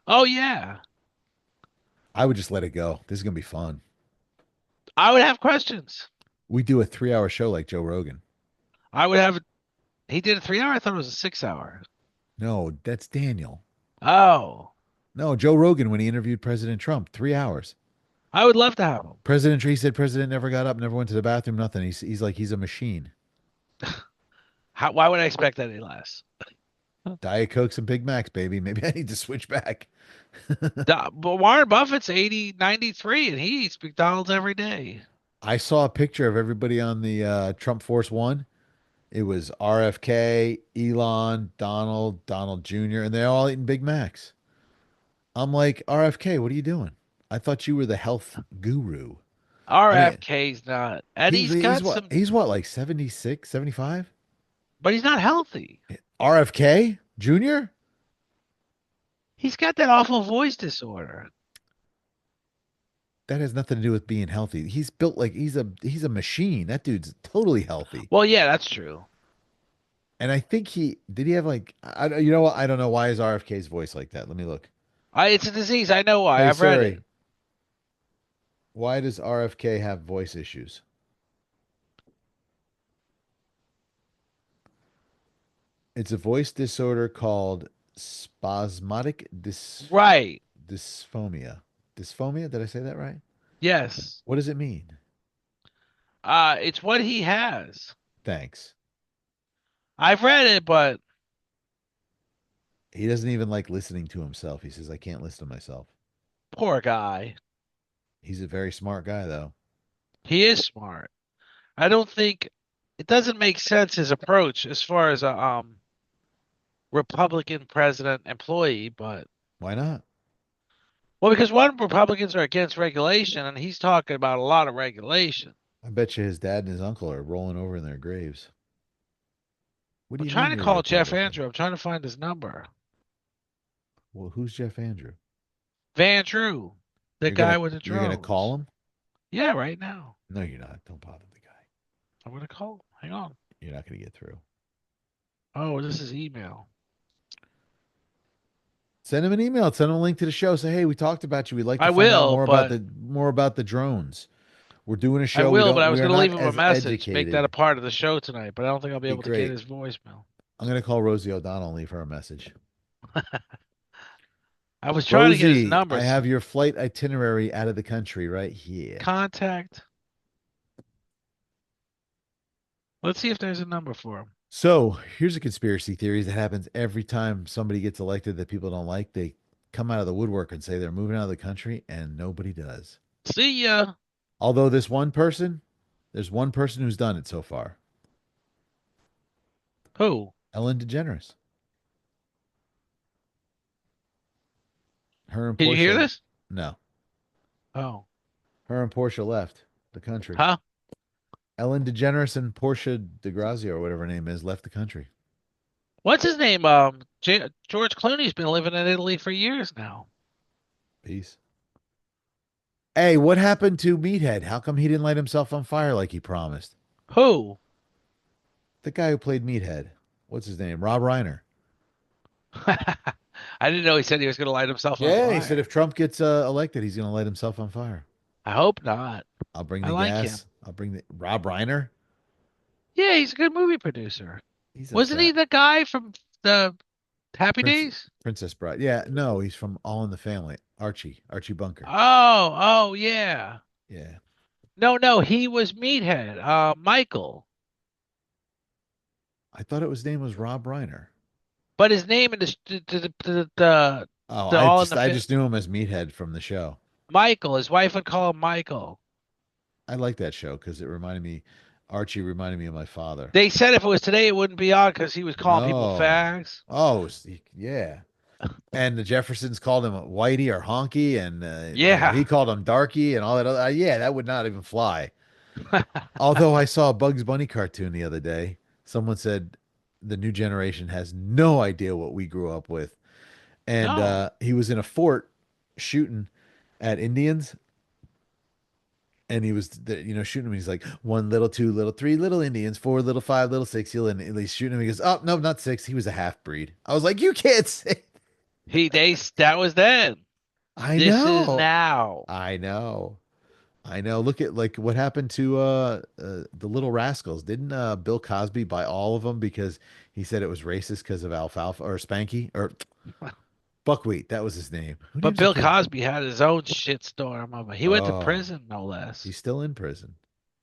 Speaker 2: Oh yeah,
Speaker 1: I would just let it go. This is gonna be fun.
Speaker 2: I would have questions.
Speaker 1: We do a 3-hour show like Joe Rogan.
Speaker 2: I would have. He did a 3 hour. I thought it was a 6 hour.
Speaker 1: No, that's Daniel.
Speaker 2: Oh,
Speaker 1: No, Joe Rogan when he interviewed President Trump, 3 hours.
Speaker 2: I would love to have him.
Speaker 1: He said President never got up, never went to the bathroom, nothing. He's like he's a machine.
Speaker 2: Why would I expect any less?
Speaker 1: Diet Cokes and Big Macs, baby. Maybe I need to switch back.
Speaker 2: But Warren Buffett's 80, 93, and he eats McDonald's every day.
Speaker 1: I saw a picture of everybody on the Trump Force One. It was RFK, Elon, Donald Jr., and they're all eating Big Macs. I'm like, RFK, what are you doing? I thought you were the health guru. I mean,
Speaker 2: RFK's not, and
Speaker 1: he's
Speaker 2: he's
Speaker 1: he's
Speaker 2: got
Speaker 1: what
Speaker 2: some,
Speaker 1: he's what like 76, 75?
Speaker 2: but he's not healthy.
Speaker 1: RFK Jr.?
Speaker 2: He's got that awful voice disorder.
Speaker 1: That has nothing to do with being healthy. He's built like he's a machine. That dude's totally healthy.
Speaker 2: Well, yeah, that's true.
Speaker 1: And I think he did he have like you know what? I don't know why is RFK's voice like that. Let me look.
Speaker 2: It's a disease. I know why.
Speaker 1: Hey
Speaker 2: I've read it.
Speaker 1: Siri, why does RFK have voice issues? It's a voice disorder called spasmodic
Speaker 2: Right.
Speaker 1: dysphomia. Dysphomia? Did I say that right?
Speaker 2: Yes.
Speaker 1: What does it mean?
Speaker 2: It's what he has.
Speaker 1: Thanks.
Speaker 2: I've read it, but
Speaker 1: He doesn't even like listening to himself. He says, I can't listen to myself.
Speaker 2: poor guy.
Speaker 1: He's a very smart guy, though.
Speaker 2: He is smart. I don't think it doesn't make sense his approach as far as a Republican president employee, but
Speaker 1: Why not?
Speaker 2: well, because one Republicans are against regulation, and he's talking about a lot of regulation.
Speaker 1: I bet you his dad and his uncle are rolling over in their graves. What do
Speaker 2: I'm
Speaker 1: you
Speaker 2: trying
Speaker 1: mean
Speaker 2: to
Speaker 1: you're a
Speaker 2: call Jeff
Speaker 1: Republican?
Speaker 2: Andrew. I'm trying to find his number.
Speaker 1: Well, who's Jeff Andrew?
Speaker 2: Van Drew, the guy with the
Speaker 1: You're gonna call
Speaker 2: drones.
Speaker 1: him?
Speaker 2: Yeah, right now.
Speaker 1: No, you're not. Don't bother the guy.
Speaker 2: I'm gonna call him. Hang on.
Speaker 1: You're not gonna get through.
Speaker 2: Oh, this is email.
Speaker 1: Send him an email. Send him a link to the show. Say, hey, we talked about you. We'd like to
Speaker 2: I
Speaker 1: find out
Speaker 2: will, but
Speaker 1: more about the drones. We're doing a
Speaker 2: I
Speaker 1: show.
Speaker 2: will, but I
Speaker 1: We
Speaker 2: was
Speaker 1: are
Speaker 2: gonna
Speaker 1: not
Speaker 2: leave him a
Speaker 1: as
Speaker 2: message, make that a
Speaker 1: educated.
Speaker 2: part of the show tonight, but I don't think I'll be
Speaker 1: Be
Speaker 2: able to get
Speaker 1: great.
Speaker 2: his voicemail.
Speaker 1: I'm gonna call Rosie O'Donnell and leave her a message.
Speaker 2: I was trying to get his
Speaker 1: Rosie,
Speaker 2: number.
Speaker 1: I have your flight itinerary out of the country right here.
Speaker 2: Contact. Let's see if there's a number for him.
Speaker 1: So here's a conspiracy theory that happens every time somebody gets elected that people don't like. They come out of the woodwork and say they're moving out of the country, and nobody does.
Speaker 2: See ya.
Speaker 1: Although there's one person who's done it so far.
Speaker 2: Who?
Speaker 1: Ellen DeGeneres. Her and
Speaker 2: Can you hear
Speaker 1: Portia.
Speaker 2: this?
Speaker 1: No,
Speaker 2: Oh.
Speaker 1: her and Portia left the country.
Speaker 2: Huh?
Speaker 1: Ellen DeGeneres and Portia DeGrazia, or whatever her name is, left the country.
Speaker 2: What's his name? George Clooney's been living in Italy for years now.
Speaker 1: Peace. Hey, what happened to Meathead? How come he didn't light himself on fire like he promised?
Speaker 2: Who?
Speaker 1: The guy who played Meathead. What's his name? Rob Reiner.
Speaker 2: I didn't know he said he was going to light himself on
Speaker 1: Yeah, he said
Speaker 2: fire.
Speaker 1: if Trump gets elected, he's going to light himself on fire.
Speaker 2: I hope not.
Speaker 1: I'll bring
Speaker 2: I
Speaker 1: the
Speaker 2: like him.
Speaker 1: gas. I'll bring the Rob Reiner.
Speaker 2: Yeah, he's a good movie producer.
Speaker 1: He's a
Speaker 2: Wasn't he
Speaker 1: fat
Speaker 2: the guy from the Happy
Speaker 1: prince,
Speaker 2: Days?
Speaker 1: Princess Bride. Yeah, no, he's from All in the Family. Archie Bunker.
Speaker 2: Oh, yeah.
Speaker 1: Yeah,
Speaker 2: No, he was Meathead. Michael.
Speaker 1: I thought his name was Rob Reiner.
Speaker 2: But his name in
Speaker 1: Oh,
Speaker 2: the All in the
Speaker 1: I just knew him as Meathead from the show.
Speaker 2: Michael. His wife would call him Michael.
Speaker 1: I like that show because Archie reminded me of my father.
Speaker 2: They said if it was today, it wouldn't be on because he was calling people
Speaker 1: No.
Speaker 2: fags.
Speaker 1: Oh, yeah. And the Jeffersons called him Whitey or Honky, and
Speaker 2: Yeah.
Speaker 1: he called him Darky and all that other. Yeah, that would not even fly. Although I saw a Bugs Bunny cartoon the other day, someone said the new generation has no idea what we grew up with, and
Speaker 2: No.
Speaker 1: he was in a fort shooting at Indians, and he was shooting them. He's like one little, two little, three little Indians, four little, five little, six. And he's shooting him. He goes, oh no, not six. He was a half breed. I was like, you can't say.
Speaker 2: That was then.
Speaker 1: I
Speaker 2: This is
Speaker 1: know.
Speaker 2: now.
Speaker 1: I know. I know. Look at like what happened to the Little Rascals. Didn't Bill Cosby buy all of them because he said it was racist because of alfalfa or Spanky or Buckwheat? That was his name. Who
Speaker 2: But
Speaker 1: names a
Speaker 2: Bill
Speaker 1: kid?
Speaker 2: Cosby had his own shitstorm of it. He went to
Speaker 1: Oh,
Speaker 2: prison, no less.
Speaker 1: he's still in prison.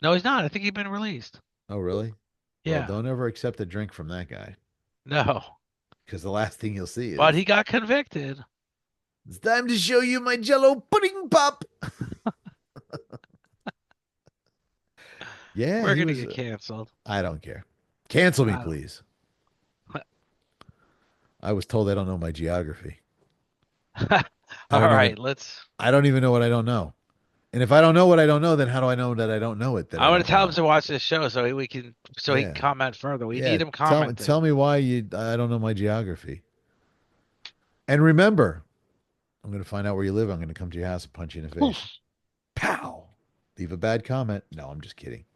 Speaker 2: No, he's not. I think he's been released.
Speaker 1: Oh, really? Well,
Speaker 2: Yeah.
Speaker 1: don't ever accept a drink from that guy
Speaker 2: No.
Speaker 1: because the last thing you'll see
Speaker 2: But
Speaker 1: is
Speaker 2: he got convicted.
Speaker 1: it's time to show you my Jello pudding pop. Yeah,
Speaker 2: We're
Speaker 1: he
Speaker 2: gonna
Speaker 1: was.
Speaker 2: get canceled.
Speaker 1: I don't care. Cancel me,
Speaker 2: I don't.
Speaker 1: please. I was told I don't know my geography. I
Speaker 2: All
Speaker 1: don't
Speaker 2: right,
Speaker 1: even.
Speaker 2: let's.
Speaker 1: I don't even know what I don't know. And if I don't know what I don't know, then how do I know that I don't know it that I
Speaker 2: I'm gonna
Speaker 1: don't
Speaker 2: tell him
Speaker 1: know?
Speaker 2: to watch this show so he can
Speaker 1: Yeah.
Speaker 2: comment further. We
Speaker 1: Yeah.
Speaker 2: need him commenting.
Speaker 1: Tell me why I don't know my geography. And remember, I'm going to find out where you live. I'm going to come to your house and punch you in the face.
Speaker 2: Oof.
Speaker 1: Pow. Leave a bad comment. No, I'm just kidding.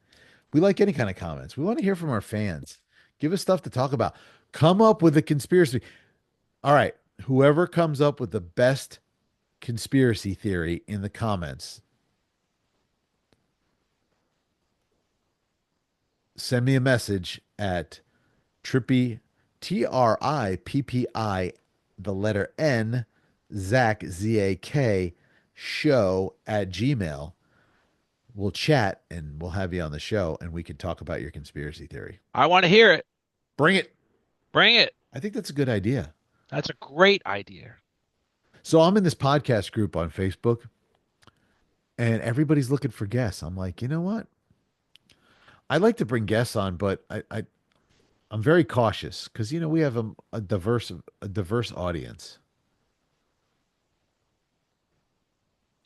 Speaker 1: We like any kind of comments. We want to hear from our fans. Give us stuff to talk about. Come up with a conspiracy. All right. Whoever comes up with the best conspiracy theory in the comments, send me a message at Trippi, Trippi, the letter N, Zach, Zak, show at Gmail. We'll chat and we'll have you on the show and we can talk about your conspiracy theory.
Speaker 2: I want to hear it.
Speaker 1: Bring it.
Speaker 2: Bring it.
Speaker 1: I think that's a good idea.
Speaker 2: That's a great idea.
Speaker 1: So I'm in this podcast group on Facebook and everybody's looking for guests. I'm like, you know what? I'd like to bring guests on, but I'm very cautious because we have a diverse audience.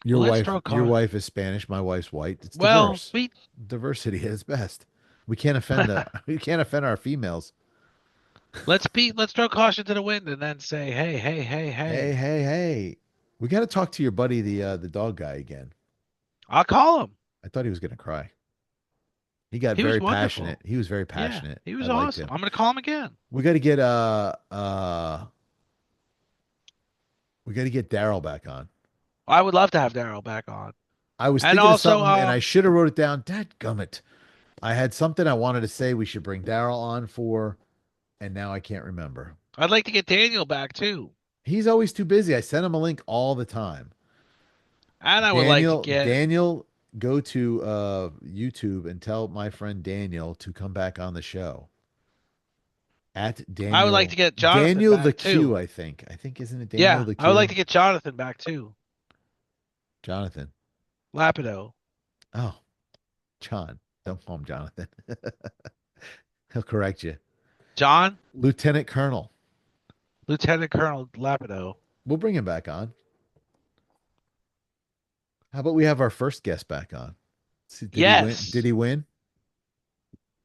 Speaker 2: Well, let's throw a
Speaker 1: Your
Speaker 2: call.
Speaker 1: wife is Spanish, my wife's white. It's
Speaker 2: Well,
Speaker 1: diverse.
Speaker 2: we
Speaker 1: Diversity at its best. We can't offend the we can't offend our females.
Speaker 2: let's throw caution to the wind and then say, hey, hey, hey,
Speaker 1: Hey,
Speaker 2: hey.
Speaker 1: hey, hey. We got to talk to your buddy, the dog guy again.
Speaker 2: I'll call him.
Speaker 1: I thought he was going to cry. He got
Speaker 2: He was
Speaker 1: very passionate.
Speaker 2: wonderful.
Speaker 1: He was very
Speaker 2: Yeah,
Speaker 1: passionate.
Speaker 2: he
Speaker 1: I
Speaker 2: was
Speaker 1: liked
Speaker 2: awesome.
Speaker 1: him.
Speaker 2: I'm gonna call him again.
Speaker 1: We got to get Daryl back on.
Speaker 2: I would love to have Daryl back on.
Speaker 1: I was
Speaker 2: And
Speaker 1: thinking of
Speaker 2: also,
Speaker 1: something and I should have wrote it down. Dadgummit. I had something I wanted to say we should bring Daryl on for, and now I can't remember.
Speaker 2: I'd like to get Daniel back too.
Speaker 1: He's always too busy. I send him a link all the time.
Speaker 2: And I would like to get
Speaker 1: Daniel, go to YouTube and tell my friend Daniel to come back on the show. At
Speaker 2: I would like to get Jonathan
Speaker 1: Daniel the
Speaker 2: back
Speaker 1: Q,
Speaker 2: too.
Speaker 1: I think. I think isn't it Daniel
Speaker 2: Yeah,
Speaker 1: the
Speaker 2: I would like
Speaker 1: Q?
Speaker 2: to get Jonathan back too.
Speaker 1: Jonathan.
Speaker 2: Lapido.
Speaker 1: Oh, John. Don't call him Jonathan. He'll correct you.
Speaker 2: John,
Speaker 1: Lieutenant Colonel.
Speaker 2: Lieutenant Colonel Lapido.
Speaker 1: We'll bring him back on. How about we have our first guest back on? See, did he win? Did
Speaker 2: Yes.
Speaker 1: he win?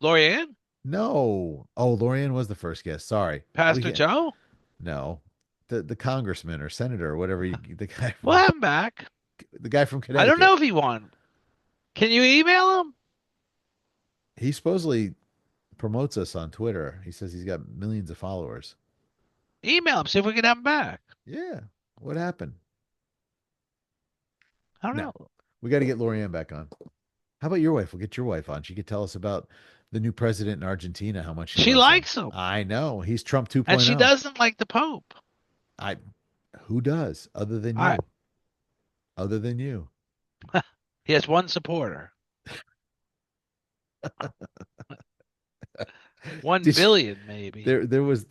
Speaker 2: Lorianne?
Speaker 1: No. Oh, Lorian was the first guest. Sorry. We
Speaker 2: Pastor
Speaker 1: can't.
Speaker 2: Joe?
Speaker 1: No. The congressman or senator or whatever
Speaker 2: We'll have him back.
Speaker 1: the guy from
Speaker 2: I don't
Speaker 1: Connecticut.
Speaker 2: know if he won. Can you email him?
Speaker 1: He supposedly promotes us on Twitter. He says he's got millions of followers.
Speaker 2: Email him, see if we can have him back.
Speaker 1: Yeah. What happened?
Speaker 2: I don't
Speaker 1: No.
Speaker 2: know.
Speaker 1: We got to get Lorianne back on. How about your wife? We'll get your wife on. She could tell us about the new president in Argentina, how much she
Speaker 2: She
Speaker 1: loves him.
Speaker 2: likes him.
Speaker 1: I know. He's Trump
Speaker 2: And she
Speaker 1: 2.0.
Speaker 2: doesn't like the Pope.
Speaker 1: I who does other than
Speaker 2: I
Speaker 1: you? Other than you.
Speaker 2: He has one supporter. 1
Speaker 1: Did you,
Speaker 2: billion, maybe.
Speaker 1: there was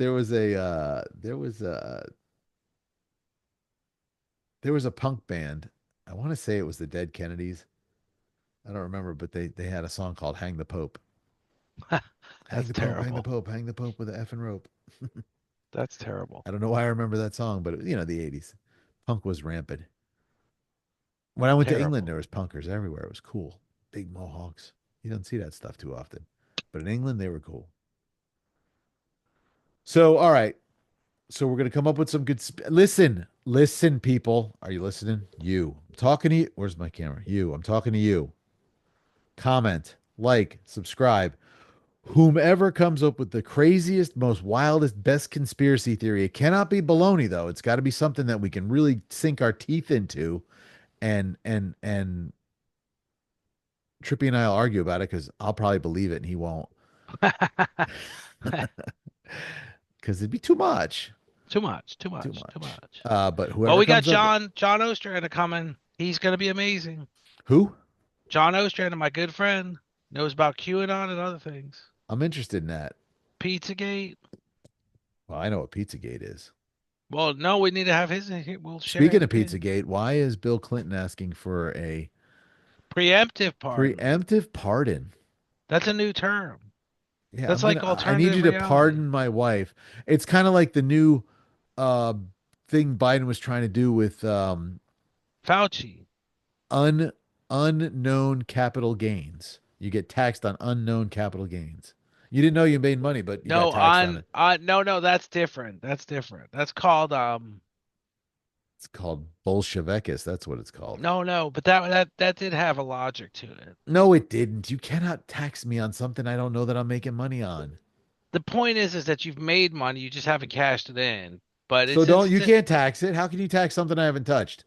Speaker 1: a punk band. I want to say it was the Dead Kennedys. I don't remember, but they had a song called "Hang the Pope." Hang
Speaker 2: That's
Speaker 1: the Pope, hang the
Speaker 2: terrible.
Speaker 1: Pope, hang the Pope with an effing rope.
Speaker 2: That's terrible.
Speaker 1: I don't know why I remember that song, but the '80s, punk was rampant. When I went to England,
Speaker 2: Terrible.
Speaker 1: there was punkers everywhere. It was cool, big mohawks. You don't see that stuff too often, but in England, they were cool. So, all right. So we're gonna come up with some good. Listen, people. Are you listening? You. I'm talking to you. Where's my camera? You. I'm talking to you. Comment, like, subscribe. Whomever comes up with the craziest, most wildest, best conspiracy theory. It cannot be baloney though. It's got to be something that we can really sink our teeth into, and Trippy and I'll argue about it because I'll probably believe it and he won't because it'd be too much.
Speaker 2: Too much. Too
Speaker 1: Too
Speaker 2: much. Too
Speaker 1: much.
Speaker 2: much.
Speaker 1: But
Speaker 2: Well,
Speaker 1: whoever
Speaker 2: we got
Speaker 1: comes up,
Speaker 2: John Ostrander coming. He's gonna be amazing.
Speaker 1: who?
Speaker 2: John Ostrander, my good friend, knows about QAnon and other things.
Speaker 1: I'm interested in that.
Speaker 2: Pizzagate.
Speaker 1: Well, I know what Pizzagate is.
Speaker 2: Well, no, we need to have his. We'll share his
Speaker 1: Speaking of
Speaker 2: opinion.
Speaker 1: Pizzagate, why is Bill Clinton asking for a
Speaker 2: Preemptive pardon.
Speaker 1: preemptive pardon?
Speaker 2: That's a new term.
Speaker 1: Yeah,
Speaker 2: That's like
Speaker 1: I need you
Speaker 2: alternative
Speaker 1: to
Speaker 2: reality.
Speaker 1: pardon my wife. It's kind of like the new uh thing Biden was trying to do with
Speaker 2: Fauci.
Speaker 1: un unknown capital gains. You get taxed on unknown capital gains. You didn't know you made money, but you got
Speaker 2: No,
Speaker 1: taxed on it.
Speaker 2: no, that's different. That's different. That's called
Speaker 1: It's called Bolshevicus. That's what it's called.
Speaker 2: no, but that did have a logic to it.
Speaker 1: No, it didn't. You cannot tax me on something I don't know that I'm making money on.
Speaker 2: The point is that you've made money, you just haven't cashed it in. But
Speaker 1: So
Speaker 2: it's
Speaker 1: don't you
Speaker 2: instant.
Speaker 1: can't tax it. How can you tax something I haven't touched?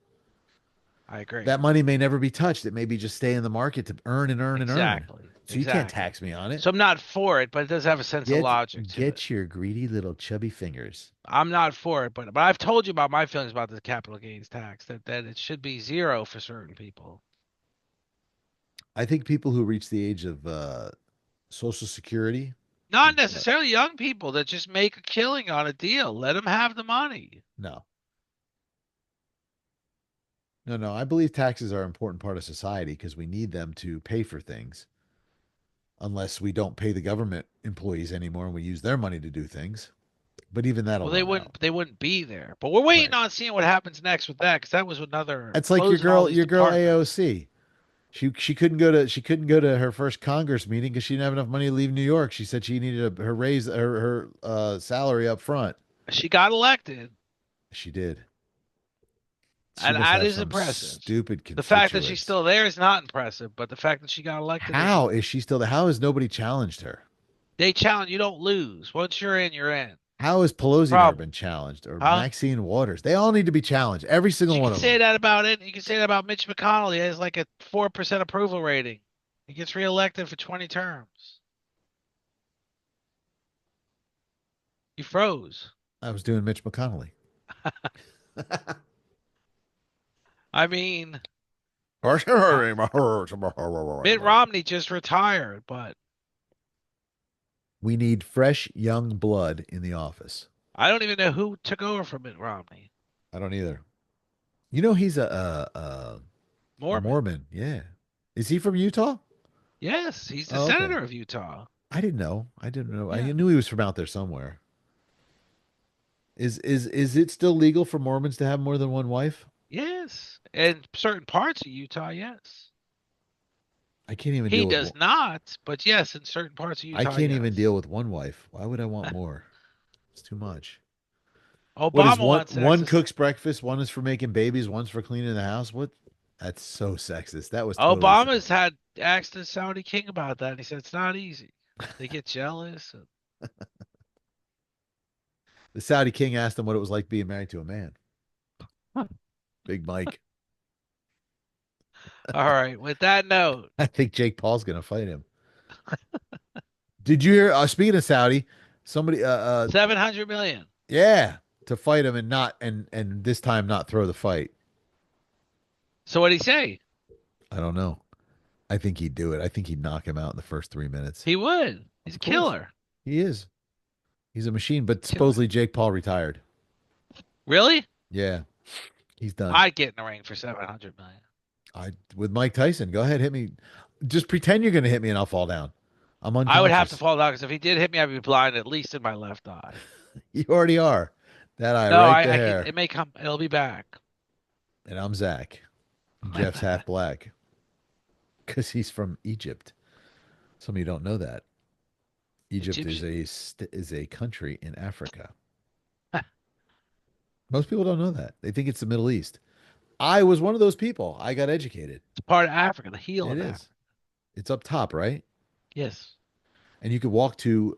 Speaker 2: I agree.
Speaker 1: That money may never be touched. It may be just stay in the market to earn and earn and earn.
Speaker 2: Exactly.
Speaker 1: So you can't
Speaker 2: Exactly.
Speaker 1: tax me on it.
Speaker 2: So I'm not for it, but it does have a sense of
Speaker 1: Get
Speaker 2: logic to it.
Speaker 1: get your greedy little chubby fingers.
Speaker 2: I'm not for it, but I've told you about my feelings about the capital gains tax, that it should be zero for certain people.
Speaker 1: I think people who reach the age of Social Security,
Speaker 2: Not
Speaker 1: uh,
Speaker 2: necessarily young people that just make a killing on a deal. Let them have the money.
Speaker 1: no, no. I believe taxes are an important part of society because we need them to pay for things. Unless we don't pay the government employees anymore and we use their money to do things. But even that'll
Speaker 2: Well,
Speaker 1: run out.
Speaker 2: they wouldn't be there. But we're waiting
Speaker 1: Right.
Speaker 2: on seeing what happens next with that because that was another
Speaker 1: It's like
Speaker 2: closing all these
Speaker 1: your girl
Speaker 2: departments.
Speaker 1: AOC. She couldn't go to her first Congress meeting because she didn't have enough money to leave New York. She said she needed her raise her salary up front.
Speaker 2: She got elected,
Speaker 1: She did. She
Speaker 2: and
Speaker 1: must
Speaker 2: that
Speaker 1: have
Speaker 2: is
Speaker 1: some
Speaker 2: impressive.
Speaker 1: stupid
Speaker 2: The fact that she's
Speaker 1: constituents.
Speaker 2: still there is not impressive, but the fact that she got elected is
Speaker 1: How is she still there? How has nobody challenged her?
Speaker 2: they challenge you don't lose. Once you're in, you're in.
Speaker 1: How has
Speaker 2: It's a
Speaker 1: Pelosi never
Speaker 2: problem.
Speaker 1: been challenged or
Speaker 2: Huh?
Speaker 1: Maxine Waters? They all need to be challenged. Every single
Speaker 2: You
Speaker 1: one
Speaker 2: can
Speaker 1: of
Speaker 2: say
Speaker 1: them.
Speaker 2: that about it. You can say that about Mitch McConnell. He has like a 4% approval rating. He gets reelected for 20 terms. He froze.
Speaker 1: I was doing Mitch McConnell.
Speaker 2: I mean, uh, Mitt Romney just retired, but
Speaker 1: We need fresh young blood in the office.
Speaker 2: I don't even know who took over from Mitt Romney.
Speaker 1: I don't either. You know he's a
Speaker 2: Mormon.
Speaker 1: Mormon. Yeah. Is he from Utah?
Speaker 2: Yes, he's the
Speaker 1: Oh, okay.
Speaker 2: senator of Utah.
Speaker 1: I didn't know. I didn't know. I
Speaker 2: Yeah.
Speaker 1: knew he was from out there somewhere. Is it still legal for Mormons to have more than one wife?
Speaker 2: Yes. In certain parts of Utah, yes.
Speaker 1: I can't even
Speaker 2: He
Speaker 1: deal with
Speaker 2: does
Speaker 1: one.
Speaker 2: not, but yes, in certain parts of
Speaker 1: I
Speaker 2: Utah,
Speaker 1: can't even
Speaker 2: yes.
Speaker 1: deal with one wife. Why would I want more? It's too much. What is
Speaker 2: Obama
Speaker 1: one
Speaker 2: wants
Speaker 1: one
Speaker 2: access.
Speaker 1: cooks breakfast, one is for making babies, one's for cleaning the house? What? That's so sexist. That was totally
Speaker 2: Obama's
Speaker 1: sexist.
Speaker 2: had asked the Saudi king about that, and he said it's not easy. They get jealous.
Speaker 1: The Saudi king asked him what it was like being married to a man. Big Mike.
Speaker 2: All right. With that note,
Speaker 1: I think Jake Paul's gonna fight him. Did you hear? Speaking of Saudi, somebody,
Speaker 2: 700 million.
Speaker 1: yeah, to fight him and not and this time not throw the fight.
Speaker 2: So what'd he say?
Speaker 1: I don't know. I think he'd do it. I think he'd knock him out in the first 3 minutes.
Speaker 2: He would. He's
Speaker 1: Of
Speaker 2: a
Speaker 1: course,
Speaker 2: killer.
Speaker 1: he is. He's a machine. But
Speaker 2: Killer.
Speaker 1: supposedly Jake Paul retired.
Speaker 2: Really?
Speaker 1: Yeah, he's done.
Speaker 2: I'd get in the ring for 700 million.
Speaker 1: I with Mike Tyson. Go ahead, hit me. Just pretend you're gonna hit me and I'll fall down. I'm
Speaker 2: I would have to
Speaker 1: unconscious.
Speaker 2: fall down because if he did hit me, I'd be blind at least in my left eye.
Speaker 1: You already are. That eye
Speaker 2: No,
Speaker 1: right
Speaker 2: I can.
Speaker 1: there.
Speaker 2: It may come. It'll be back.
Speaker 1: And I'm Zach. Jeff's half black because he's from Egypt. Some of you don't know that. Egypt is
Speaker 2: Egyptian.
Speaker 1: a country in Africa. Most people don't know that. They think it's the Middle East. I was one of those people. I got educated.
Speaker 2: It's part of Africa, the heel
Speaker 1: It
Speaker 2: of Africa.
Speaker 1: is. It's up top, right?
Speaker 2: Yes.
Speaker 1: And you could walk to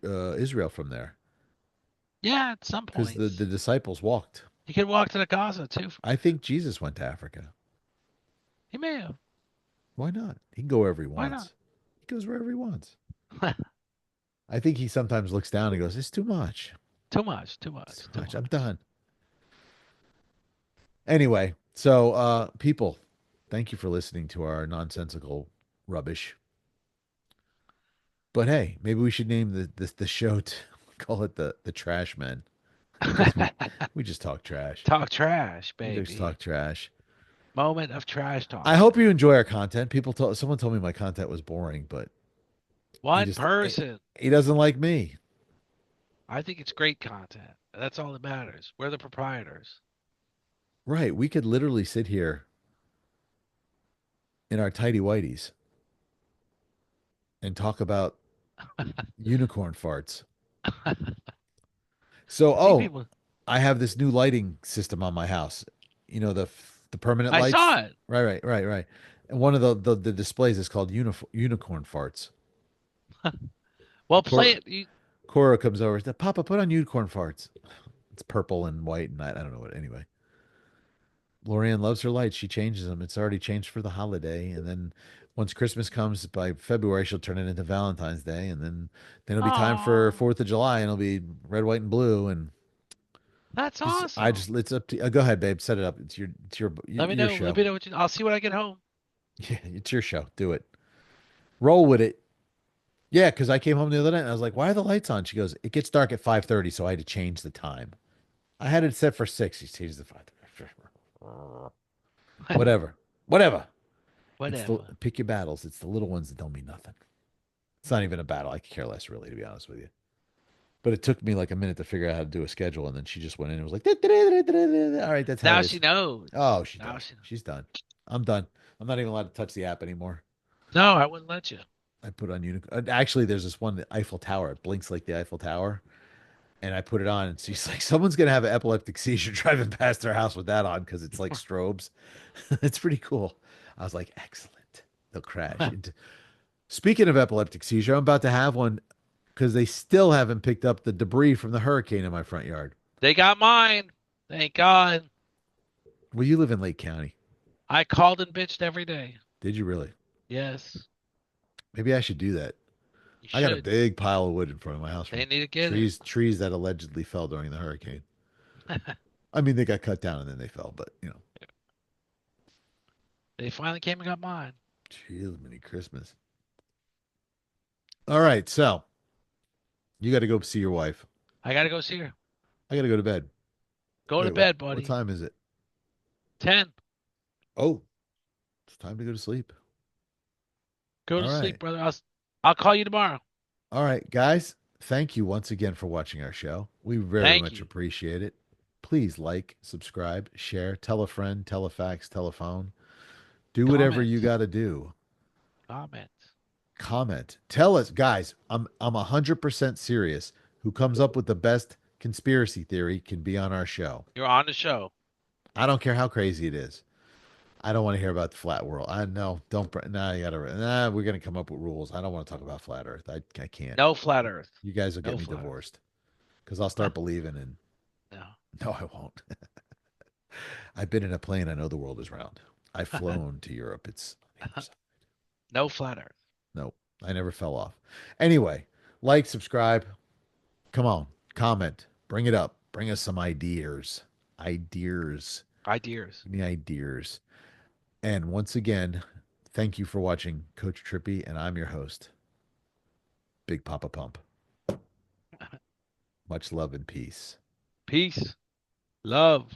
Speaker 1: Israel from there
Speaker 2: Yeah, at some
Speaker 1: because the
Speaker 2: points.
Speaker 1: disciples walked.
Speaker 2: You could walk to the Gaza too from
Speaker 1: I
Speaker 2: there.
Speaker 1: think Jesus went to Africa.
Speaker 2: He may have.
Speaker 1: Why not? He can go wherever he
Speaker 2: Why not?
Speaker 1: wants. He goes wherever he wants. I think he sometimes looks down and goes, "It's too much.
Speaker 2: Too much. Too
Speaker 1: It's
Speaker 2: much.
Speaker 1: too
Speaker 2: Too
Speaker 1: much. I'm
Speaker 2: much.
Speaker 1: done." Anyway, so people, thank you for listening to our nonsensical rubbish. But hey, maybe we should name the show to call it the Trash Men because we just talk trash.
Speaker 2: Talk trash,
Speaker 1: We just talk
Speaker 2: baby.
Speaker 1: trash.
Speaker 2: Moment of trash
Speaker 1: I
Speaker 2: talk.
Speaker 1: hope you enjoy our content. Someone told me my content was boring, but he
Speaker 2: One
Speaker 1: just
Speaker 2: person.
Speaker 1: he doesn't like me.
Speaker 2: I think it's great content. That's all that matters. We're the proprietors.
Speaker 1: Right? We could literally sit here in our tidy whities and talk about unicorn farts. So,
Speaker 2: See people.
Speaker 1: I have this new lighting system on my house. The permanent
Speaker 2: I
Speaker 1: lights.
Speaker 2: saw it.
Speaker 1: Right. And one of the displays is called unicorn farts.
Speaker 2: Well, play
Speaker 1: According,
Speaker 2: it.
Speaker 1: Cora comes over. Says, Papa, put on unicorn farts. It's purple and white, and I don't know what. Anyway, Lorianne loves her lights. She changes them. It's already changed for the holiday, and then once Christmas comes by February, she'll turn it into Valentine's Day, and then it'll be time for
Speaker 2: Oh,
Speaker 1: Fourth of July, and it'll be red, white, and blue. And
Speaker 2: that's
Speaker 1: just, I
Speaker 2: awesome.
Speaker 1: just, it's up to. Go ahead, babe. Set it up.
Speaker 2: Let me
Speaker 1: your
Speaker 2: know. Let
Speaker 1: show.
Speaker 2: me know what you. I'll see when I get home.
Speaker 1: Yeah, it's your show. Do it. Roll with it. Yeah, because I came home the other night and I was like, "Why are the lights on?" She goes, "It gets dark at 5:30, so I had to change the time. I had it set for 6. She changed the 5:30. Whatever, whatever. It's the
Speaker 2: Whatever.
Speaker 1: pick your battles. It's the little ones that don't mean nothing. It's not even a battle. I could care less, really, to be honest with you. But it took me like a minute to figure out how to do a schedule, and then she just went in and was like, "All right, that's how it
Speaker 2: Now she
Speaker 1: is."
Speaker 2: knows.
Speaker 1: Oh, she
Speaker 2: Now
Speaker 1: does.
Speaker 2: she knows.
Speaker 1: She's done. I'm done. I'm not even allowed to touch the app anymore.
Speaker 2: No, I wouldn't let you.
Speaker 1: I put on Actually, there's this one, the Eiffel Tower. It blinks like the Eiffel Tower, and I put it on, and she's like, "Someone's gonna have an epileptic seizure driving past their house with that on because it's like strobes." It's pretty cool. I was like, "Excellent." They'll crash. Speaking of epileptic seizure, I'm about to have one because they still haven't picked up the debris from the hurricane in my front yard.
Speaker 2: They got mine. Thank God.
Speaker 1: Well, you live in Lake County.
Speaker 2: I called and bitched every day.
Speaker 1: Did you really?
Speaker 2: Yes,
Speaker 1: Maybe I should do that.
Speaker 2: you
Speaker 1: I got a
Speaker 2: should.
Speaker 1: big pile of wood in front of my house
Speaker 2: They
Speaker 1: from
Speaker 2: need to get it.
Speaker 1: trees that allegedly fell during the hurricane. I mean, they got cut down and then they fell, but
Speaker 2: They finally came and got mine.
Speaker 1: jeez, mini Christmas. All right, so you got to go see your wife.
Speaker 2: I gotta go see her.
Speaker 1: I got to go to bed.
Speaker 2: Go to
Speaker 1: Wait,
Speaker 2: bed,
Speaker 1: what
Speaker 2: buddy.
Speaker 1: time is it?
Speaker 2: 10.
Speaker 1: Oh, it's time to go to sleep.
Speaker 2: Go
Speaker 1: All
Speaker 2: to
Speaker 1: right.
Speaker 2: sleep, brother. I'll call you tomorrow.
Speaker 1: All right, guys. Thank you once again for watching our show. We very
Speaker 2: Thank
Speaker 1: much
Speaker 2: you.
Speaker 1: appreciate it. Please like, subscribe, share, tell a friend, tell a fax, telephone. Do whatever
Speaker 2: Comment.
Speaker 1: you got to do.
Speaker 2: Comment.
Speaker 1: Comment. Tell us, guys. I'm 100% serious. Who comes up with the best conspiracy theory can be on our show.
Speaker 2: You're on the show.
Speaker 1: I don't care how crazy it is. I don't want to hear about the flat world. I know. Don't. Nah, you gotta. Nah, we're gonna come up with rules. I don't want to talk about flat Earth. I can't.
Speaker 2: No flat Earth.
Speaker 1: You guys will get
Speaker 2: No
Speaker 1: me
Speaker 2: flat Earth.
Speaker 1: divorced because I'll start believing and
Speaker 2: No.
Speaker 1: no, I won't. I've been in a plane. I know the world is round. I've flown to Europe. It's on the other side.
Speaker 2: No flat Earth.
Speaker 1: Nope. I never fell off. Anyway, like, subscribe. Come on, comment. Bring it up. Bring us some ideas. Ideas.
Speaker 2: Ideas.
Speaker 1: Give me ideas. And once again, thank you for watching Coach Trippy, and I'm your host, Big Papa Pump. Much love and peace.
Speaker 2: Peace. Love.